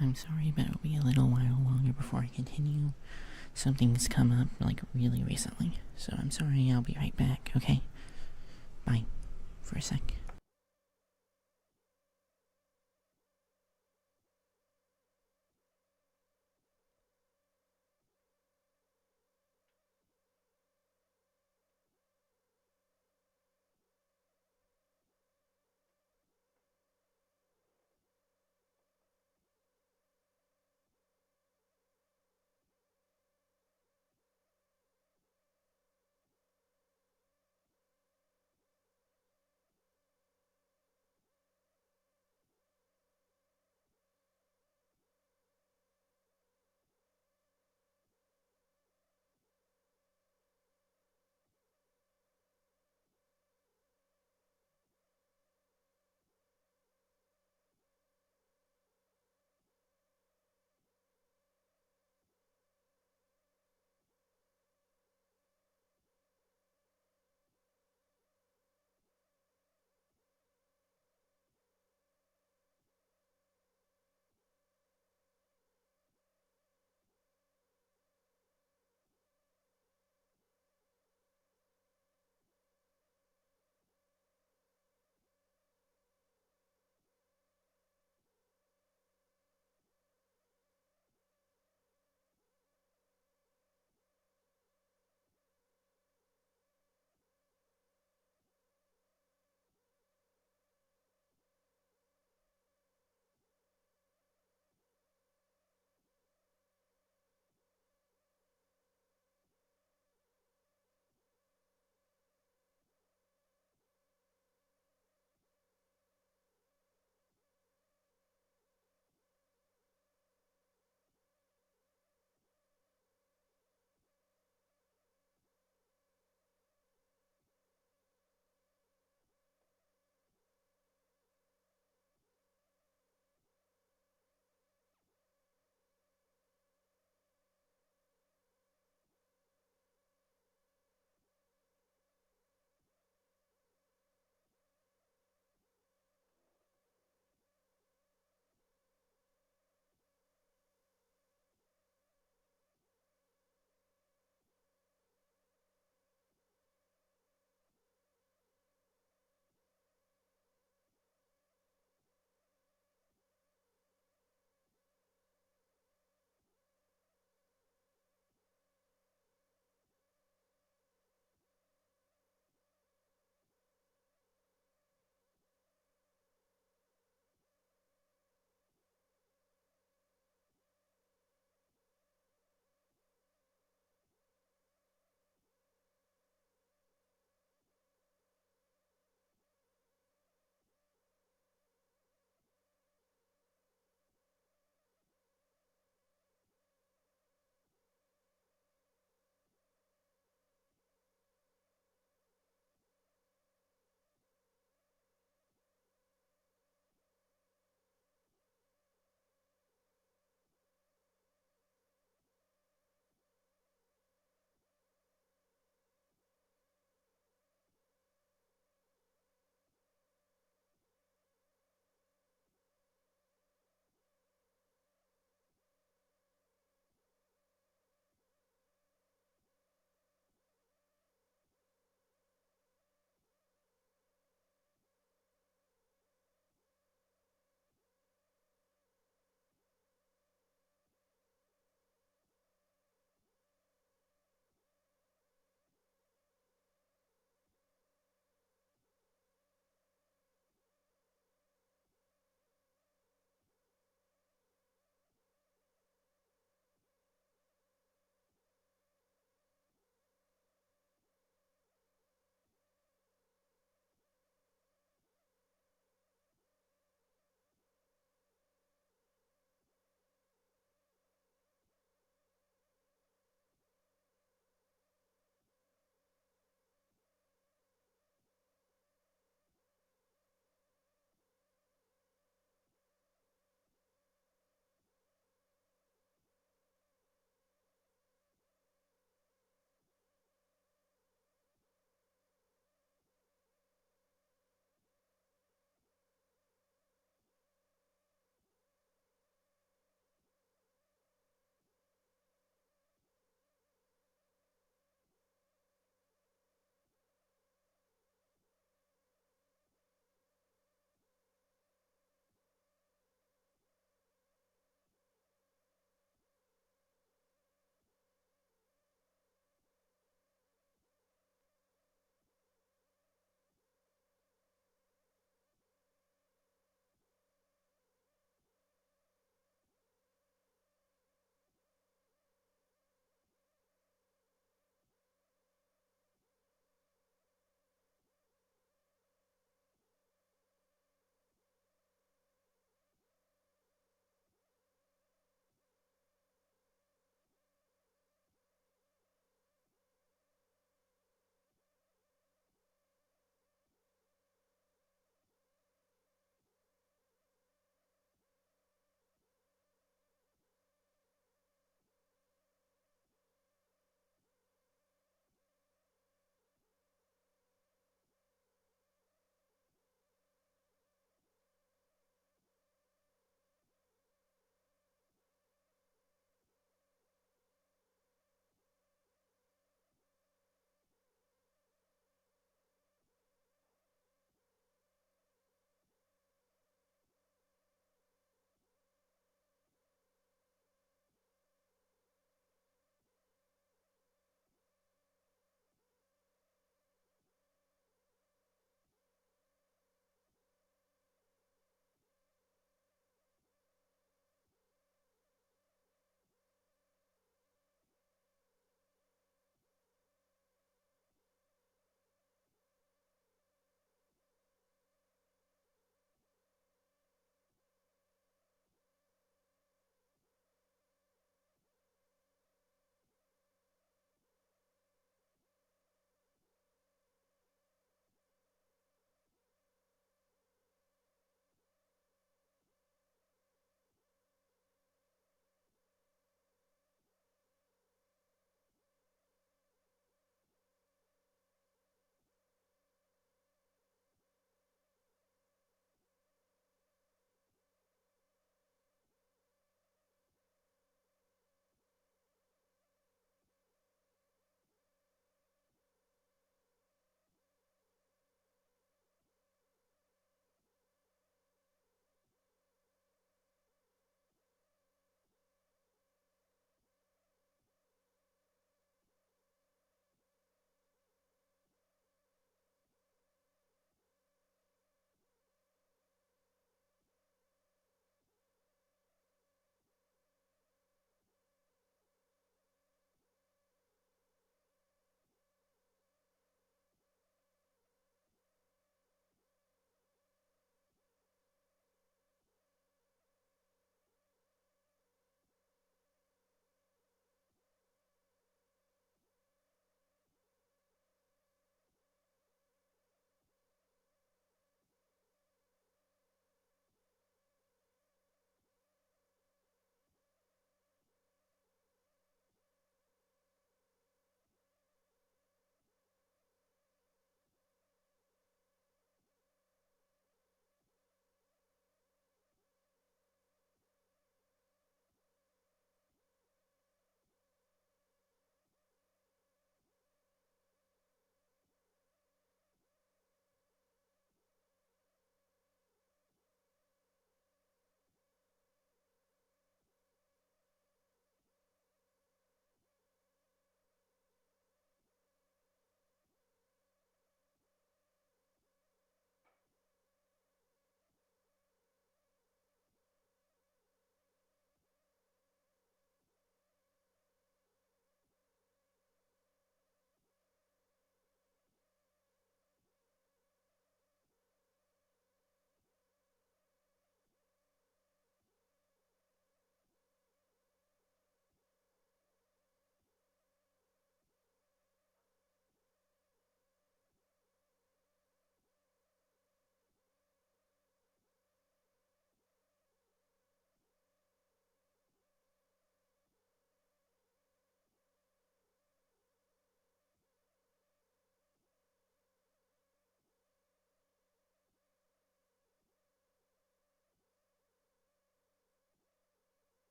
A: I'm sorry, but it'll be a little while longer before I continue. Something's come up, like, really recently. So I'm sorry, I'll be right back, okay? Bye. For a sec.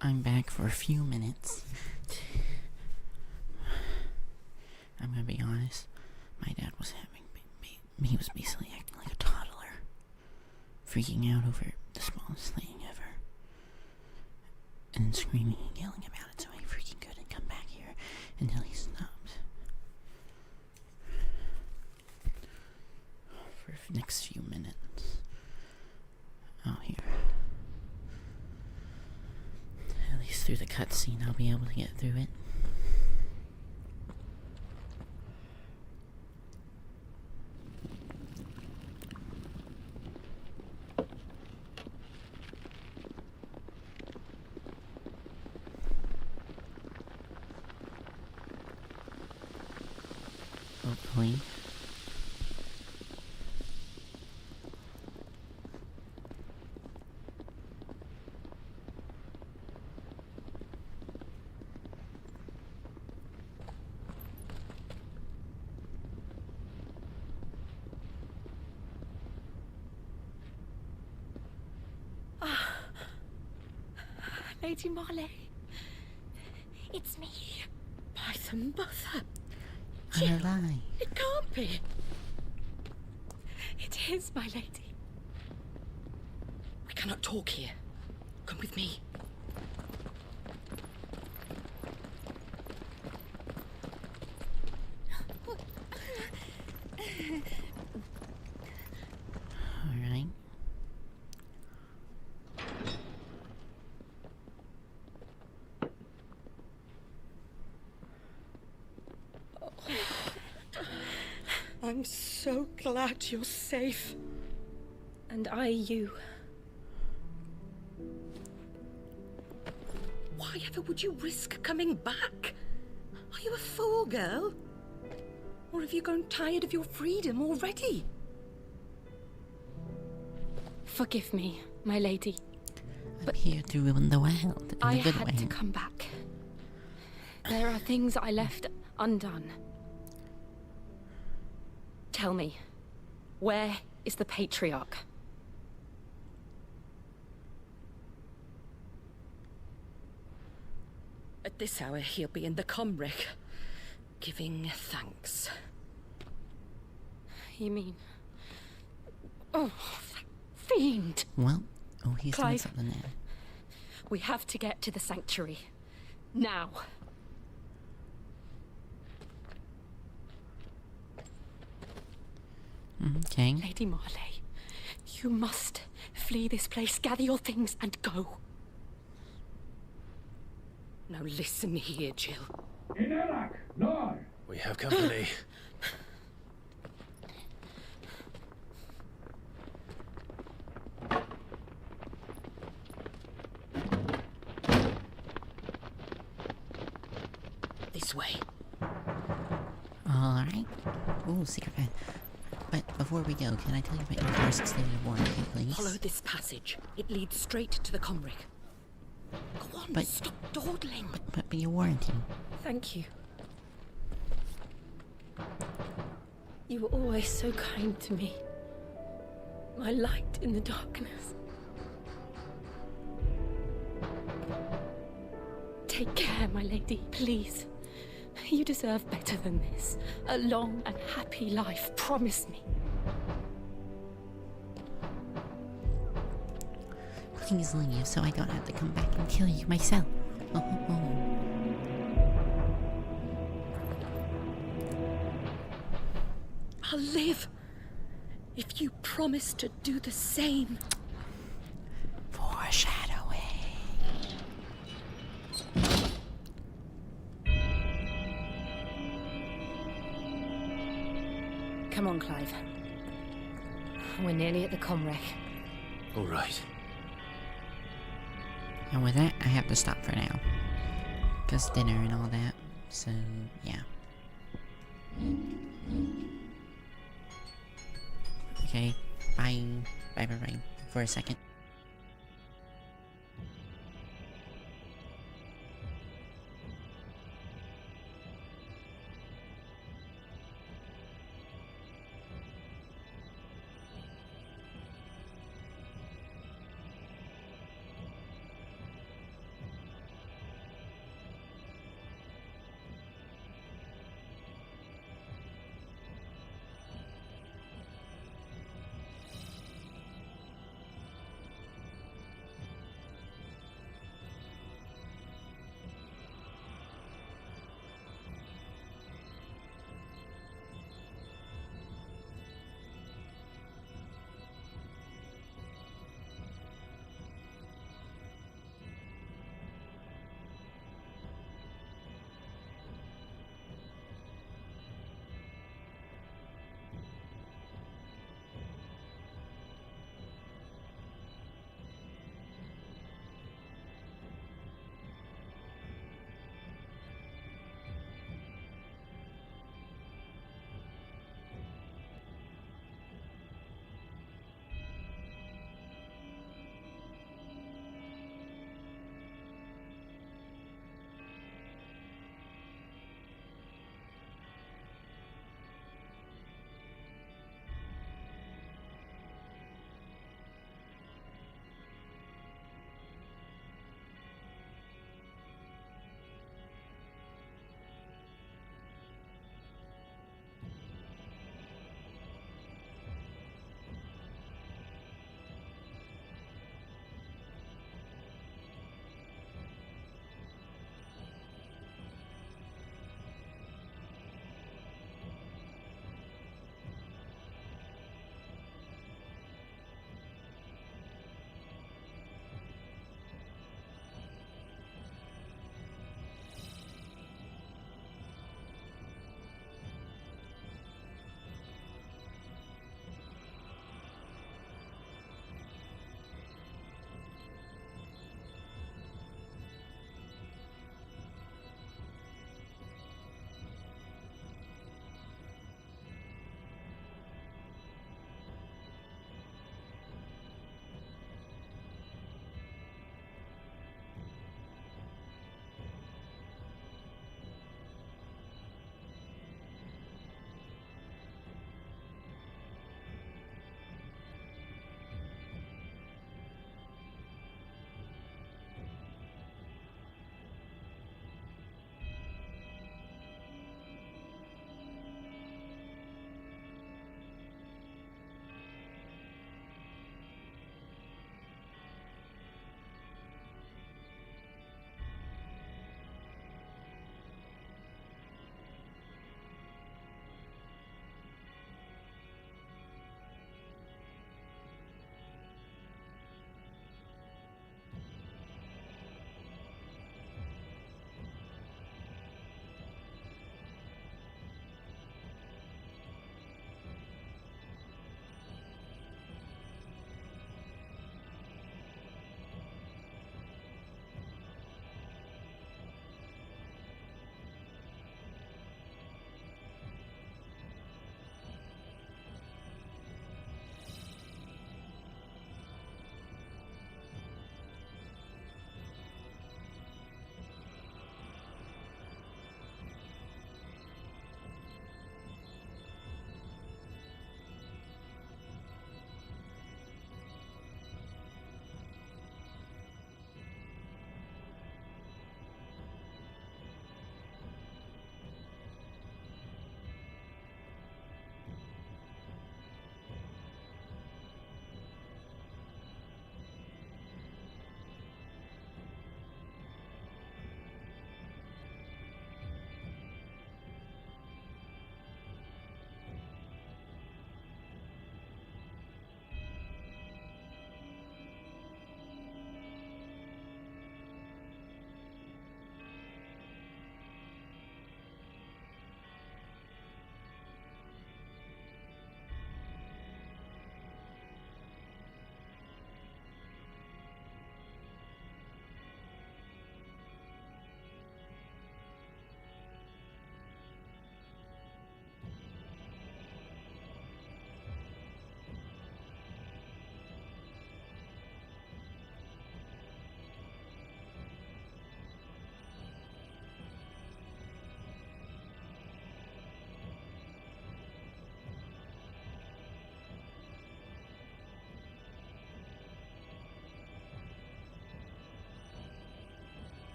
A: I'm back for a few minutes. I'm gonna be honest. My dad was he was basically acting like a toddler, freaking out over the smallest thing ever, and then screaming and yelling about it. So I freaking couldn't come back here until he stopped. For the next few minutes. Oh, here. At least through the cutscene, I'll be able to get through it. Hopefully.
U: Lady Marley. It's me. By the mother.
A: I'm alive.
U: It can't be. It is, my lady. We cannot talk here. Come with me.
A: Alright.
U: I'm so glad you're safe.
P: And I you.
U: Why ever would you risk coming back? Are you a fool, girl? Or have you grown tired of your freedom already?
P: Forgive me, my lady.
A: I'm here to ruin the world in
P: I
A: a good
P: had
A: way.
P: to come back. There are things I left undone. Tell me, where is the Patriarch?
U: At this hour, he'll be in the Comric, giving thanks.
P: You mean... Oh, that fiend!
A: Well, he's doing
P: Clive,
A: something there.
P: we have to get to the sanctuary. Now.
A: Okay.
P: Lady Marley, you must flee this place, gather your things, and go.
U: Now listen here, Jill.
E: In Erak, no!
D: We have company.
U: This way.
A: Alright. Ooh, secret path. But before we go, can I tell you about your first extended warranty, please?
U: Follow this passage. It leads straight to the Comric. Go on,
A: But-
U: stop dawdling.
A: But your warranty.
P: Thank you. You were always so kind to me. My light in the darkness. Take care, my lady, please. You deserve better than this. A long and happy life, promise me.
A: Please leave so I don't have to come back and kill you myself.
U: I'll live if you promise to do the same.
A: Foreshadowing.
P: Come on, Clive. We're nearly at the Comric.
D: All right.
A: And with that, I have to stop for now. Because dinner and all that. So, yeah. Okay, bye. Bye. For a second.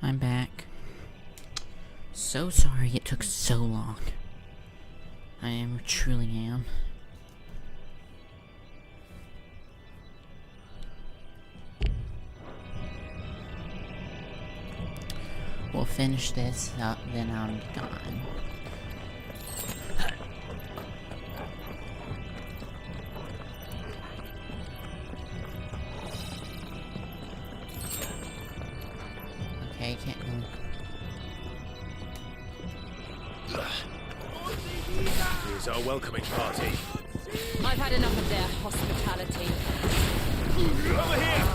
A: I'm back. So sorry it took so long. Truly am. We'll finish this up, then I'm gone. Okay, can't move.
D: Here's our welcoming party.
U: I've had enough of their hospitality.
D: Over here!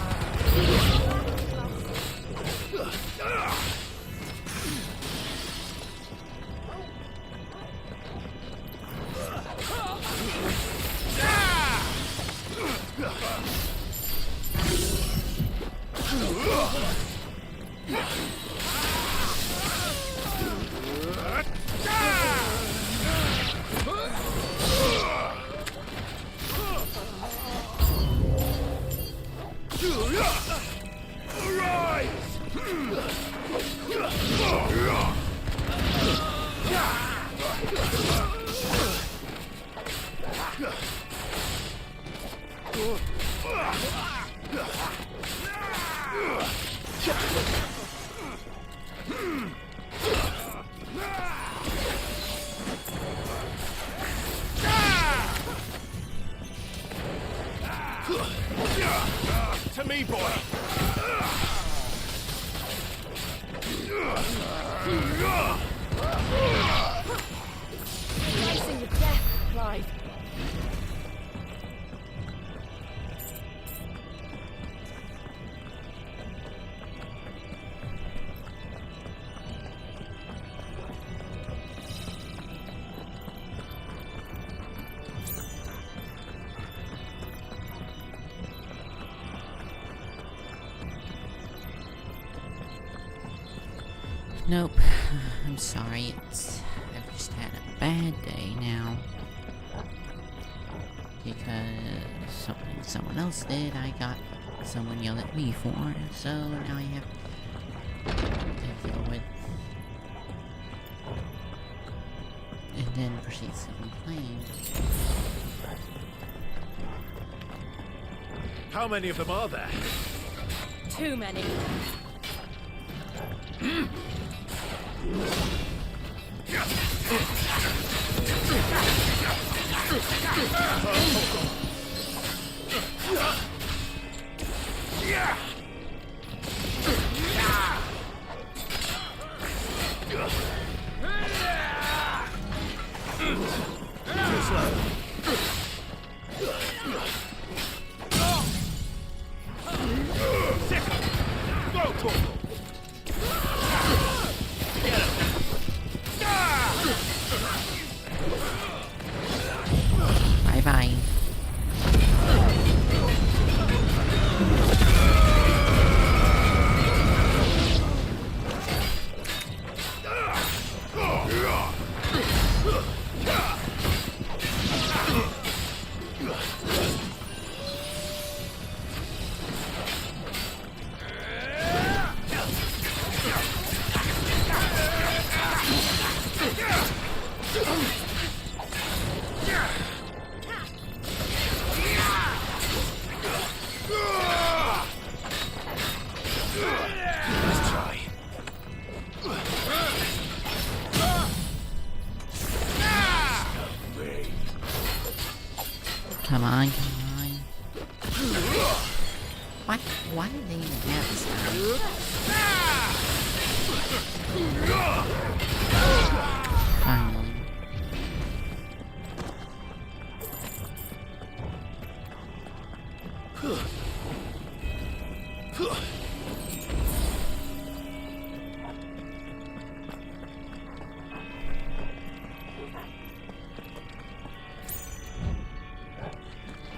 D: To me, boy!
U: Facing with death, Clive.
A: Nope. I'm sorry. I've just had a bad day now. Because something someone else did, I got someone yelled at me for, so now I have to deal with. And then proceeds to complain.
D: How many of them are there?
U: Too many.
A: Bye-bye. Come on, come on. What? Why did they even have this guy? Finally.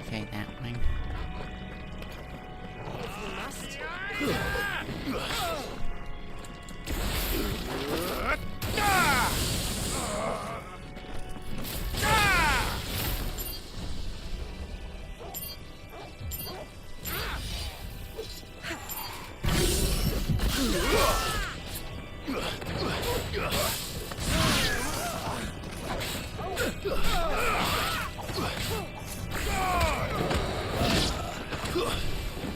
A: Okay, that way.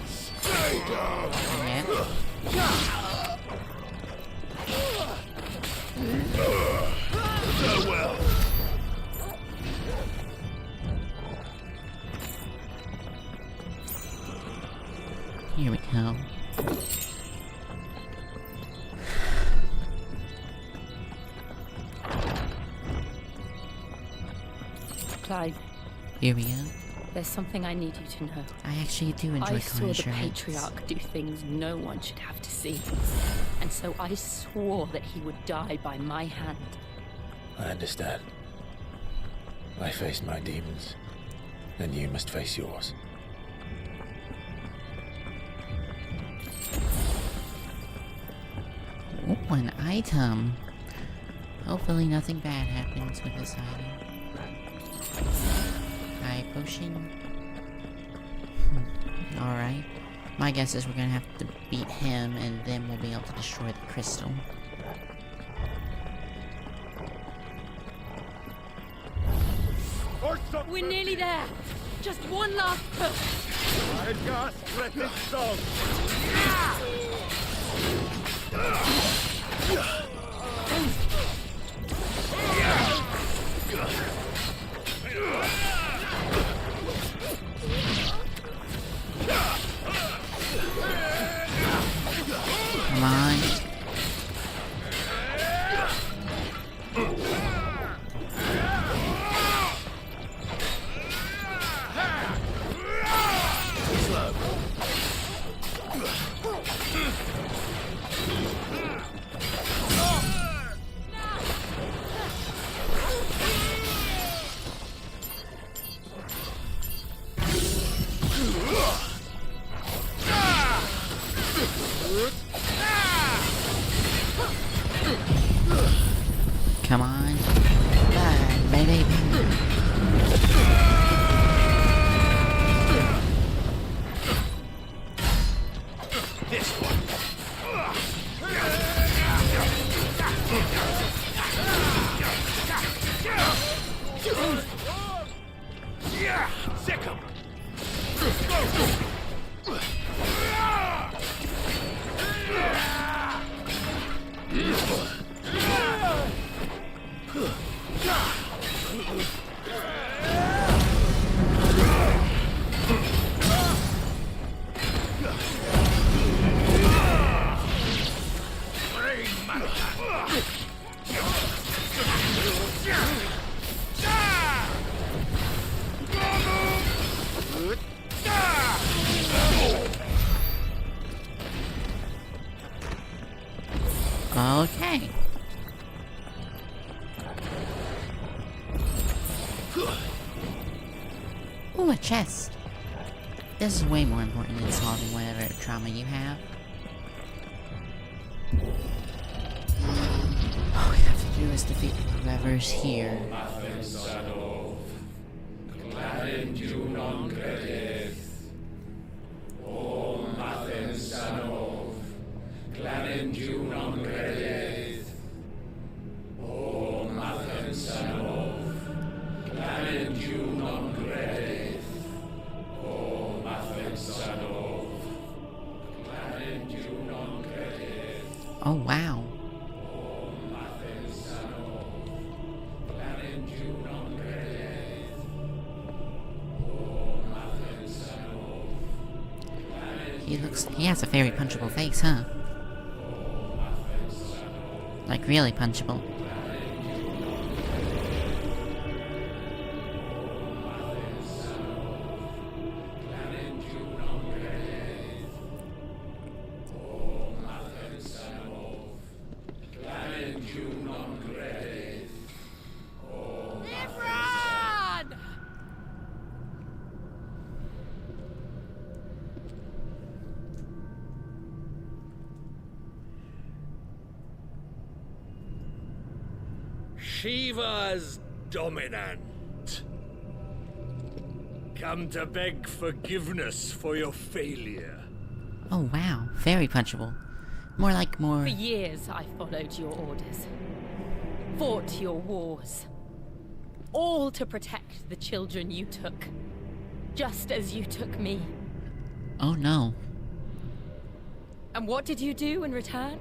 L: Stay down. Farewell.
A: Here we go.
P: Clive.
A: Here we go.
P: There's something I need you to know.
A: I actually do enjoy
P: I saw the
A: insurance.
P: Patriarch do things no one should have to see. And so I swore that he would die by my hand.
D: I understand. I faced my demons, and you must face yours.
A: Oh, an item. Hopefully nothing bad happens with this item. High potion. Alright. My guess is we're gonna have to beat him, and then we'll be able to destroy the crystal.
U: We're nearly there. Just one last push.
A: Come on. Come on. Burn, baby.
L: This one. Sick 'em.
A: Okay. Ooh, a chest. This is way more important than solving whatever trauma you have. All we have to do is defeat whoever's here. Oh, wow. He has a very punchable face, huh? Like, really punchable.
L: Shiva's dominant. Come to beg forgiveness for your failure.
A: Oh, wow. Very punchable.
P: For years, I followed your orders. Fought your wars. All to protect the children you took. Just as you took me.
A: Oh no.
P: And what did you do in return?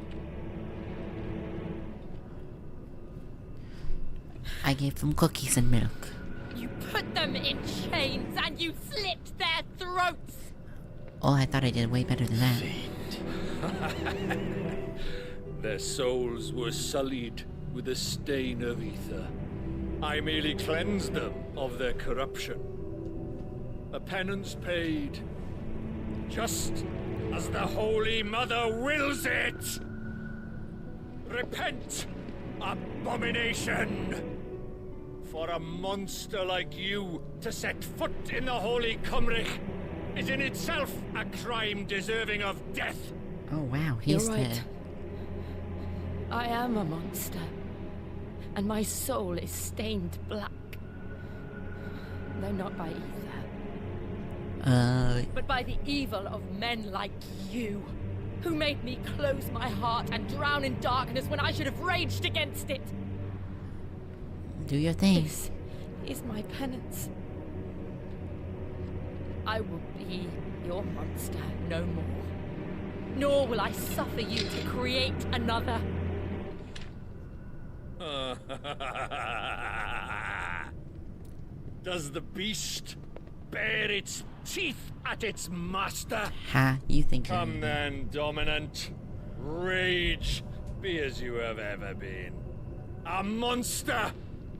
A: I gave them cookies and milk.
P: You put them in chains and you slit their throats!
A: Oh, I thought I did way better than that.
L: Their souls were sullied with the stain of ether. I merely cleansed them of their corruption. A penance paid, just as the Holy Mother wills it! Repent, abomination! For a monster like you to set foot in the Holy Cymric is in itself a crime deserving of death.
A: Oh wow, he's
P: You're right.
A: dead.
P: I am a monster. And my soul is stained black. Though not by ether. But by the evil of men like you, who made me close my heart and drown in darkness when I should have raged against it.
A: Do your thing.
P: This is my penance. I will be your monster no more. Nor will I suffer you to create another.
L: Does the beast bare its teeth at its master?
A: Ha, you think so.
L: Come then, Dominant. Rage, be as you have ever been. A monster!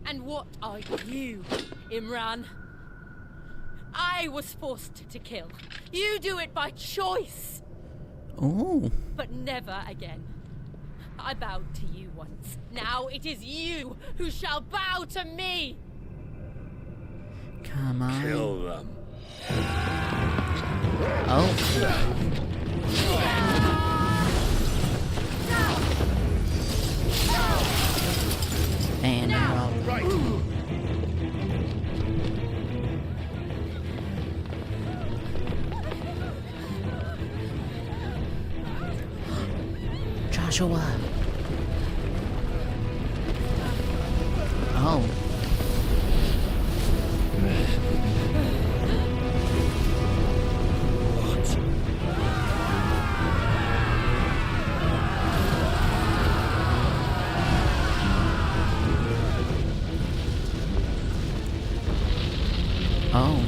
P: And what are you, Imran? I was forced to kill. You do it by choice.
A: Ooh.
P: But never again. I bowed to you once. Now it is you who shall bow to me.
A: Come on.
L: Kill them.
A: Oh. And they're all right. Joshua. Oh. Oh.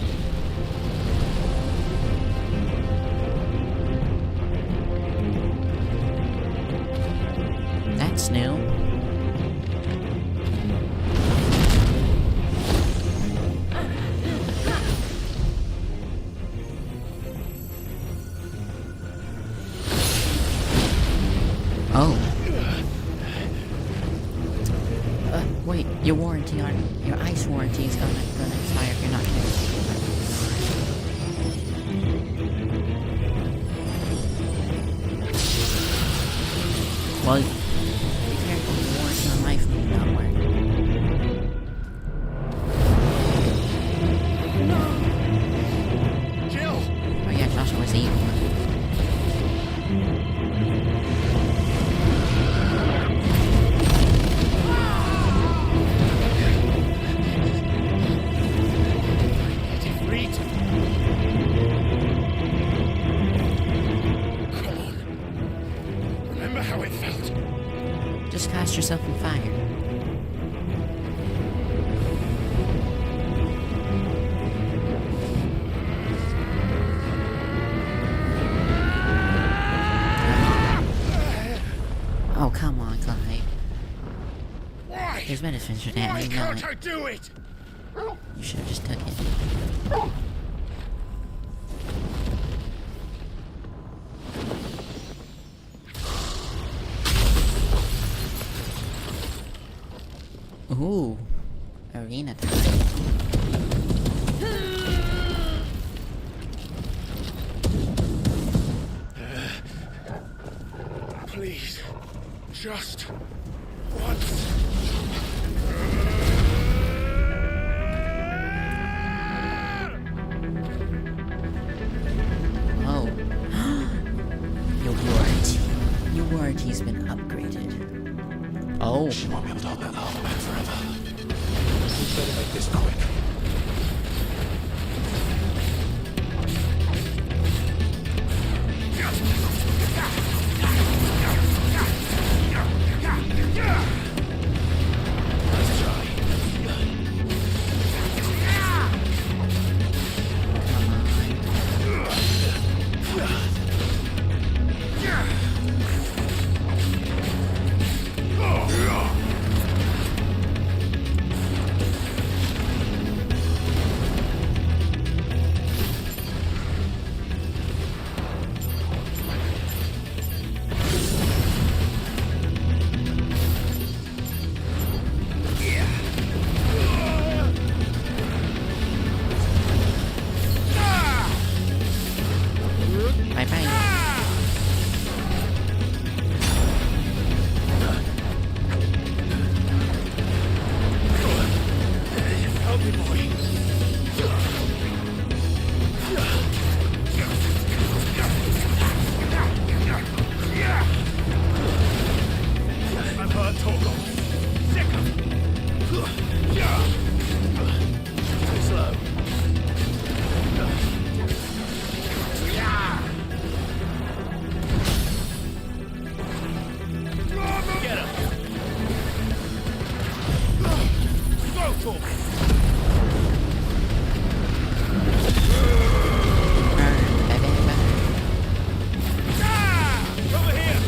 A: That's new. Oh. Wait, your warranty on your ice warranty is gonna expire if you're not careful. Well, be careful, the warranty on life may not work.
L: Jill!
A: Oh yeah, Joshua's evil.
L: Remember how it felt?
A: Just cast yourself in fire. Oh, come on, Clive.
L: Why?
A: There's benefits to that,
L: Why
A: you know
L: can't
A: it.
L: I do it?
A: You should have just took it. Ooh, arena time.
L: Please, just once.
A: Oh. Your warranty's been upgraded. Oh.
D: She won't be able to hold that lava back forever. We better make this quick.
A: Bye-bye.
E: Help me, boy. I've heard Torgal. Sick of too slow. Get him. Go, Torgal. Over here!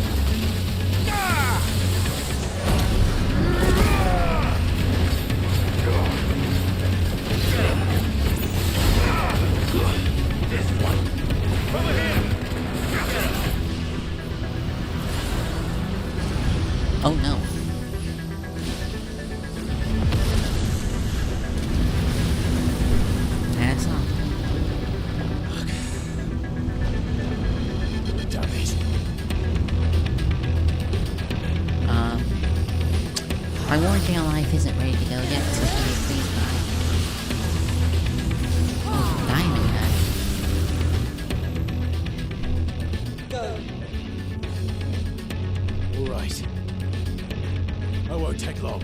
E: This one! Over here!
A: Oh no. That's all.
E: Damn it.
A: My Wargale life isn't ready to go yet, so can you please buy? Oh, diamond head.
E: All right. I won't take long.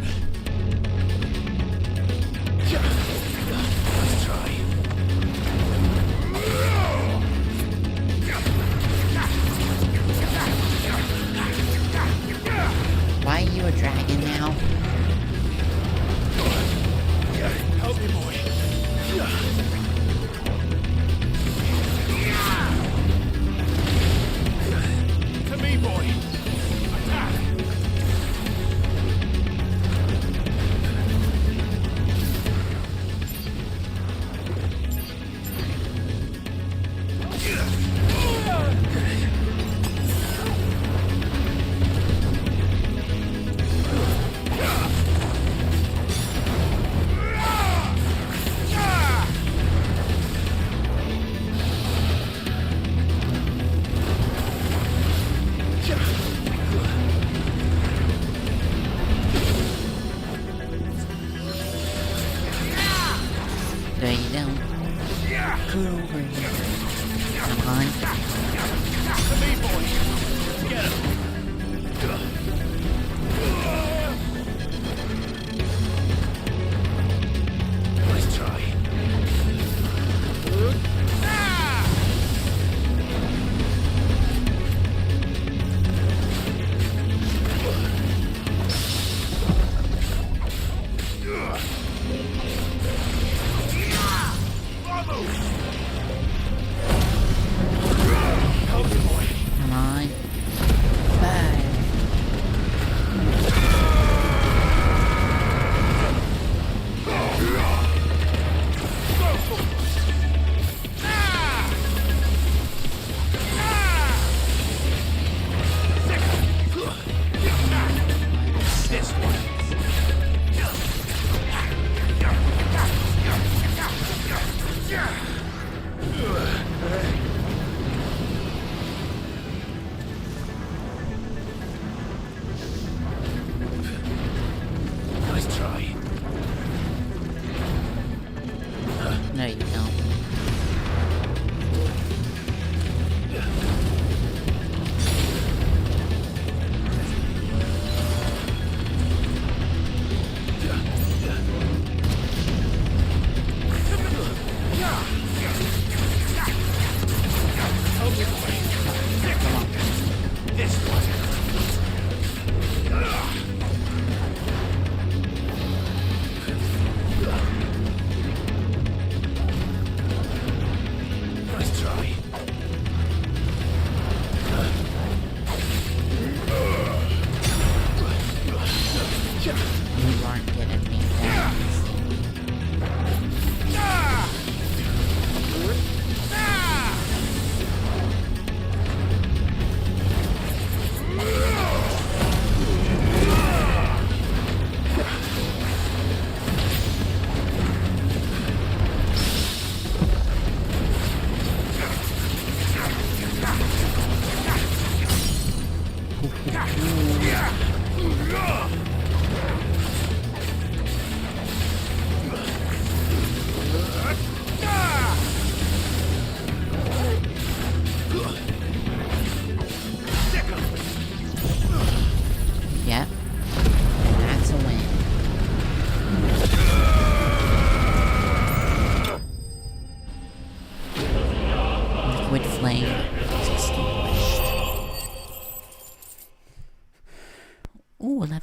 E: Let's try.
A: Why are you a dragon now?
E: Help me, boy. To me, boy. Attack.
A: There you go. Go over here. Come on.
E: To me, boy. Get him. Let's try. Help me, boy.
A: Come on. Bye.
E: This one. Nice try.
A: No, you don't.
E: Help me, boy.
A: Come on.
E: This one. Nice try.
A: You aren't getting me down.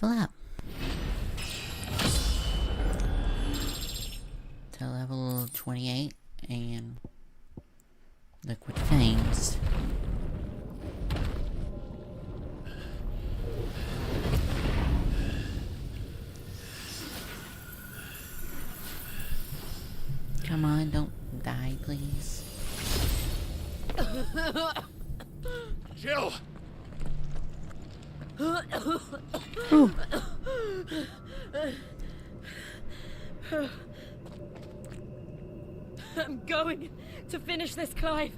A: level up. To level 28 and Liquid Fangs. Come on, don't die, please.
E: Jill!
A: Ooh.
P: I'm going to finish this, Clive.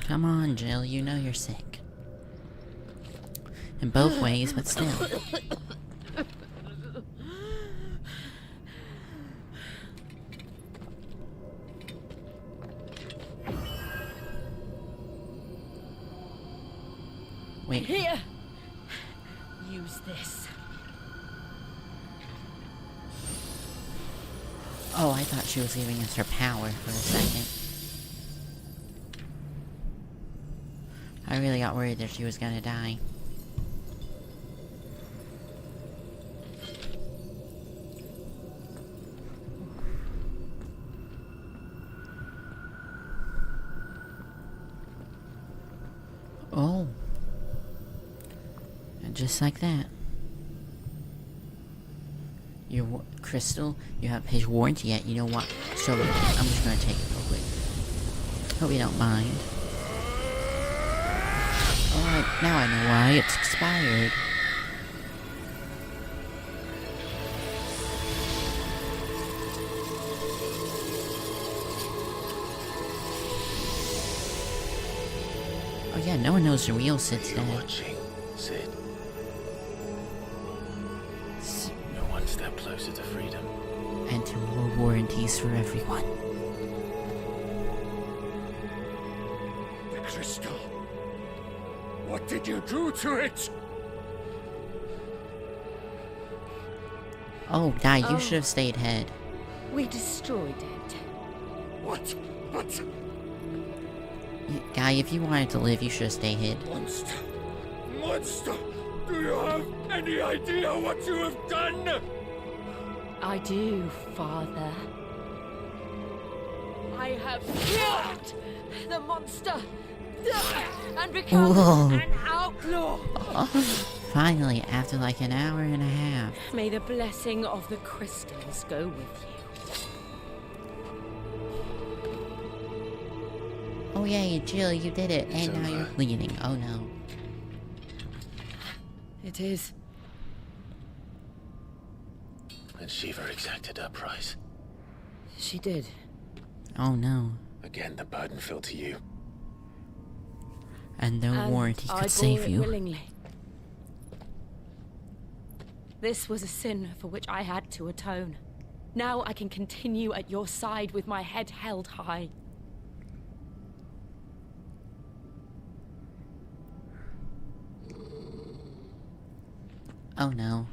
A: Come on, Jill, you know you're sick. In both ways, but still. Wait.
P: Here! Use this.
A: Oh, I thought she was giving us her power for a second. I really got worried that she was gonna die. Oh. And just like that. Your crystal, you haven't paid your warranty yet, you know what? So, I'm just gonna take it real quick. Hope you don't mind. Alright, now I know why it's expired. Oh yeah, no one knows the real Sid's dead.
D: Watching, Sid. You're one step closer to freedom.
A: And to more warranties for everyone.
G: The crystal. What did you do to it?
A: Oh, Guy, you should have stayed head.
P: We destroyed it.
G: What? What?
A: Guy, if you wanted to live, you should have stayed hid.
G: Monster! Monster! Do you have any idea what you have done?
P: I do, Father. I have killed the monster and become
A: Whoa.
P: an outlaw.
A: Oh, finally, after like an hour and a half.
P: May the blessing of the crystals go with you.
A: Oh yay, Jill, you did it, and now you're bleeding. Oh no.
P: It is.
D: And Shiva exacted her price.
P: She did.
A: Oh no.
D: Again, the burden fell to you.
A: And no
P: And
A: warranty
P: I
A: could save
P: bore it
A: you.
P: willingly. This was a sin for which I had to atone. Now I can continue at your side with my head held high.
A: Oh no.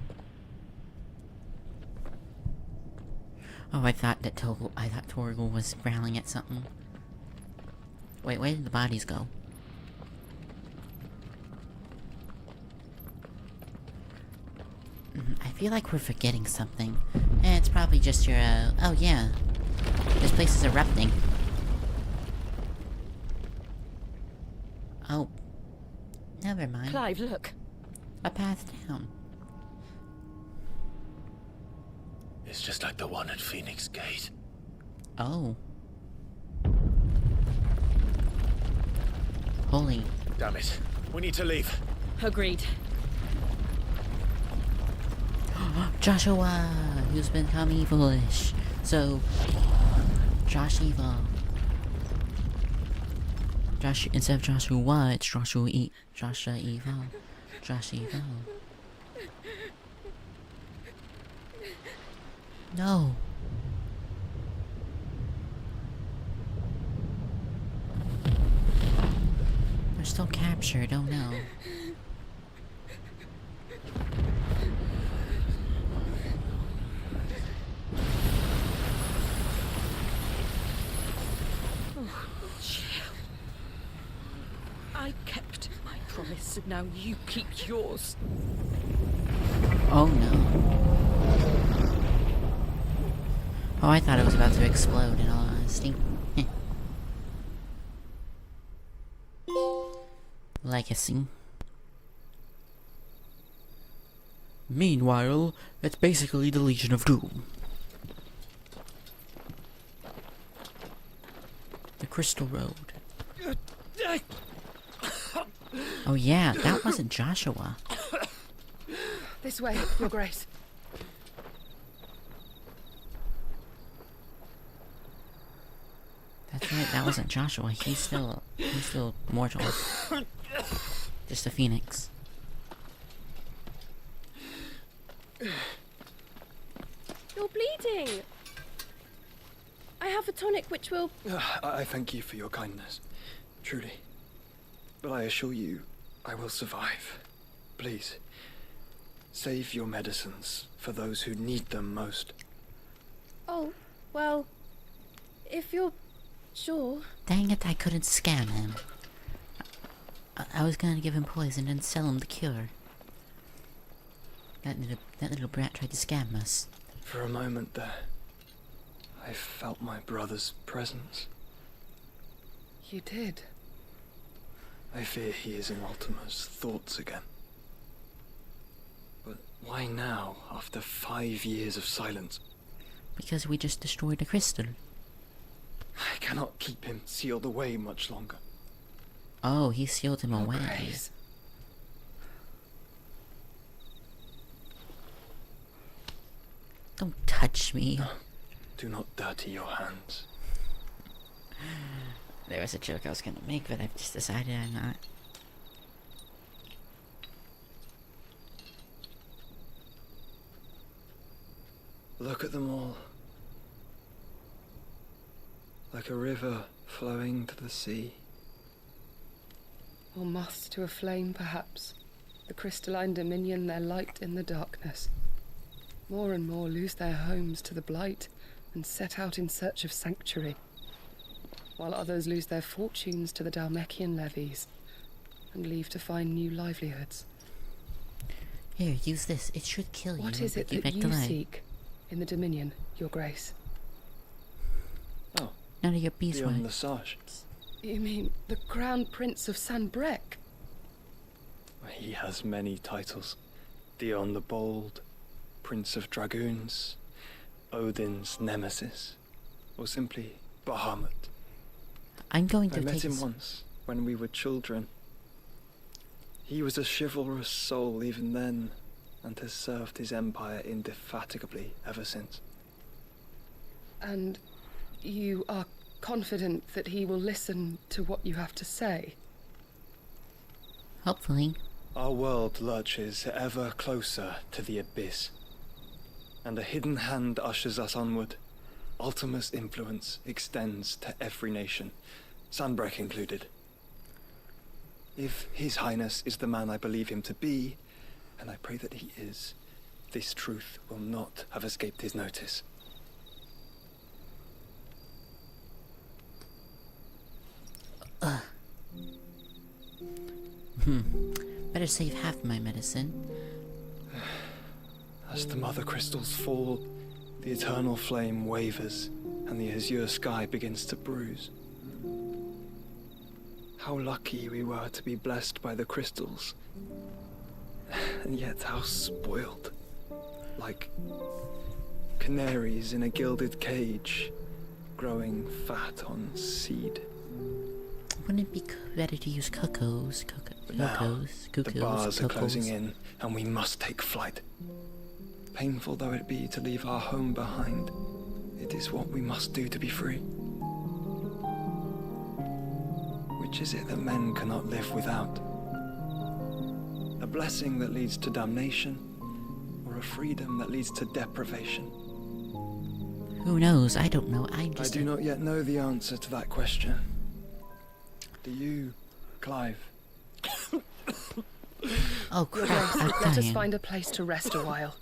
A: Oh, I thought Torgal was growling at something. Wait, where did the bodies go? I feel like we're forgetting something. It's probably just your, oh yeah. This place is erupting. Oh. Never mind.
P: Clive, look.
A: A path down.
D: It's just like the one at Phoenix Gate.
A: Oh. Holy.
D: Damn it. We need to leave.
P: Agreed.
A: Joshua, who's become evilish. So, Josh Evil. Josh, instead of Joshua, it's Joshua Evil. Josh Evil. No. We're still captured, oh no.
U: I kept my promise, and now you keep yours.
A: Oh no. Oh, I thought it was about to explode, in all honesty. Legacy. Meanwhile, it's basically the Legion of Doom. The Crystal Road. Oh yeah, that wasn't Joshua.
U: This way, Your Grace.
A: That's right, that wasn't Joshua. He's still mortal. Just a phoenix.
Q: You're bleeding. I have a tonic which will...
V: I thank you for your kindness, truly. But I assure you, I will survive. Please, save your medicines for those who need them most.
Q: Oh, well, if you're sure.
A: Dang it, I couldn't scam him. I was gonna give him poison and sell him the cure. That little brat tried to scam us.
V: For a moment there, I felt my brother's presence.
U: You did?
V: I fear he is in Ultima's thoughts again. But why now, after 5 years of silence?
A: Because we just destroyed a crystal.
V: I cannot keep him sealed away much longer.
A: Oh, he sealed him away.
V: Grace.
A: Don't touch me.
V: No, do not dirty your hands.
A: There was a joke I was gonna make, but I've just decided I'm not.
V: Look at them all. Like a river flowing to the sea.
U: Or moths to a flame, perhaps. The crystalline dominion their light in the darkness. More and more lose their homes to the blight and set out in search of sanctuary, while others lose their fortunes to the Dhalmekian levies and leave to find new livelihoods.
A: Here, use this. It should kill you.
U: What is it that you seek in the Dominion, Your Grace?
V: Oh,
A: none of your beeswax.
V: Dion Lesage.
U: You mean the Crown Prince of Sanbreque?
V: He has many titles. Dion the Bold, Prince of Dragoons, Odin's Nemesis, or simply Bahamut.
A: I'm going to
V: I met him once, when we were children. He was a chivalrous soul even then, and has served his empire indefatigably ever since.
U: And you are confident that he will listen to what you have to say?
A: Hopefully.
V: Our world lurches ever closer to the abyss, and a hidden hand ushers us onward. Ultima's influence extends to every nation, Sanbreque included. If His Highness is the man I believe him to be, and I pray that he is, this truth will not have escaped his notice.
A: Better save half my medicine.
V: As the mother crystals fall, the eternal flame wavers, and the azure sky begins to bruise. How lucky we were to be blessed by the crystals, and yet how spoiled. Like canaries in a gilded cage, growing fat on seed.
A: Wouldn't it be better to use cuckoos?
V: Now, the bars are closing in, and we must take flight. Painful though it be to leave our home behind, it is what we must do to be free. Which is it that men cannot live without? A blessing that leads to damnation, or a freedom that leads to deprivation?
A: Who knows? I don't know. I
V: do not yet know the answer to that question. Do you, Clive?
A: Oh crap, I'm
U: Let us
A: dying.
U: find a place to rest a while.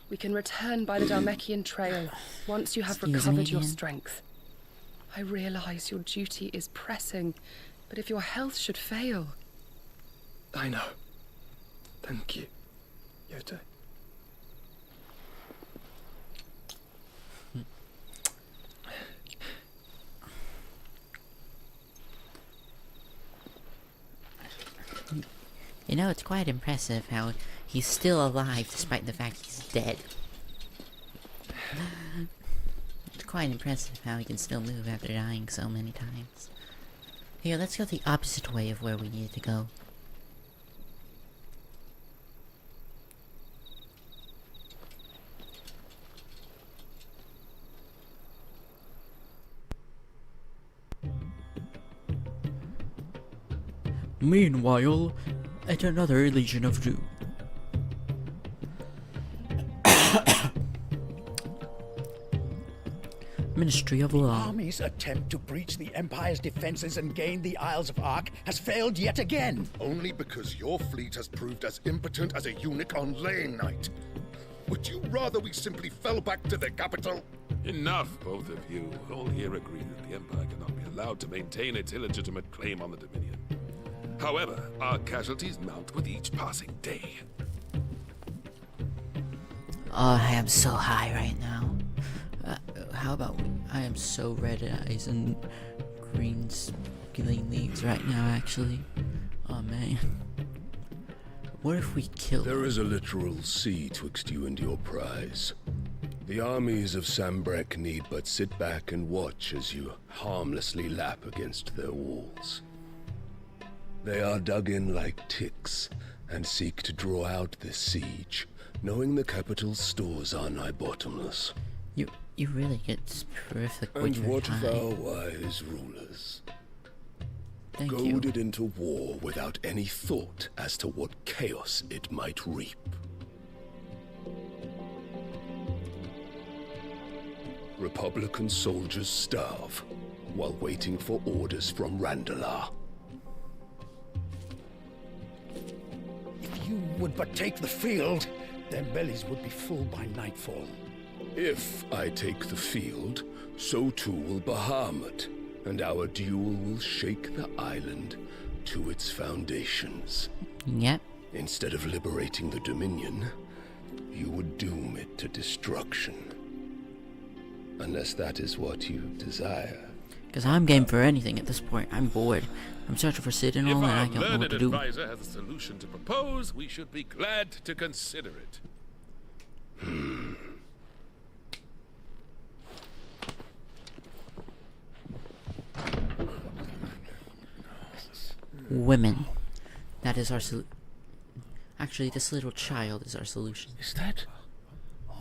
U: We can return by the Dhalmekian trail once you have
A: Excuse
U: recovered
A: me
U: your
A: again?
U: strength. I realize your duty is pressing, but if your health should fail...
M: I know. Thank you, Yote.
A: You know, it's quite impressive how he's still alive despite the fact he's dead. It's quite impressive how he can still move after dying so many times. Here, let's go the opposite way of where we need to go. Meanwhile, at another Legion of Doom. Ministry of Law.
K: The army's attempt to breach the Empire's defenses and gain the Isles of Ark has failed yet again.
F: Only because your fleet has proved as impotent as a eunuch on laying night. Would you rather we simply fell back to the capital?
N: Enough, both of you. All here agree that the Empire cannot be allowed to maintain its illegitimate claim on the Dominion. However, our casualties mount with each passing day.
A: Oh, I am so high right now. How about I am so red eyes and green leaves right now, actually. Oh man. What if we kill
W: There is a literal sea twixt you and your prize. The armies of Sambrek need but sit back and watch as you harmlessly lap against their walls. They are dug in like ticks and seek to draw out this siege, knowing the capital's stores are nigh bottomless.
A: You really get terrific with
W: And
A: your
W: what of
A: time.
W: our wise rulers?
A: Thank you.
W: Goaded into war without any thought as to what chaos it might reap. Republican soldiers starve while waiting for orders from Randalar.
K: If you would but take the field, their bellies would be full by nightfall.
W: If I take the field, so too will Bahamut, and our duel will shake the island to its foundations.
A: Yep.
W: Instead of liberating the Dominion, you would doom it to destruction. Unless that is what you desire.
A: Because I'm game for anything at this point. I'm bored. I'm searching for Citadel and I
N: If
A: don't
N: our
A: know what
N: learned
A: to do.
N: advisor has a solution to propose, we should be glad to consider it.
A: Women. That is our solution. Actually, this little child is our solution.
K: Is that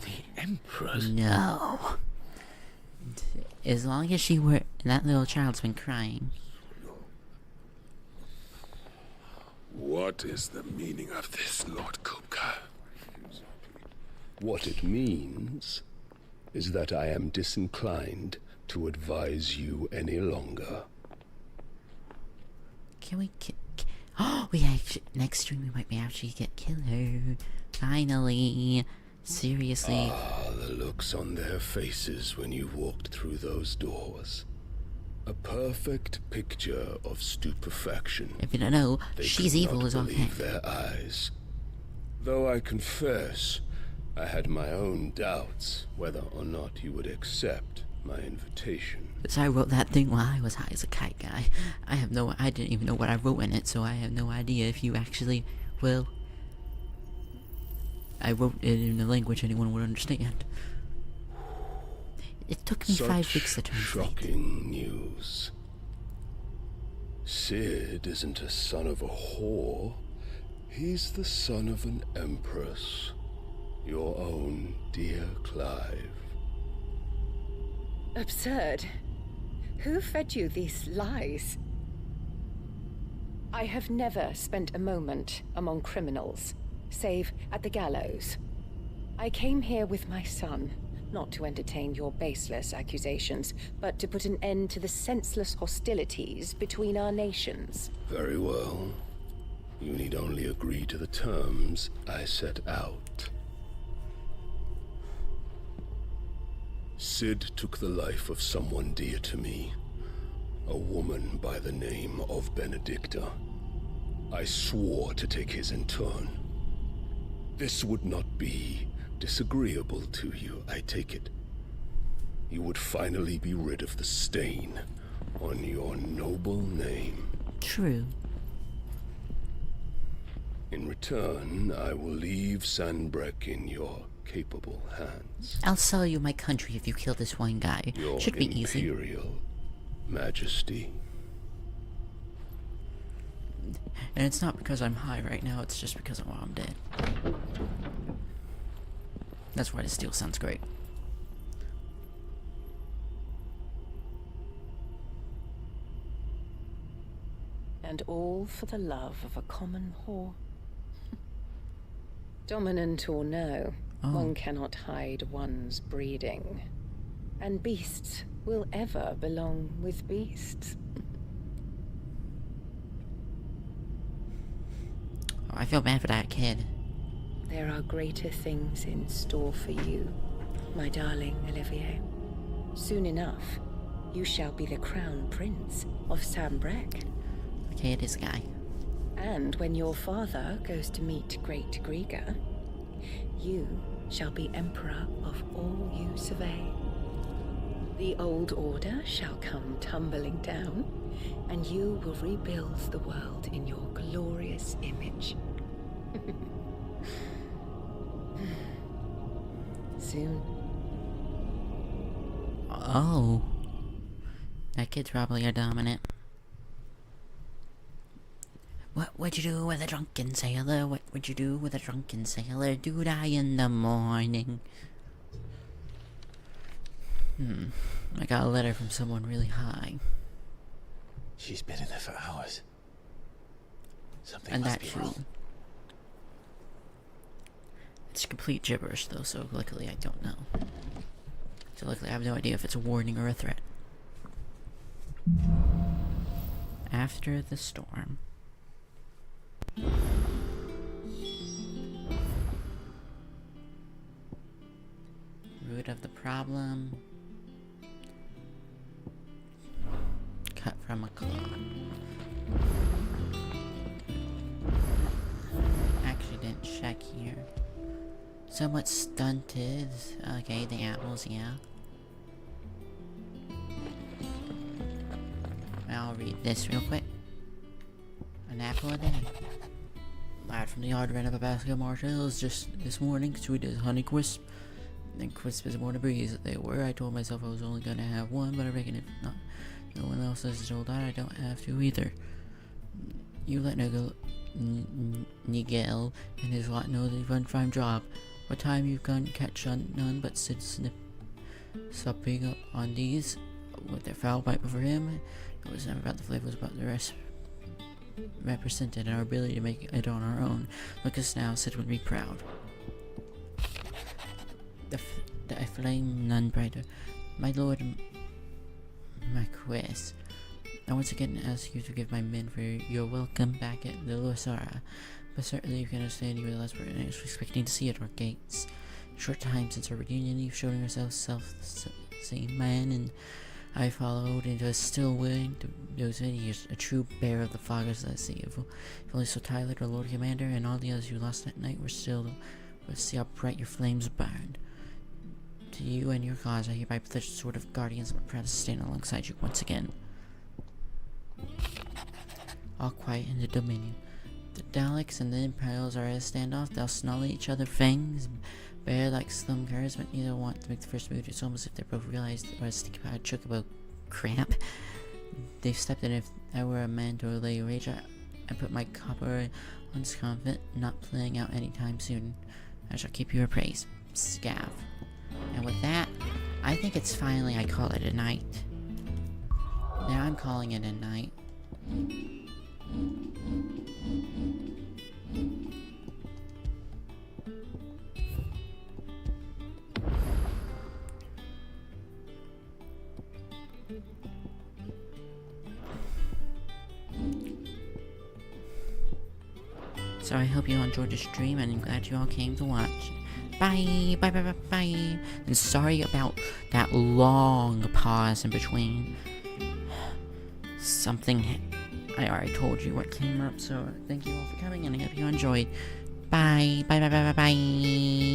K: the Emperor's?
A: No. As long as she were... That little child's been crying.
N: What is the meaning of this, Lord Kupka?
W: What it means is that I am disinclined to advise you any longer.
A: Can we oh, we actually... Next stream we might be actually get killer. Finally. Seriously.
W: Ah, the looks on their faces when you walked through those doors. A perfect picture of stupefaction.
A: If you don't know,
W: They
A: she's
W: could
A: evil
W: not
A: as all
W: believe
A: heck.
W: their eyes. Though I confess, I had my own doubts whether or not you would accept my invitation.
A: Because I wrote that thing while I was high as a kite guy. I didn't even know what I wrote in it, so I have no idea if you actually will. I wrote it in a language anyone would understand. It took me 5 weeks to translate.
W: Shocking news. Sid isn't a son of a whore. He's the son of an empress. Your own dear Clive.
X: Absurd. Who fed you these lies? I have never spent a moment among criminals, save at the gallows. I came here with my son, not to entertain your baseless accusations, but to put an end to the senseless hostilities between our nations.
W: Very well. You need only agree to the terms I set out. Sid took the life of someone dear to me, a woman by the name of Benedicta. I swore to take his in turn. This would not be disagreeable to you, I take it. You would finally be rid of the stain on your noble name.
A: True.
W: In return, I will leave Sanbreque in your capable hands.
A: I'll sell you my country if you kill this one guy.
W: Your
A: Should be easy.
W: Imperial Majesty.
A: And it's not because I'm high right now, it's just because I'm dead. That's why the steel sounds great.
X: And all for the love of a common whore. Dominant or no, one cannot hide one's breeding. And beasts will ever belong with beasts.
A: Oh, I feel bad for that kid.
X: There are greater things in store for you, my darling Olivier. Soon enough, you shall be the crown prince of Sanbreque.
A: Okay, it is a guy.
X: And when your father goes to meet Great Griga, you shall be emperor of all you survey. The old order shall come tumbling down, and you will rebuild the world in your glorious image. Soon.
A: Oh. That kid's probably a dominant. What would you do with a drunken sailor? What would you do with a drunken sailor? Do die in the morning? I got a letter from someone really high.
D: She's been in there for hours. Something
A: And
D: must
A: that
D: be
A: too.
D: wrong.
A: It's complete gibberish though, so luckily I don't know. So luckily I have no idea if it's a warning or a threat. After the storm. Root of the problem. Cut from a claw. Actually didn't check here. Somewhat stunted. Okay, the apples, yeah. I'll read this real quick. An apple a day. Lad from the yard ran up a basket of marshmallows just this morning, sweet as Honeycrisp, and crisp as born a breeze. They were. I told myself I was only gonna have one, but I reckon if not, no one else has told that, I don't have to either. You let Nigel and his lot know they've done a fine job. What time you've gone catch none but sit supping up on these with their foul pipe for him. It was never about the flavor, it was about the rest. Represented our ability to make it on our own. Look at us now, Sid would be proud. The flame none brighter. My lord Marquis, I once again ask you to give my men for your welcome back at the Losara, but certainly you can understand you realize we're expecting to see at our gates. Short time since our reunion, you've shown yourself self-same man, and I followed into a still willing to those many years, a true bearer of the foggers that sea. If only so Tyler, our Lord Commander, and all the others you lost that night were still, would see how bright your flames burned. To you and your cause, I hereby pledge the sword of guardians, and I'm proud to stand alongside you once again. All quiet in the Dominion. The Daleks and the Imperials are at a standoff. They'll snarl at each other, fangs bare like slum curs, but neither want to make the first move. It's almost as if they both realized what a sticky powder chocobo cramp. They've stepped in. If I were a man to allay rage, I put my copper on this convent, not playing out anytime soon. I shall keep you appraised. Scav. And with that, I think it's finally I call it a night. Now I'm calling it a night. So I hope you all enjoyed the stream, and I'm glad you all came to watch. Bye, bye, bye, bye, bye. And sorry about that long pause in between. Something I already told you what came up, so thank you all for coming, and I hope you enjoyed. Bye. Bye, bye, bye, bye, bye.